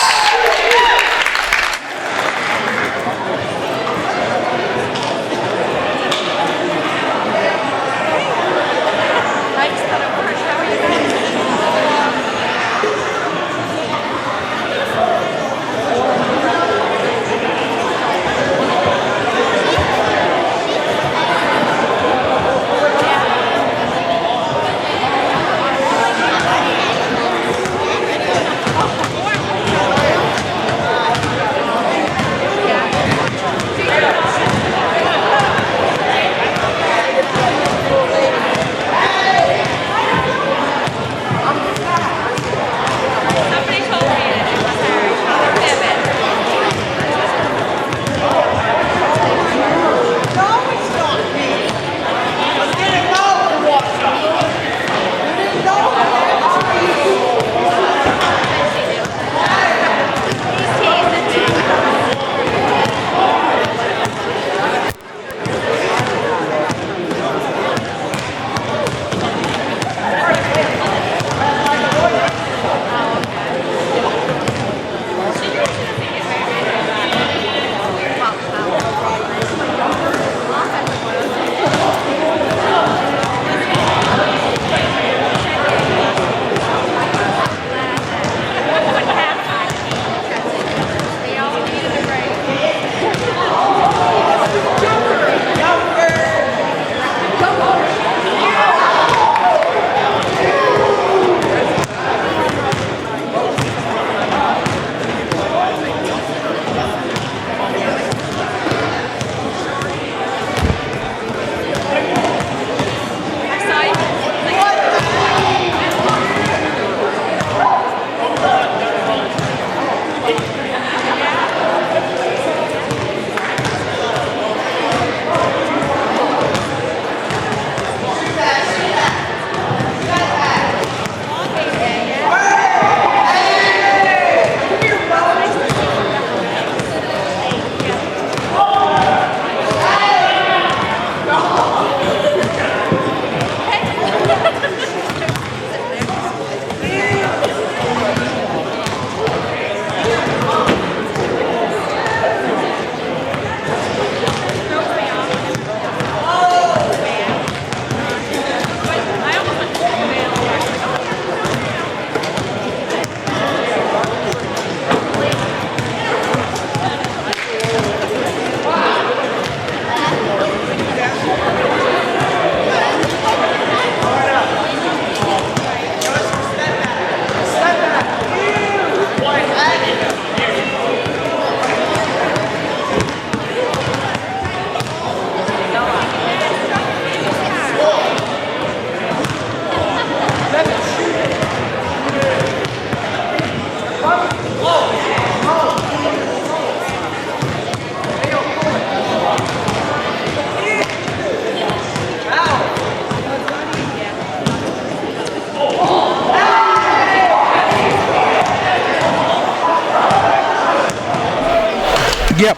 Yep.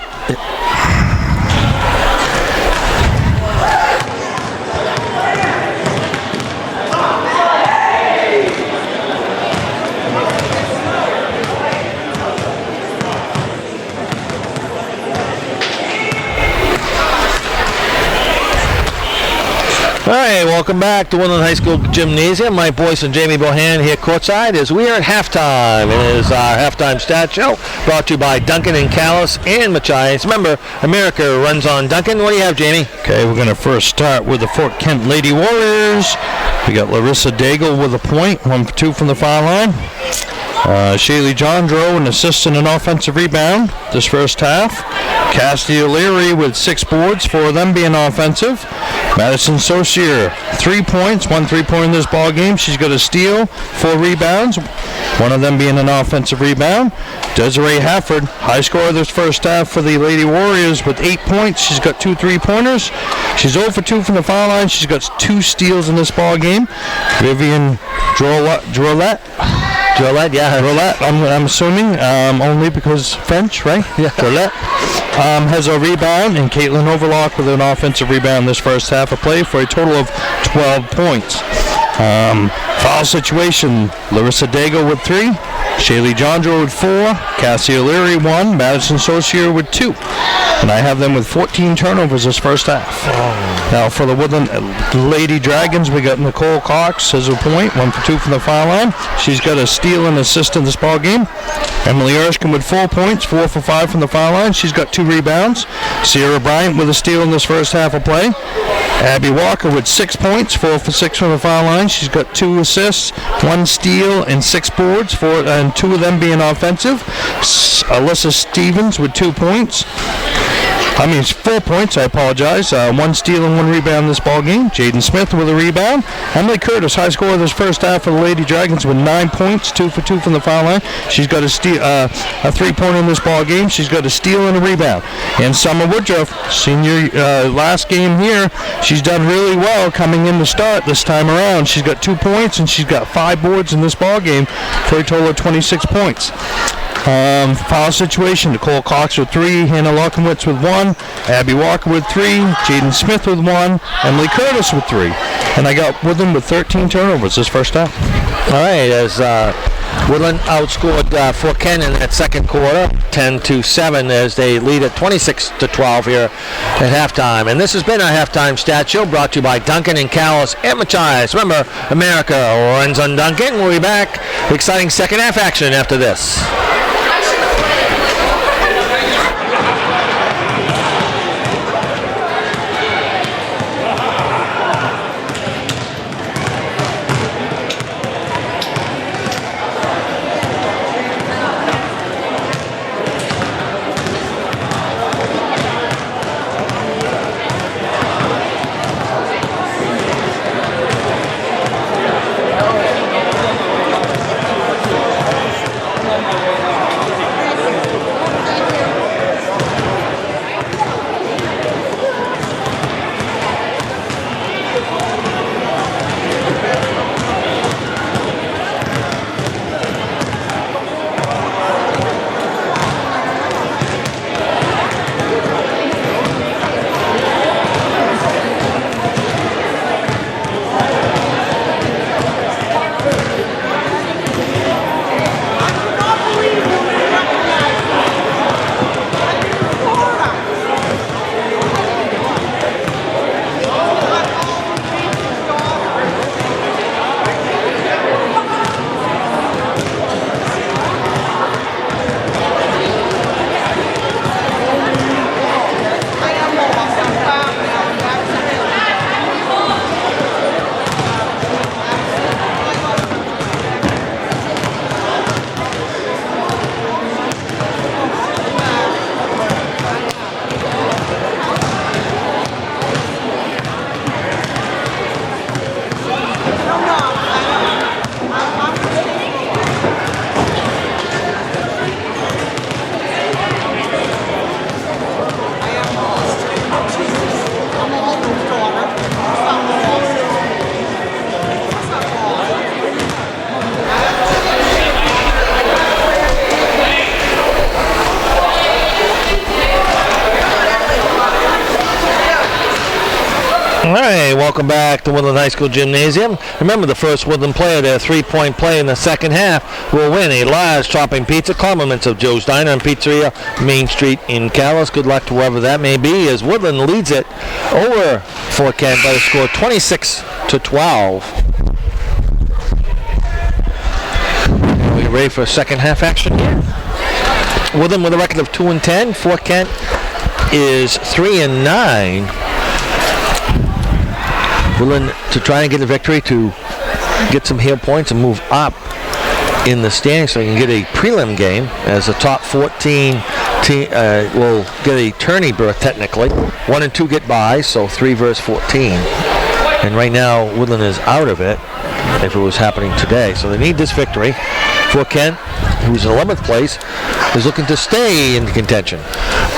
All right, welcome back to Woodland High School Gymnasium. Mike Boyce and Jamie Bohan here courtside as we are at halftime. It is our halftime stat show brought to you by Duncan and Callis and Machias. Remember, America runs on Duncan. What do you have, Jamie? Okay, we're going to first start with the Fort Kent Lady Warriors. We got Larissa Daigle with a point, 1 for 2 from the foul line. Shaylee Jondro, an assist and an offensive rebound this first half. Cassidy O'Leary with 6 boards, 4 of them being offensive. Madison Saucier, 3 points, 1 3-pointer in this ball game. She's got a steal, 4 rebounds, 1 of them being an offensive rebound. Desiree Hafford, high scorer this first half for the Lady Warriors with 8 points. She's got 2 3-pointers. She's 0 for 2 from the foul line. She's got 2 steals in this ball game. Vivian Drolet, I'm assuming, only because French, right? Yeah. Drolet. Has a rebound, and Caitlin Overlock with an offensive rebound this first half of play for a total of 12 points. Foul situation, Larissa Daigle with 3, Shaylee Jondro with 4, Cassie O'Leary 1, Madison Saucier with 2. And I have them with 14 turnovers this first half. Now for the Woodland Lady Dragons, we got Nicole Cox has a point, 1 for 2 from the foul line. She's got a steal and assist in this ball game. Emily Erskine with 4 points, 4 for 5 from the foul line. She's got 2 rebounds. Sierra Bryant with a steal in this first half of play. Abby Walker with 6 points, 4 for 6 from the foul line. She's got 2 assists, 1 steal, and 6 boards, and 2 of them being offensive. Alyssa Stevens with 4 points, I apologize. 1 steal and 1 rebound in this ball game. Jaden Smith with a rebound. Emily Curtis, high scorer this first half for the Lady Dragons with 9 points, 2 for 2 from the foul line. She's got a 3-pointer in this ball game. She's got a steal and a rebound. And Summer Woodruff, senior last game here, she's done really well coming in to start this time around. She's got 2 points and she's got 5 boards in this ball game for a total of 26 points. Foul situation, Nicole Cox with 3, Hannah Lockenwitz with 1, Abby Walker with 3, Jaden Smith with 1, Emily Curtis with 3. And I got Woodland with 13 turnovers this first half. All right, as Woodland outscored Fort Kent in that second quarter, 10-7, as they lead at 26-12 here at halftime. And this has been our halftime stat show brought to you by Duncan and Callis and Machias. Remember, America runs on Duncan. We'll be back. Exciting second half action after this. All right, welcome back to Woodland High School Gymnasium. Remember, the first Woodland player to a 3-point play in the second half will win a large topping pizza, compliments of Joe's Diner and Pizzeria, Main Street in Calais. Good luck to whoever that may be, as Woodland leads it over Fort Kent by the score 26-12. Are we ready for second half action here? Woodland with a record of 2-10. Fort Kent is 3-9. Woodland to try and get a victory to get some heel points and move up in the standings so they can get a prelim game, as the top 14 team will get a tourney berth technically. 1 and 2 get by, so 3 versus 14. And right now Woodland is out of it if it was happening today. So they need this victory. Fort Kent, who's in 11th place, is looking to stay in contention.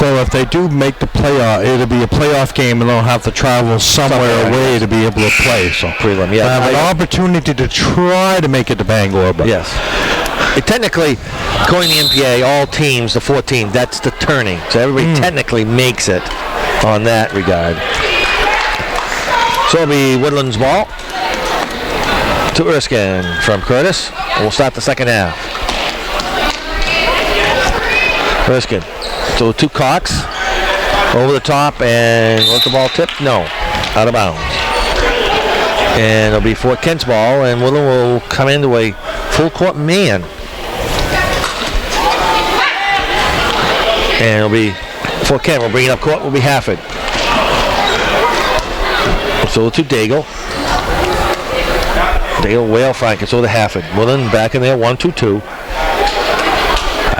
Well, if they do make the playoff, it'll be a playoff game, and they'll have to travel somewhere away to be able to play. So prelim, yeah. Have an opportunity to try to make it to Bangor, but yes. Technically, according to the MPA, all teams, the 14, that's the turning. So everybody technically makes it on that regard. So it'll be Woodland's ball to Erskine from Curtis. We'll start the second half. Erskine. So 2 Cox over the top, and let the ball tip? No, out of bounds. And it'll be Fort Kent's ball, and Woodland will come into a full court man. And it'll be Fort Kent. We'll bring it up court. Will be Hafford. So to Daigle. Daigle, Whale, Frank. So to Hafford. Woodland back in there, 1-2-2.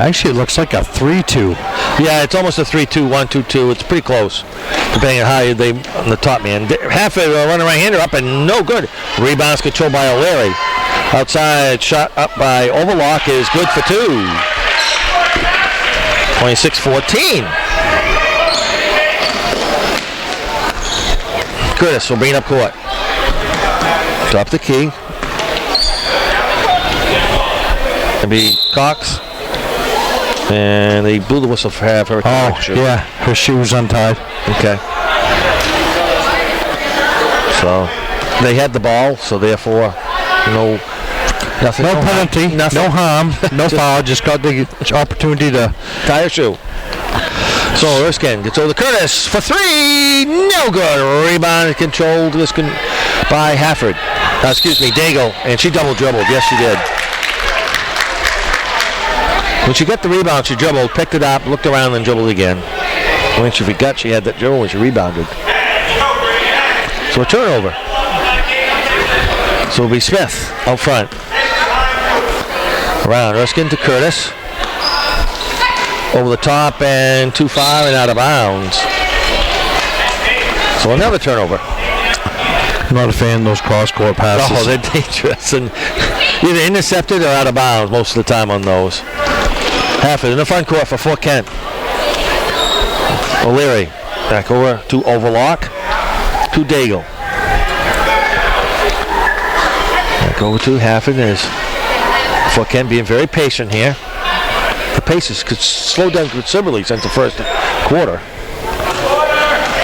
actually it looks like a 3-2. Yeah, it's almost a 3-2, 1-2-2. It's pretty close, depending on how they on the top man. Half a running right-hander up and no good. Rebounds controlled by O'Leary. Outside shot up by Overlock is good for 2. 26-14. Curtis will bring it up court. Drop the key. It'll be Cox. And they blew the whistle for half her. Oh, yeah, her shoe's untied. Okay. So they had the ball, so therefore nothing. No penalty, nothing. No harm, no foul, just got the opportunity to tie her shoe. So Erskine gets over to Curtis for 3. No good. Rebound controlled by Hafford. Daigle. And she double dribbled. Yes, she did. When she got the rebound, she dribbled, picked it up, looked around, and dribbled again. When she forgot she had that dribble when she rebounded. So a turnover. So it'll be Smith out front. Around Erskine to Curtis. Over the top and too far and out of bounds. So another turnover. I'm not a fan of those cross-court passes. Oh, they're dangerous. And either intercepted or out of bounds most of the time on those. Hafford in the front court for Fort Kent. O'Leary back over to Overlock. To Daigle. Back over to Hafford. There's Fort Kent being very patient here. The paces could slow down considerably since the first quarter.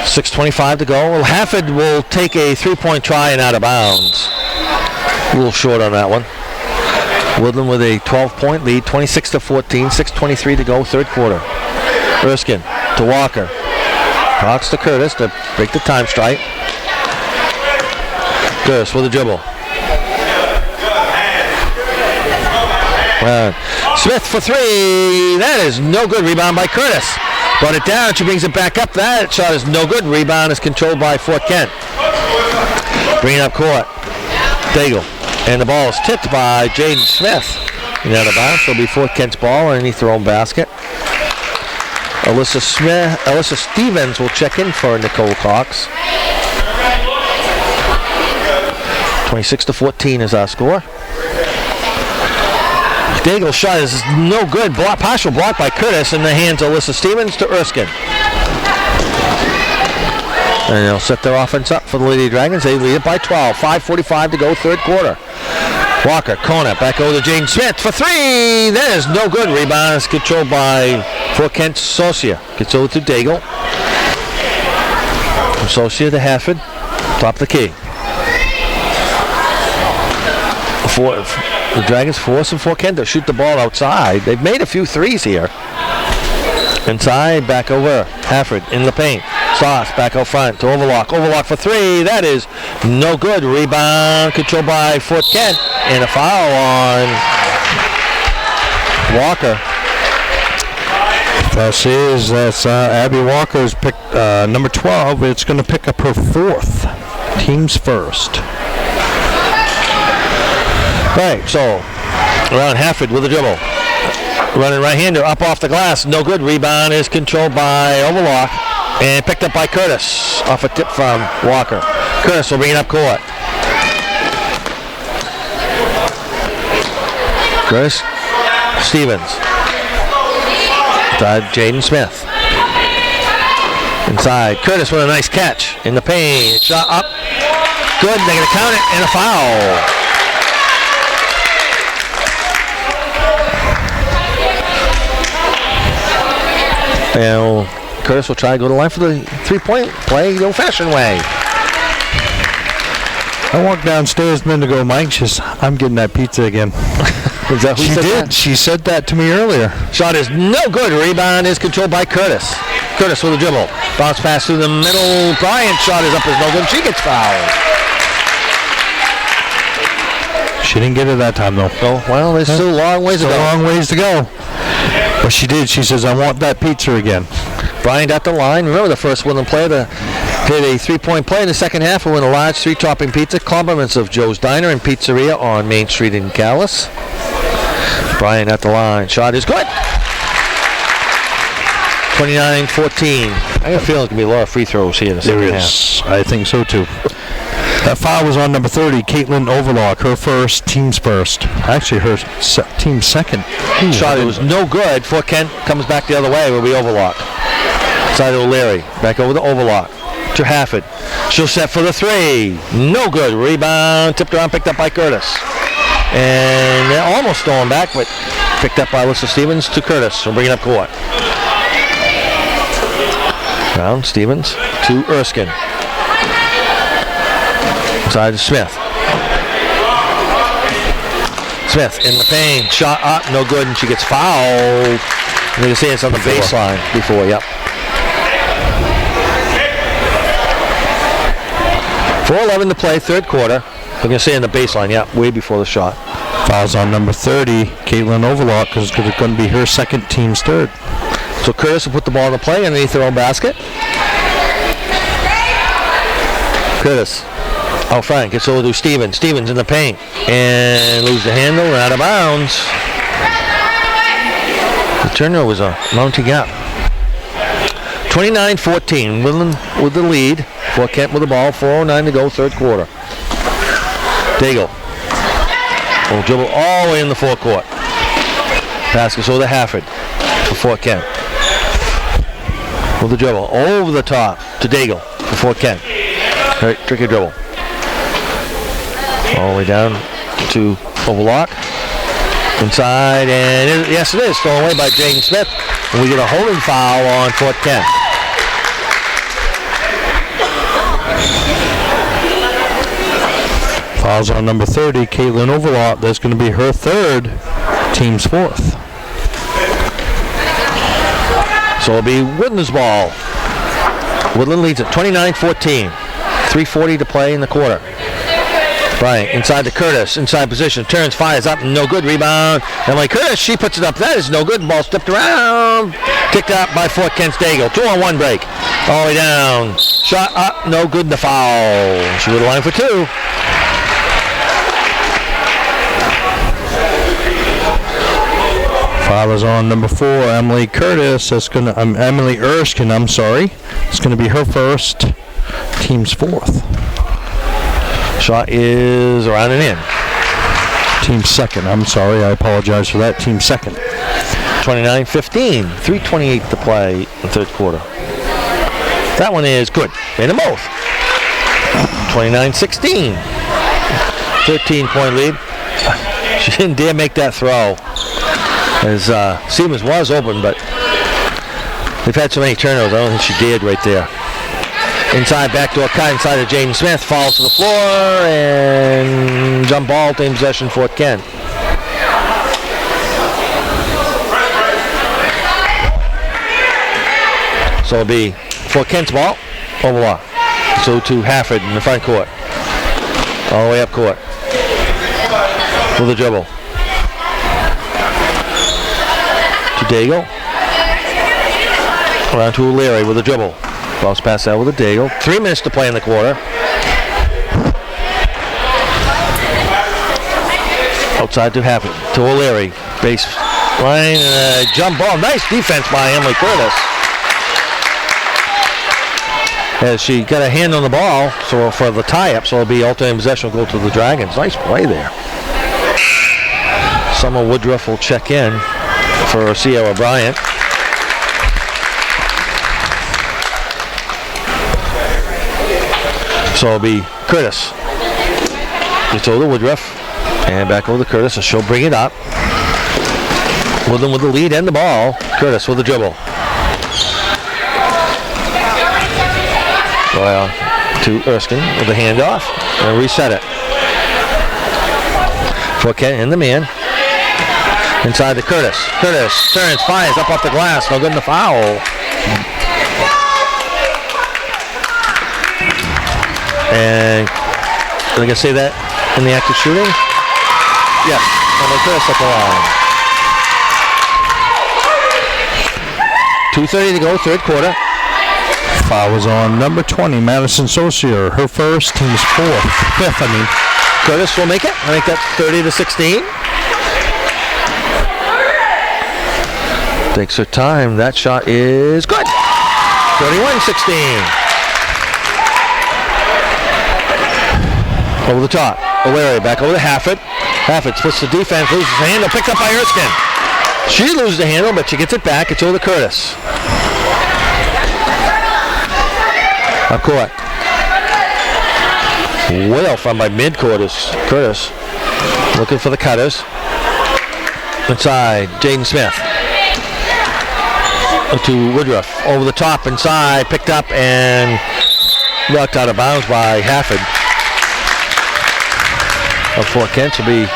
6:25 to go. Well, Hafford will take a 3-point try and out of bounds. A little short on that one. Woodland with a 12-point lead, 26-14, 6:23 to go, third quarter. Erskine to Walker. Cox to Curtis to break the time strike. Curtis with a dribble. Smith for 3. That is no good. Rebound by Curtis. Brought it down. She brings it back up. That shot is no good. Rebound is controlled by Fort Kent. Bringing up court. Daigle. And the ball is tipped by Jaden Smith. And out of bounds. It'll be Fort Kent's ball underneath their own basket. Alyssa Stevens will check in for Nicole Cox. 26-14 is our score. Daigle's shot is no good. Partial block by Curtis in the hands of Alyssa Stevens to Erskine. And they'll set their offense up for the Lady Dragons. They lead it by 12. 5:45 to go, third quarter. Walker, corner, back over to Jane Smith for 3. That is no good. Rebound is controlled by Fort Kent Socia. Gets over to Daigle. From Socia to Hafford. Top of the key. The Dragons forcing Fort Kent to shoot the ball outside. They've made a few threes here. Inside, back over. Hafford in the paint. Sauce back out front to Overlock. Overlock for three. That is no good. Rebound controlled by Fort Kent. And a foul on Walker. That's Abby Walker's picked number 12. It's going to pick up her 4th. Team's first. Right, so around Hafford with a dribble. Running right-hander up off the glass. No good. Rebound is controlled by Overlock and picked up by Curtis off a tip from Walker. Curtis will bring it up court. Curtis. Stevens. Jaden Smith. Inside. Curtis with a nice catch in the paint. Shot up. Good. They're going to count it and a foul. And Curtis will try to go to the line for the three-point play the old-fashioned way. I walked downstairs a minute ago. Mike says, "I'm getting that pizza again." Is that who she said did. That? She said that to me earlier. Shot is no good. Rebound is controlled by Curtis. Curtis with a dribble. Bounce pass through the middle. Bryant's shot is up is no good. She gets fouled. She didn't get it that time, though. Oh, well, there's still a long ways to go. Long ways to go. But she did. She says, "I want that pizza again." Bryant at the line. Remember the first Woodland player to hit a three-point play in the second half will win a large three-topping pizza. Compliments of Joe's Diner and Pizzeria on Main Street in Calais. Bryant at the line. Shot is good. 29-14. I got a feeling it's going to be a lot of free throws here in the second half. I think so, too. That foul was on number 30, Caitlin Overlock. Her first, team's first. Actually, her team's second. Shot, it was no good. Fort Kent comes back the other way. Will be Overlock. Side of O'Leary. Back over to Overlock. To Hafford. She'll set for the three. No good. Rebound. Tipped around. Picked up by Curtis. And they're almost stolen back, but picked up by Alyssa Stevens to Curtis. We'll bring it up court. Down Stevens to Erskine. Side to Smith. Smith in the paint. Shot up. No good, and she gets fouled. You can see it's on the baseline before. Yep. 4:11 to play, third quarter. We're going to say in the baseline, yeah, way before the shot. Fouls on number 30, Caitlin Overlock, because it's going to be her second, team's third. So Curtis will put the ball in the play underneath their own basket. Curtis out front, gets over to Stevens. Stevens in the paint. And lose the handle and out of bounds. The turnover was a mounting up. 29-14, Woodland with the lead. Fort Kent with the ball, 4:09 to go, third quarter. Daigle will dribble all the way in the forecourt. Pass goes over to Hafford for Fort Kent. With the dribble over the top to Daigle for Fort Kent. Tricky dribble. All the way down to Overlock. Inside, and yes it is, stolen away by Jaden Smith. And we get a holding foul on Fort Kent. Fouls on number 30, Caitlin Overlock. That's going to be her third, team's fourth. So it'll be Woodland's ball. Woodland leads at 29-14. 3:40 to play in the quarter. Bryant inside to Curtis, inside position, turns, fires up, no good, rebound. Emily Curtis, she puts it up, that is no good, ball stepped around, kicked out by Fort Kent's Daigle. 2-on-1 break, all the way down, shot up, no good, the foul. She would line for two. Foul is on number 4, Emily Curtis. That's going to Emily Erskine. I'm sorry. It's going to be her first, team's fourth. Shot is around and in. Team's second. I'm sorry. I apologize for that. Team's second. 29-15. 3:28 to play in the third quarter. That one is good. In them both. 29-16. 13-point lead. She didn't dare make that throw. As Stevens was open, but they've had so many turnovers, I don't think she dared right there. Inside, backdoor cut inside of Jaden Smith. Falls to the floor and jump ball. Team possession, Fort Kent. So it'll be Fort Kent's ball. Overlock. So to Hafford in the front court. All the way up court. With a dribble. To Daigle. Around to O'Leary with a dribble. Bounce pass out with a Daigle. 3 minutes to play in the quarter. Outside to Hafford. To O'Leary. Baseline. Jump ball. Nice defense by Emily Curtis. As she got a hand on the ball so for the tie-up, so it'll be alternate possession will go to the Dragons. Nice play there. Summer Woodruff will check in for Sierra Bryant. So it'll be Curtis. It's over to Woodruff. And back over to Curtis, and she'll bring it up. Woodland with the lead and the ball. Curtis with the dribble. To Erskine with the handoff and reset it. Fort Kent in the man. Inside to Curtis. Curtis turns, fires up off the glass. No good in the foul. And are they going to say that in the active shooting? Yes. And Curtis at the line. 2:30 to go, third quarter. Foul was on number 20, Madison Saucier. Her first, team's fifth. Curtis will make it. I think that's 30-16. Takes her time. That shot is good. 31-16. Over the top. O'Leary back over to Hafford. Hafford splits the defense, loses the handle, picked up by Erskine. She loses the handle, but she gets it back. It's over to Curtis. Up court. Well from by mid-court is Curtis. Looking for the cutters. Inside, Jaden Smith. To Woodruff. Over the top, inside, picked up and knocked out of bounds by Hafford. Of Fort Kent will be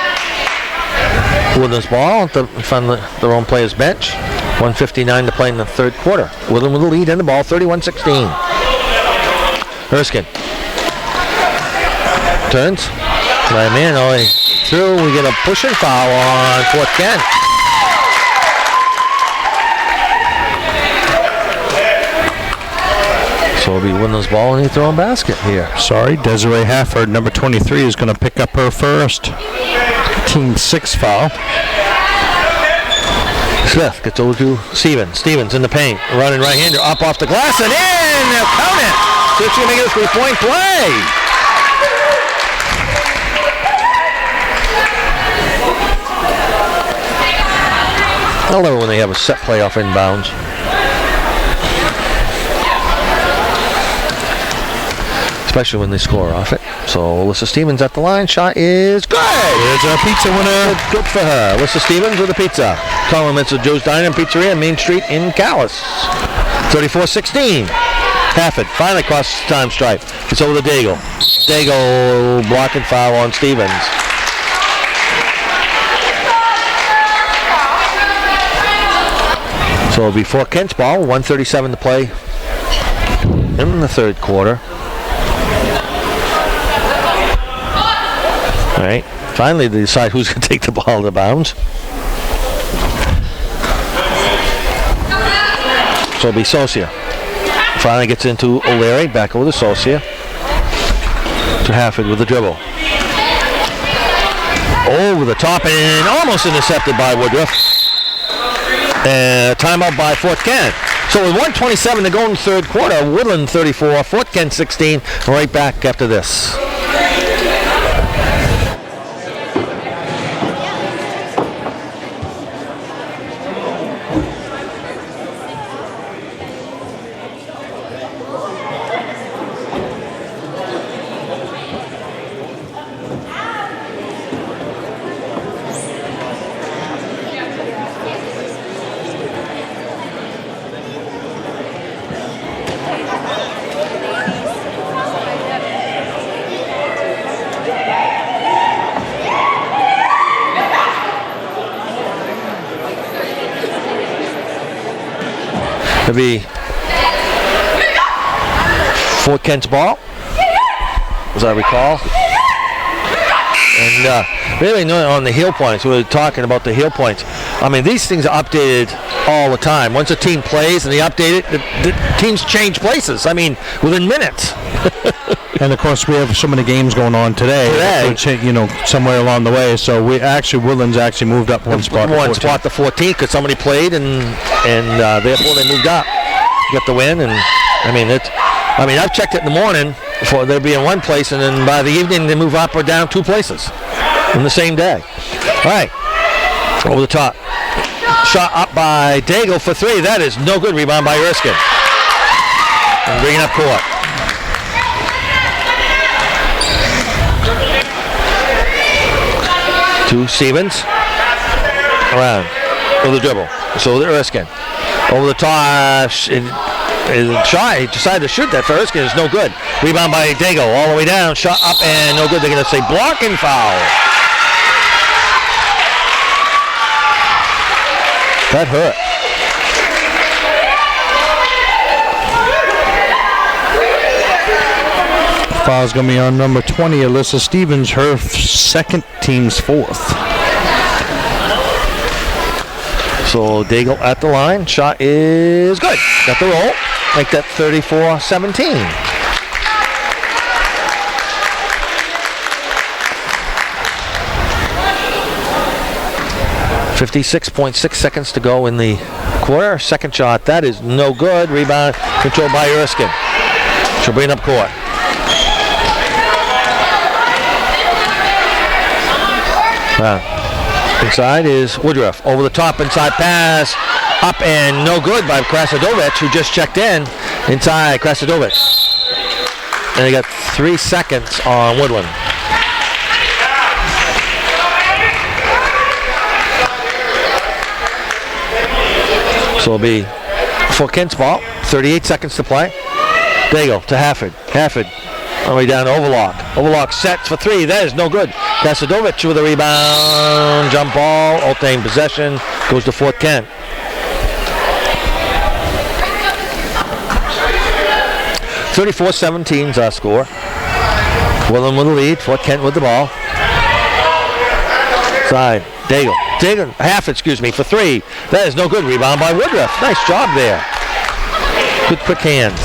Woodland's ball in front of their own player's bench. 1:59 to play in the third quarter. Woodland with the lead and the ball, 31-16. Erskine turns. My man all the way through. We get a push and foul on Fort Kent. So it'll be Woodland's ball and he throwing basket here. Sorry, Desiree Hafford, number 23, is going to pick up her first. Team 6 foul. Smith gets over to Stevens. Stevens in the paint. Running right-hander up off the glass and in. They'll count it. So she's going to make it a 3-point play. I love it when they have a set play off inbounds. Especially when they score off it. So Alyssa Stevens at the line. Shot is good. There's a pizza winner. Good for her. Alyssa Stevens with a pizza. Compliments of Joe's Diner and Pizzeria, Main Street in Calais. 34-16. Hafford finally crosses the time stripe. It's over to Daigle. Daigle blocking foul on Stevens. So it'll be Fort Kent's ball. 1:37 to play in the third quarter. All right. Finally, they decide who's going to take the ball out of bounds. So it'll be Saucier. Finally gets into O'Leary. Back over to Saucier. To Hafford with the dribble. Over the top and almost intercepted by Woodruff. Timeout by Fort Kent. So with 1:27 to go in the third quarter, Woodland 34, Fort Kent 16. Right back after this. Heavy Fort Kent's ball, as I recall. And really on the heel points, we were talking about the heel points. I mean, these things are updated all the time. Once a team plays and they update it, the teams change places. I mean, within minutes. And of course, we have so many games going on today. Which, somewhere along the way. So Woodland's actually moved up one spot. One spot to 14th because somebody played and therefore they moved up, got the win. And I mean, I've checked it in the morning for they'll be in one place, and then by the evening they move up or down 2 places in the same day. All right, over the top. Shot up by Daigle for 3. That is no good. Rebound by Erskine. And bringing up court. To Stevens. Around. With the dribble. So the Erskine. Over the top. Shot. He decided to shoot that for Erskine. It's no good. Rebound by Daigle. All the way down. Shot up and no good. They're going to say blocking foul. That hurt. Foul's going to be on number 20, Alyssa Stevens, her second, team's 4th. So Daigle at the line. Shot is good. Got the roll. Make that 34-17. 56.6 seconds to go in the quarter. Second shot, that is no good. Rebound controlled by Erskine. She'll bring up court. Inside is Woodruff. Over the top, inside pass. Up and no good by Krasadovich, who just checked in. Inside Krasadovich. And they got 3 seconds on Woodland. So it'll be Fort Kent's ball. 38 seconds to play. Daigle to Hafford. Hafford all the way down to Overlock. Overlock sets for 3. That is no good. Krasadovich with a rebound. Jump ball. Ultane possession. Goes to Fort Kent. 34-17 is our score. Woodland with the lead. Fort Kent with the ball. Side. Daigle. Hafford, for 3. That is no good. Rebound by Woodruff. Nice job there. Good quick hands.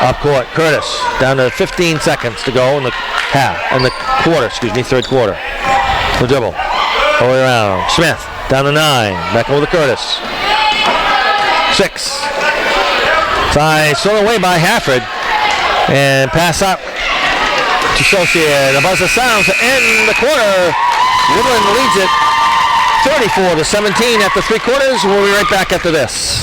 Up court, Curtis. Down to 15 seconds to go in the third quarter. The dribble. All the way around. Smith. Down to 9. Back over to Curtis. 6. Side stolen away by Hafford. And pass up. Associated. A buzzer sounds to end the quarter. Woodland leads it 34-17 after 3 quarters. We'll be right back after this.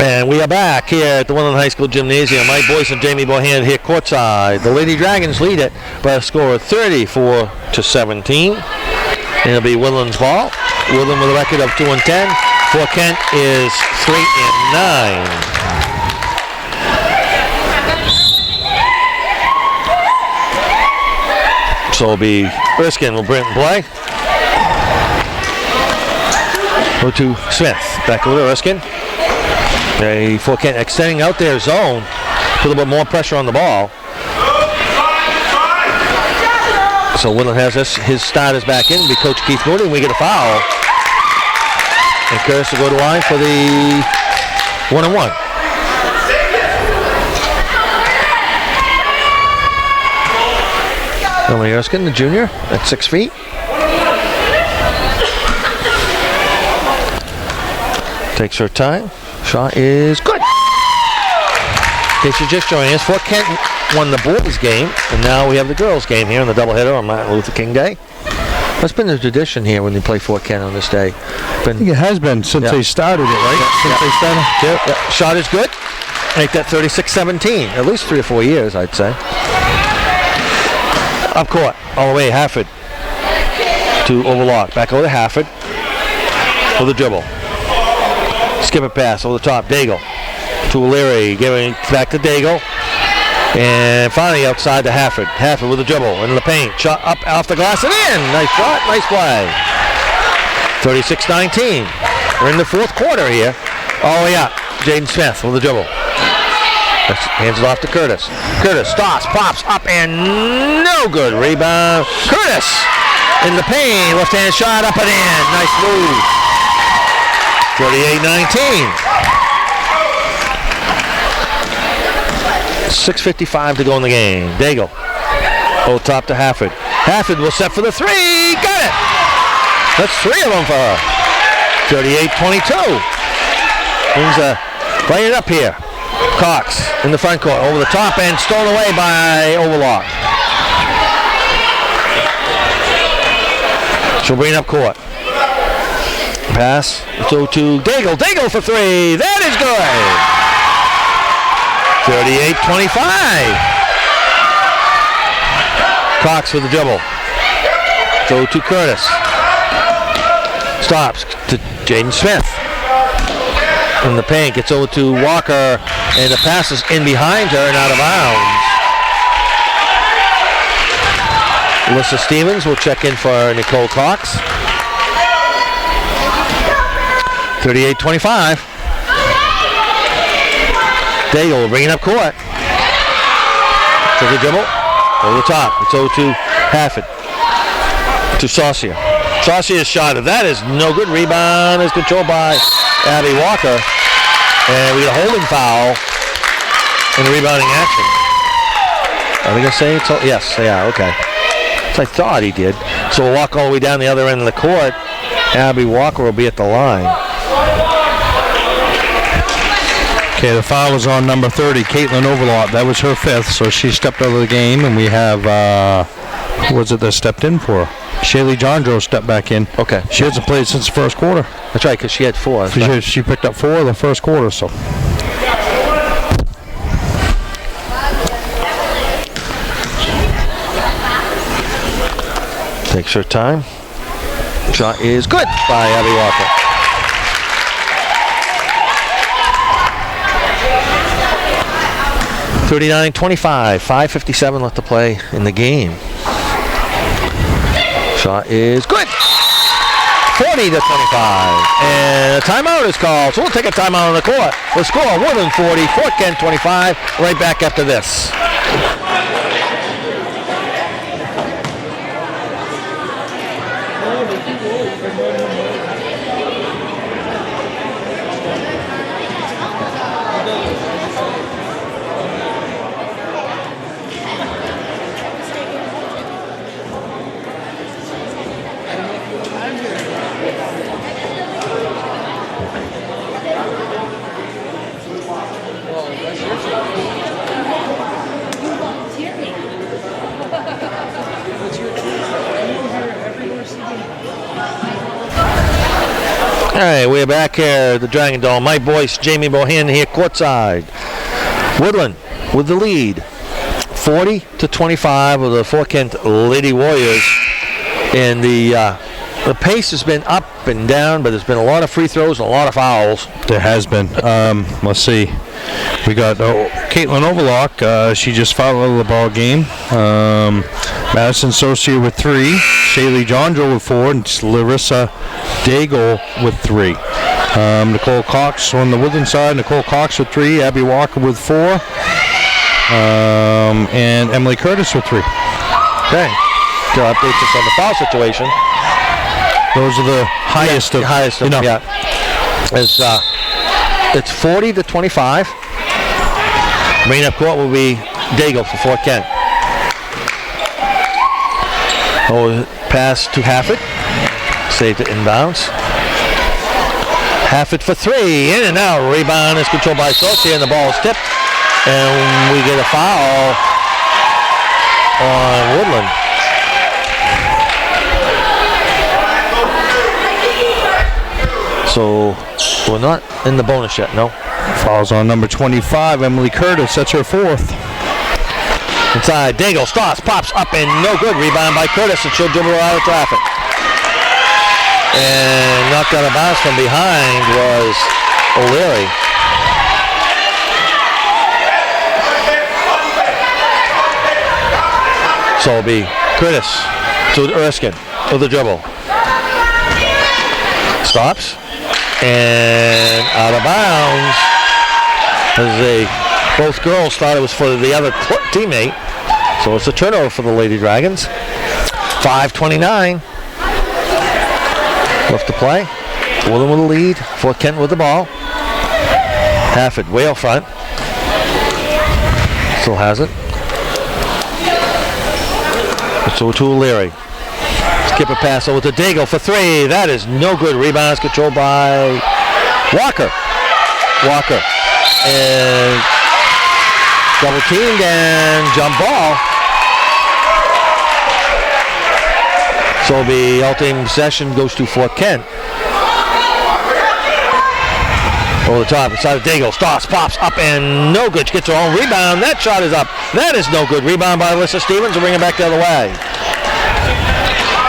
And we are back here at the Woodland High School Gymnasium. Mike Boyce and Jamie Bohan here courtside. The Lady Dragons lead it by a score of 34-17. And it'll be Woodland's ball. Woodland with a record of 2-10. Fort Kent is 3-9. So it'll be Erskine will bring it in play. Go to Smith. Back over to Erskine. Fort Kent extending out their zone. Put a little bit more pressure on the ball. So Woodland has his starters back in. It'll be Coach Keith Moody, and we get a foul. And Curtis will go to line for the 1-1. Emily Erskine, the junior, at 6 feet. Takes her time. Shot is good. In case you're just joining us, Fort Kent won the boys game, and now we have the girls game here in the doubleheader on Martin Luther King Day. That's been the tradition here when they play Fort Kent on this day. I think it has been since they started it, right? Since they started. Yeah. Shot is good. Make that 36-17. At least 3 or 4 years, I'd say. Up court, all the way, Hafford to Overlock. Back over to Hafford with a dribble. Skip it pass over the top. Daigle to O'Leary, giving back to Daigle. And finally outside to Hafford. Hafford with a dribble in the paint. Shot up off the glass and in. Nice shot, nice play. 36-19. We're in the fourth quarter here. All the way up. Jaden Smith with a dribble. Hands it off to Curtis. Curtis stops, pops up, and no good. Rebound. Curtis in the paint. Left hand shot up and in. Nice move. 38-19. 6:55 to go in the game. Daigle. Hold top to Hafford. Hafford will set for the three. Got it. That's 3 of them for her. 38-22. Things playing it up here. Cox in the front court, over the top end, stolen away by Overlock. She'll bring it up court. Pass to Daigle. Daigle for 3. That is good. 38-25. Cox with the dribble. Go to Curtis. Stops to Jaden Smith. In the paint, gets over to Walker, and the pass is in behind her and out of bounds. Alyssa Stevens will check in for Nicole Cox. 38-25. Daigle bringing up court. Took a dribble. Over the top. It's over to Hafford. To Saucier. Saucier's shot. That is no good. Rebound is controlled by Abby Walker. And we get a holding foul in the rebounding action. Are they going to say it's all? Yes, they are. Okay. So I thought he did. So we'll walk all the way down the other end of the court. Abby Walker will be at the line. Okay, the foul is on number 30, Caitlin Overlock. That was her 5th, so she stepped out of the game, and we have, who was it that stepped in for her? Shaylee Jondro stepped back in. Okay. She hasn't played since the first quarter. That's right, because she had 4. She picked up 4 in the first quarter, so. Takes her time. Shot is good by Abby Walker. $39-25, 5:57 left to play in the game. Shot is good. 40-25. And a timeout is called. So we'll take a timeout on the court. The score, Woodland 40, Fort Kent 25. Right back after this. All right, we're back here at the Dragon Dome. Mike Boyce, Jamie Bohan here courtside. Woodland with the lead, 40-25 with the Fort Kent Lady Warriors. And the pace has been up and down, but there's been a lot of free throws and a lot of fouls. There has been. Let's see. We got Caitlin Overlock. She just fouled out of the ball game. Madison Saucier with 3. Shaylee Jondro with 4. And Larissa Daigle with 3. Nicole Cox on the Woodland side. Nicole Cox with 3. Abby Walker with 4. And Emily Curtis with 3. Okay. To update us on the foul situation. Those are the highest of, yeah. As It's 40-25. Bringing up court will be Daigle for Fort Kent. Pass to Hafford. Saved it inbounds. Hafford for three. In and out. Rebound is controlled by Saucier, and the ball is tipped. And we get a foul on Woodland. So we're not in the bonus yet, no. Fouls on number 25, Emily Curtis. That's her fourth. Inside, Daigle starts, pops up, and no good. Rebound by Curtis, and she'll dribble out of traffic. And knocked out of bounds from behind was O'Leary. So it'll be Curtis to Erskine with the dribble. Stops. And out of bounds. Both girls thought it was for the other teammate. So it's a turnover for the Lady Dragons. 5:29 left to play. Woodland with the lead. Fort Kent with the ball. Hafford way out front. Still has it. So to O'Leary. Skip a pass over to Daigle for three. That is no good. Rebound is controlled by Walker. And double teamed and jump ball. So the ultimate possession goes to Fort Kent. Over the top, inside of Daigle. Starts, pops up, and no good. She gets her own rebound. That shot is up. That is no good. Rebound by Alyssa Stevens and bring it back the other way.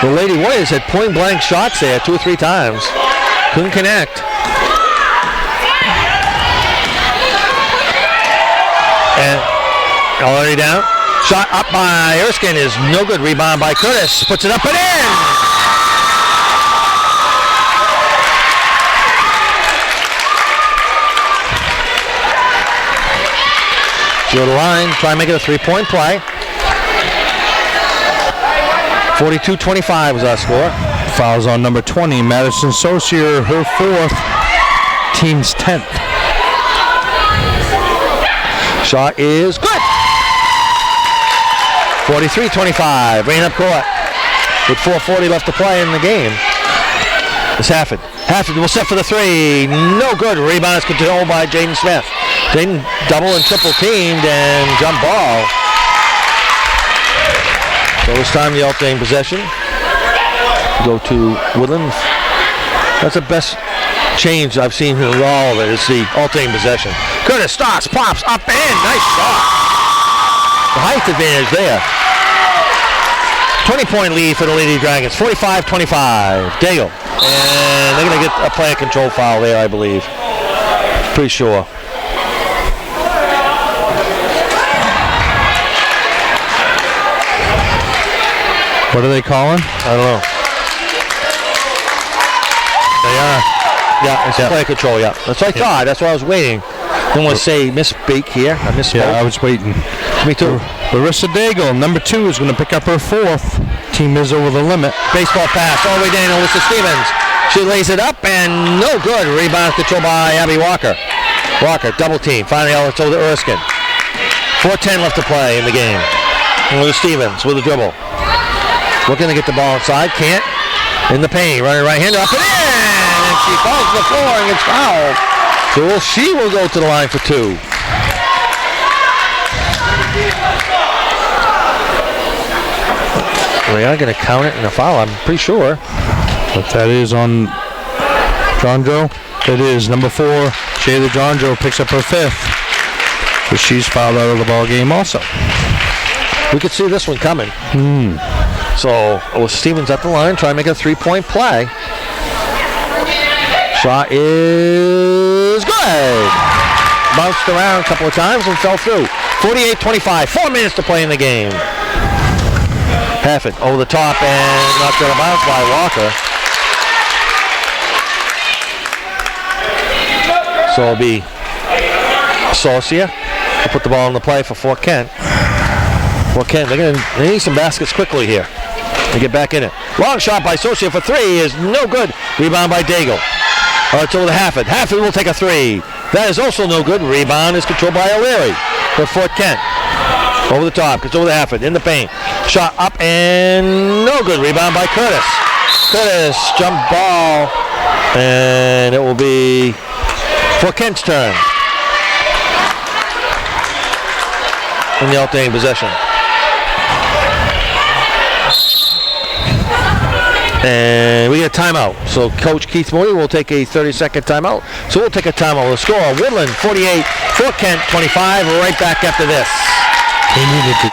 The Lady Warriors had point blank shots there 2 or 3 times. Couldn't connect. And already down. Shot up by Erskine is no good. Rebound by Curtis. Puts it up and in. To the line. Try and make it a 3-point play. 42-25 was our score. Fouls on number 20, Madison Saucier, her fourth, team's 10th. Shot is good. 43-25, bringing up court with 4:40 left to play in the game. It's Hafford. Hafford will set for the three. No good. Rebound is controlled by Jaden Smith. Jaden double and triple teamed and jump ball. So this time the alternate possession. Go to Woodland. That's the best change I've seen in all of it. It's the alternate possession. Curtis starts, pops, up and in. Nice shot. The height advantage there. 20-point lead for the Lady Dragons. 45-25. Daigle. And they're going to get a player control foul there, I believe. Pretty sure. What are they calling? I don't know. They are. Yeah, it's player control, yeah. That's what I thought. That's why I was waiting. Didn't want to say misspeak here. I misspoke. Yeah, I was waiting. Me too. Larissa Daigle, number 2, is going to pick up her fourth. Team is over the limit. Baseball pass all the way down to Alyssa Stevens. She lays it up and no good. Rebound controlled by Abby Walker. Walker, double team. Finally, it's over to Erskine. 4:10 left to play in the game. And Alyssa Stevens with a dribble. Looking to get the ball inside. Can't. In the paint. Running right-hander up and in. And she falls to the floor and gets fouled. So she will go to the line for 2. They are going to count it in a foul, I'm pretty sure. But that is on Jondro. It is number 4. Shayla Jondro picks up her 5th. But she's fouled out of the ball game also. We could see this one coming. So Stevens at the line, try to make a 3-point play. Shot is good. Bounced around a couple of times and fell through. 48-25, 4 minutes to play in the game. Hafford over the top and knocked out of bounds by Walker. So it'll be Saucier to put the ball in the play for Fort Kent. Fort Kent, they need some baskets quickly here to get back in it. Long shot by Saucier for 3 is no good. Rebound by Daigle. It's over to Hafford. Hafford will take a 3. That is also no good. Rebound is controlled by O'Leary for Fort Kent. Over the top, gets over the Hafford, in the paint. Shot up and no good. Rebound by Curtis. Curtis, jump ball, and it will be Fort Kent's turn in the alternating possession. And we get a timeout. So Coach Keith Moody will take a 30-second timeout. So we'll take a timeout. The score, Woodland 48, Fort Kent 25. We're right back after this. He needed to.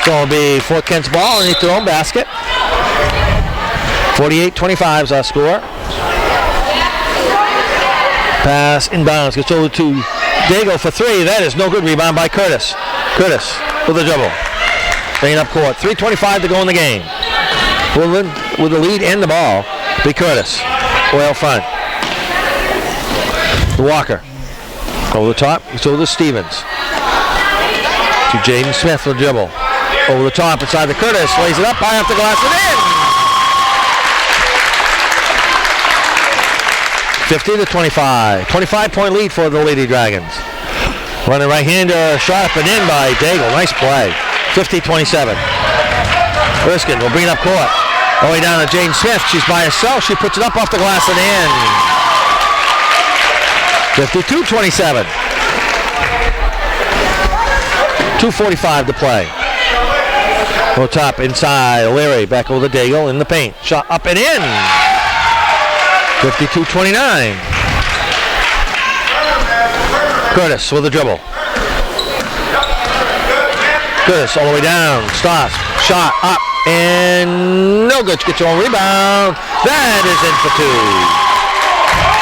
So it'll be Fort Kent's ball underneath their own basket. 48-25 is our score. Pass inbounds, gets over to Dago for three. That is no good. Rebound by Curtis. Curtis with a dribble. Bringing up court. 3:25 to go in the game. Woodland with the lead and the ball. Be Curtis. Way out front. Walker. Over the top. It's over to Stevens. To Jaden Smith for the dribble. Over the top inside the Curtis. Lays it up high off the glass and in. 50-25. 25-point lead for the Lady Dragons. Running right-hander. Shot up and in by Daigle. Nice play. 50-27. Erskine will bring it up court. All the way down to Jane Smith. She's by herself. She puts it up off the glass and in. 52-27. 2:45 to play. Go top inside. O'Leary back over to Daigle in the paint. Shot up and in. 52-29. Curtis with a dribble. Curtis all the way down. Stops. Shot up and no good. Gets your own rebound. That is in for two.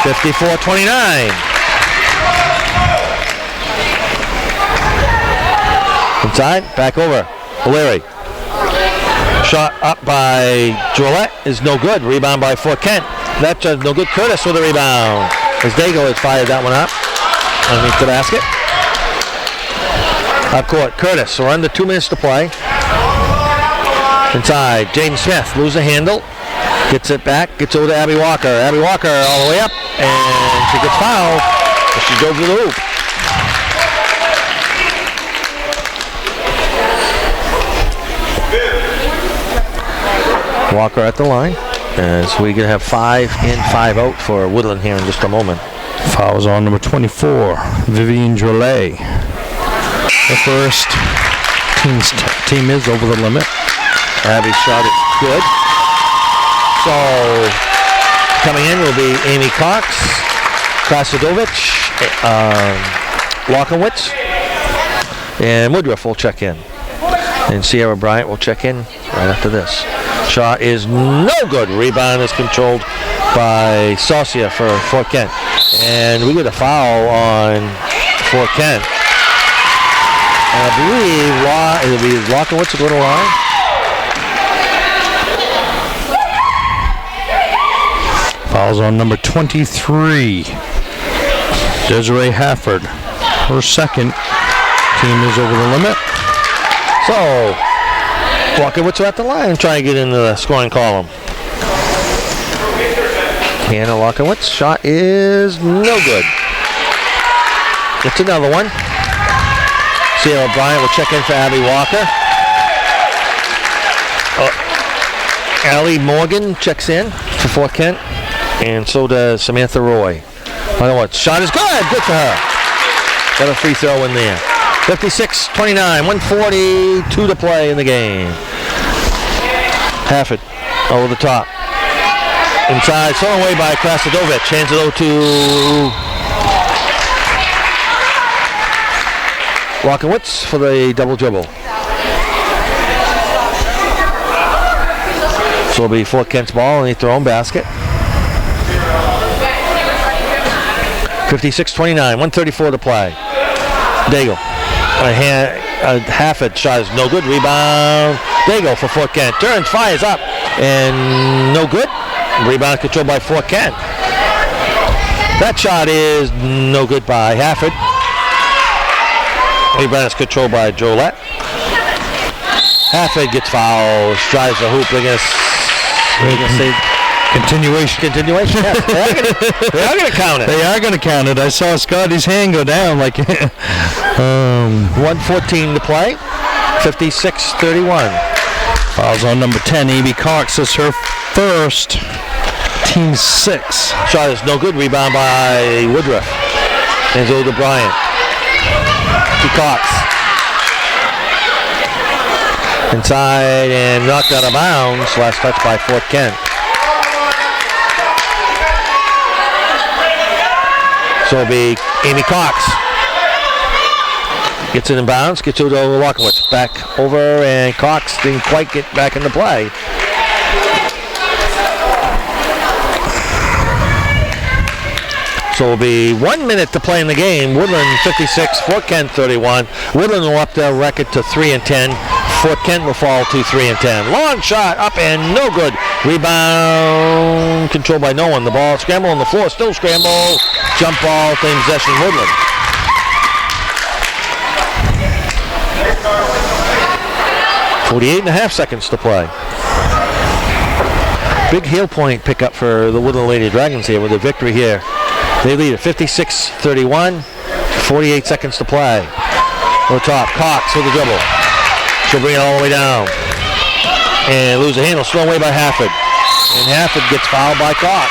54-29. Inside, back over. O'Leary. Shot up by Gillette is no good. Rebound by Fort Kent. That's no good. Curtis with a rebound. As Daigle has fired that one up underneath the basket. Up court, Curtis. So we're under 2 minutes to play. Inside, Jaden Smith loses the handle. Gets it back. Gets over to Abby Walker. Abby Walker all the way up. And she gets fouled. She goes to the hoop. Walker at the line. And so we're going to have 5 in, 5 out for Woodland here in just a moment. Fouls on number 24, Vivian Drolet. The first team is over the limit. Abby's shot is good. So coming in will be Amy Cox, Krasadovich, Lockowitz, and Woodruff will check in. And Sierra Bryant will check in right after this. Shot is no good. Rebound is controlled by Saucia for Fort Kent. And we get a foul on Fort Kent. And I believe it'll be Lockowitz will go to line. Fouls on number 23, Desiree Hafford. Her second. Team is over the limit. So, Lockowitz at the line, trying to get into the scoring column. Hannah Lockowitz, shot is no good. It's another one. Sierra Bryant will check in for Abby Walker. Allie Morgan checks in for Fort Kent, and so does Samantha Roy. Shot is good. Good for her. Got a free throw in there. 56-29, 1:42 to play in the game. Hafford over the top. Inside, thrown away by Krasadovich. Hands it over to Lockowitz for the double dribble. So it'll be Fort Kent's ball underneath their own basket. 56-29, 1:34 to play. Daigle. Half-it shot is no good. Rebound. Daigle for Fort Kent. Turns, fires up, and no good. Rebound controlled by Fort Kent. That shot is no good by Halford. Rebound is controlled by Jolette. Halford gets fouled, drives the hoop. They're going to say Continuation. continuation. Yes, they are going to count it. They are going to count it. I saw Scotty's hand go down like 1:14 to play. 56-31. fouls on number 10. Amy Cox is her first. Team 6. Shot is no good. Rebound by Woodruff. And over to Bryant. To Cox. Inside and knocked out of bounds. Last touch by Fort Kent. So it'll be Amy Cox. Gets it in bounds. Gets it over to Walkowitz. Back over, and Cox didn't quite get back into play. So it'll be 1 minute to play in the game. Woodland 56, Fort Kent 31. Woodland will up their record to 3-10. Fort Kent will fall to 3-10. Long shot up and no good. Rebound controlled by no one. The ball scramble on the floor, still scramble. Jump ball, claim possession, Woodland. .48.5 seconds to play. Big heel point pickup for the Woodland Lady Dragons here with a victory here. They lead at 56-31, 48 seconds to play. Over top, Cox with the dribble. She'll bring it all the way down. And lose the handle, thrown away by Hafford. And Hafford gets fouled by Cox.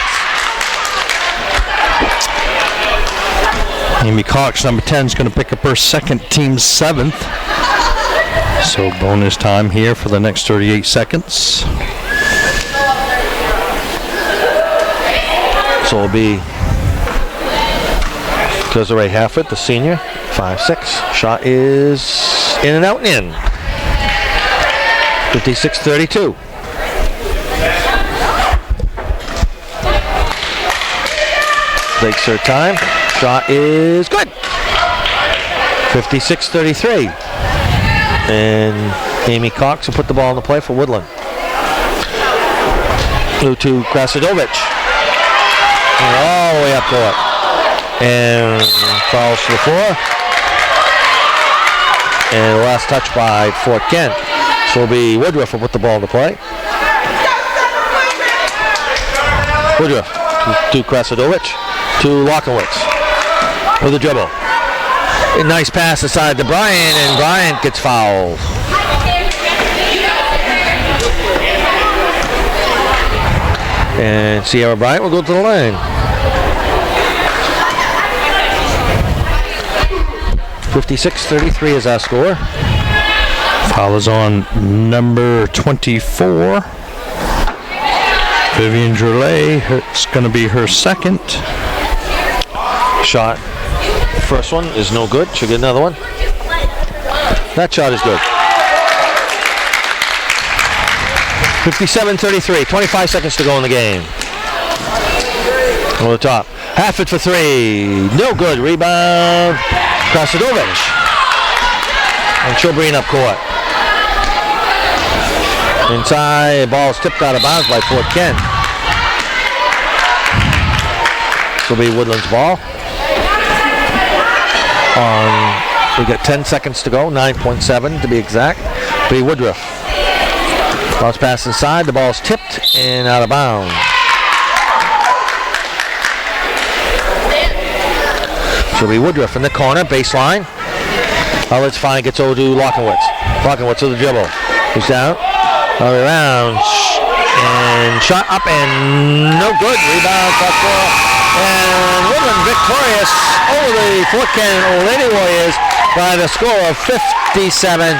Amy Cox, number 10, is going to pick up her second, team 7th. So bonus time here for the next 38 seconds. So it'll be Desiree Hafford, the senior, 5'6". Shot is in and out and in. 56-32. Takes her time. Shot is good. 56-33. And Amy Cox will put the ball in the play for Woodland. Blue to Krasidovich. And all the way up court. And falls to the floor. And last touch by Fort Kent. So it'll be Woodruff will put the ball in the play. Woodruff to Krasidovich. To Lockowitz. With the dribble. A nice pass aside to Bryant, and Bryant gets fouled. And Sierra Bryant will go to the line. 56-33 is our score. Foul is on number 24. Vivian Droulet, it's going to be her second. Shot. First one is no good. She'll get another one. That shot is good. 57-33. 25 seconds to go in the game. Over the top. Hafford for three. No good. Rebound. Krasidovich. And she'll bring it up court. Inside. Ball is tipped out of bounds by Fort Kent. This will be Woodland's ball. We got 10 seconds to go, 9.7 to be exact. Be Woodruff. Ball's passed inside, the ball's tipped and out of bounds. So be Woodruff in the corner, baseline. Let's find gets over to Lockowitz. Lockowitz with the dribble. He's down, all the way around, and shot up and no good. Rebound, top four. And Woodland victorious over the Fort Kent Old Lady Warriors by the score of 57-30.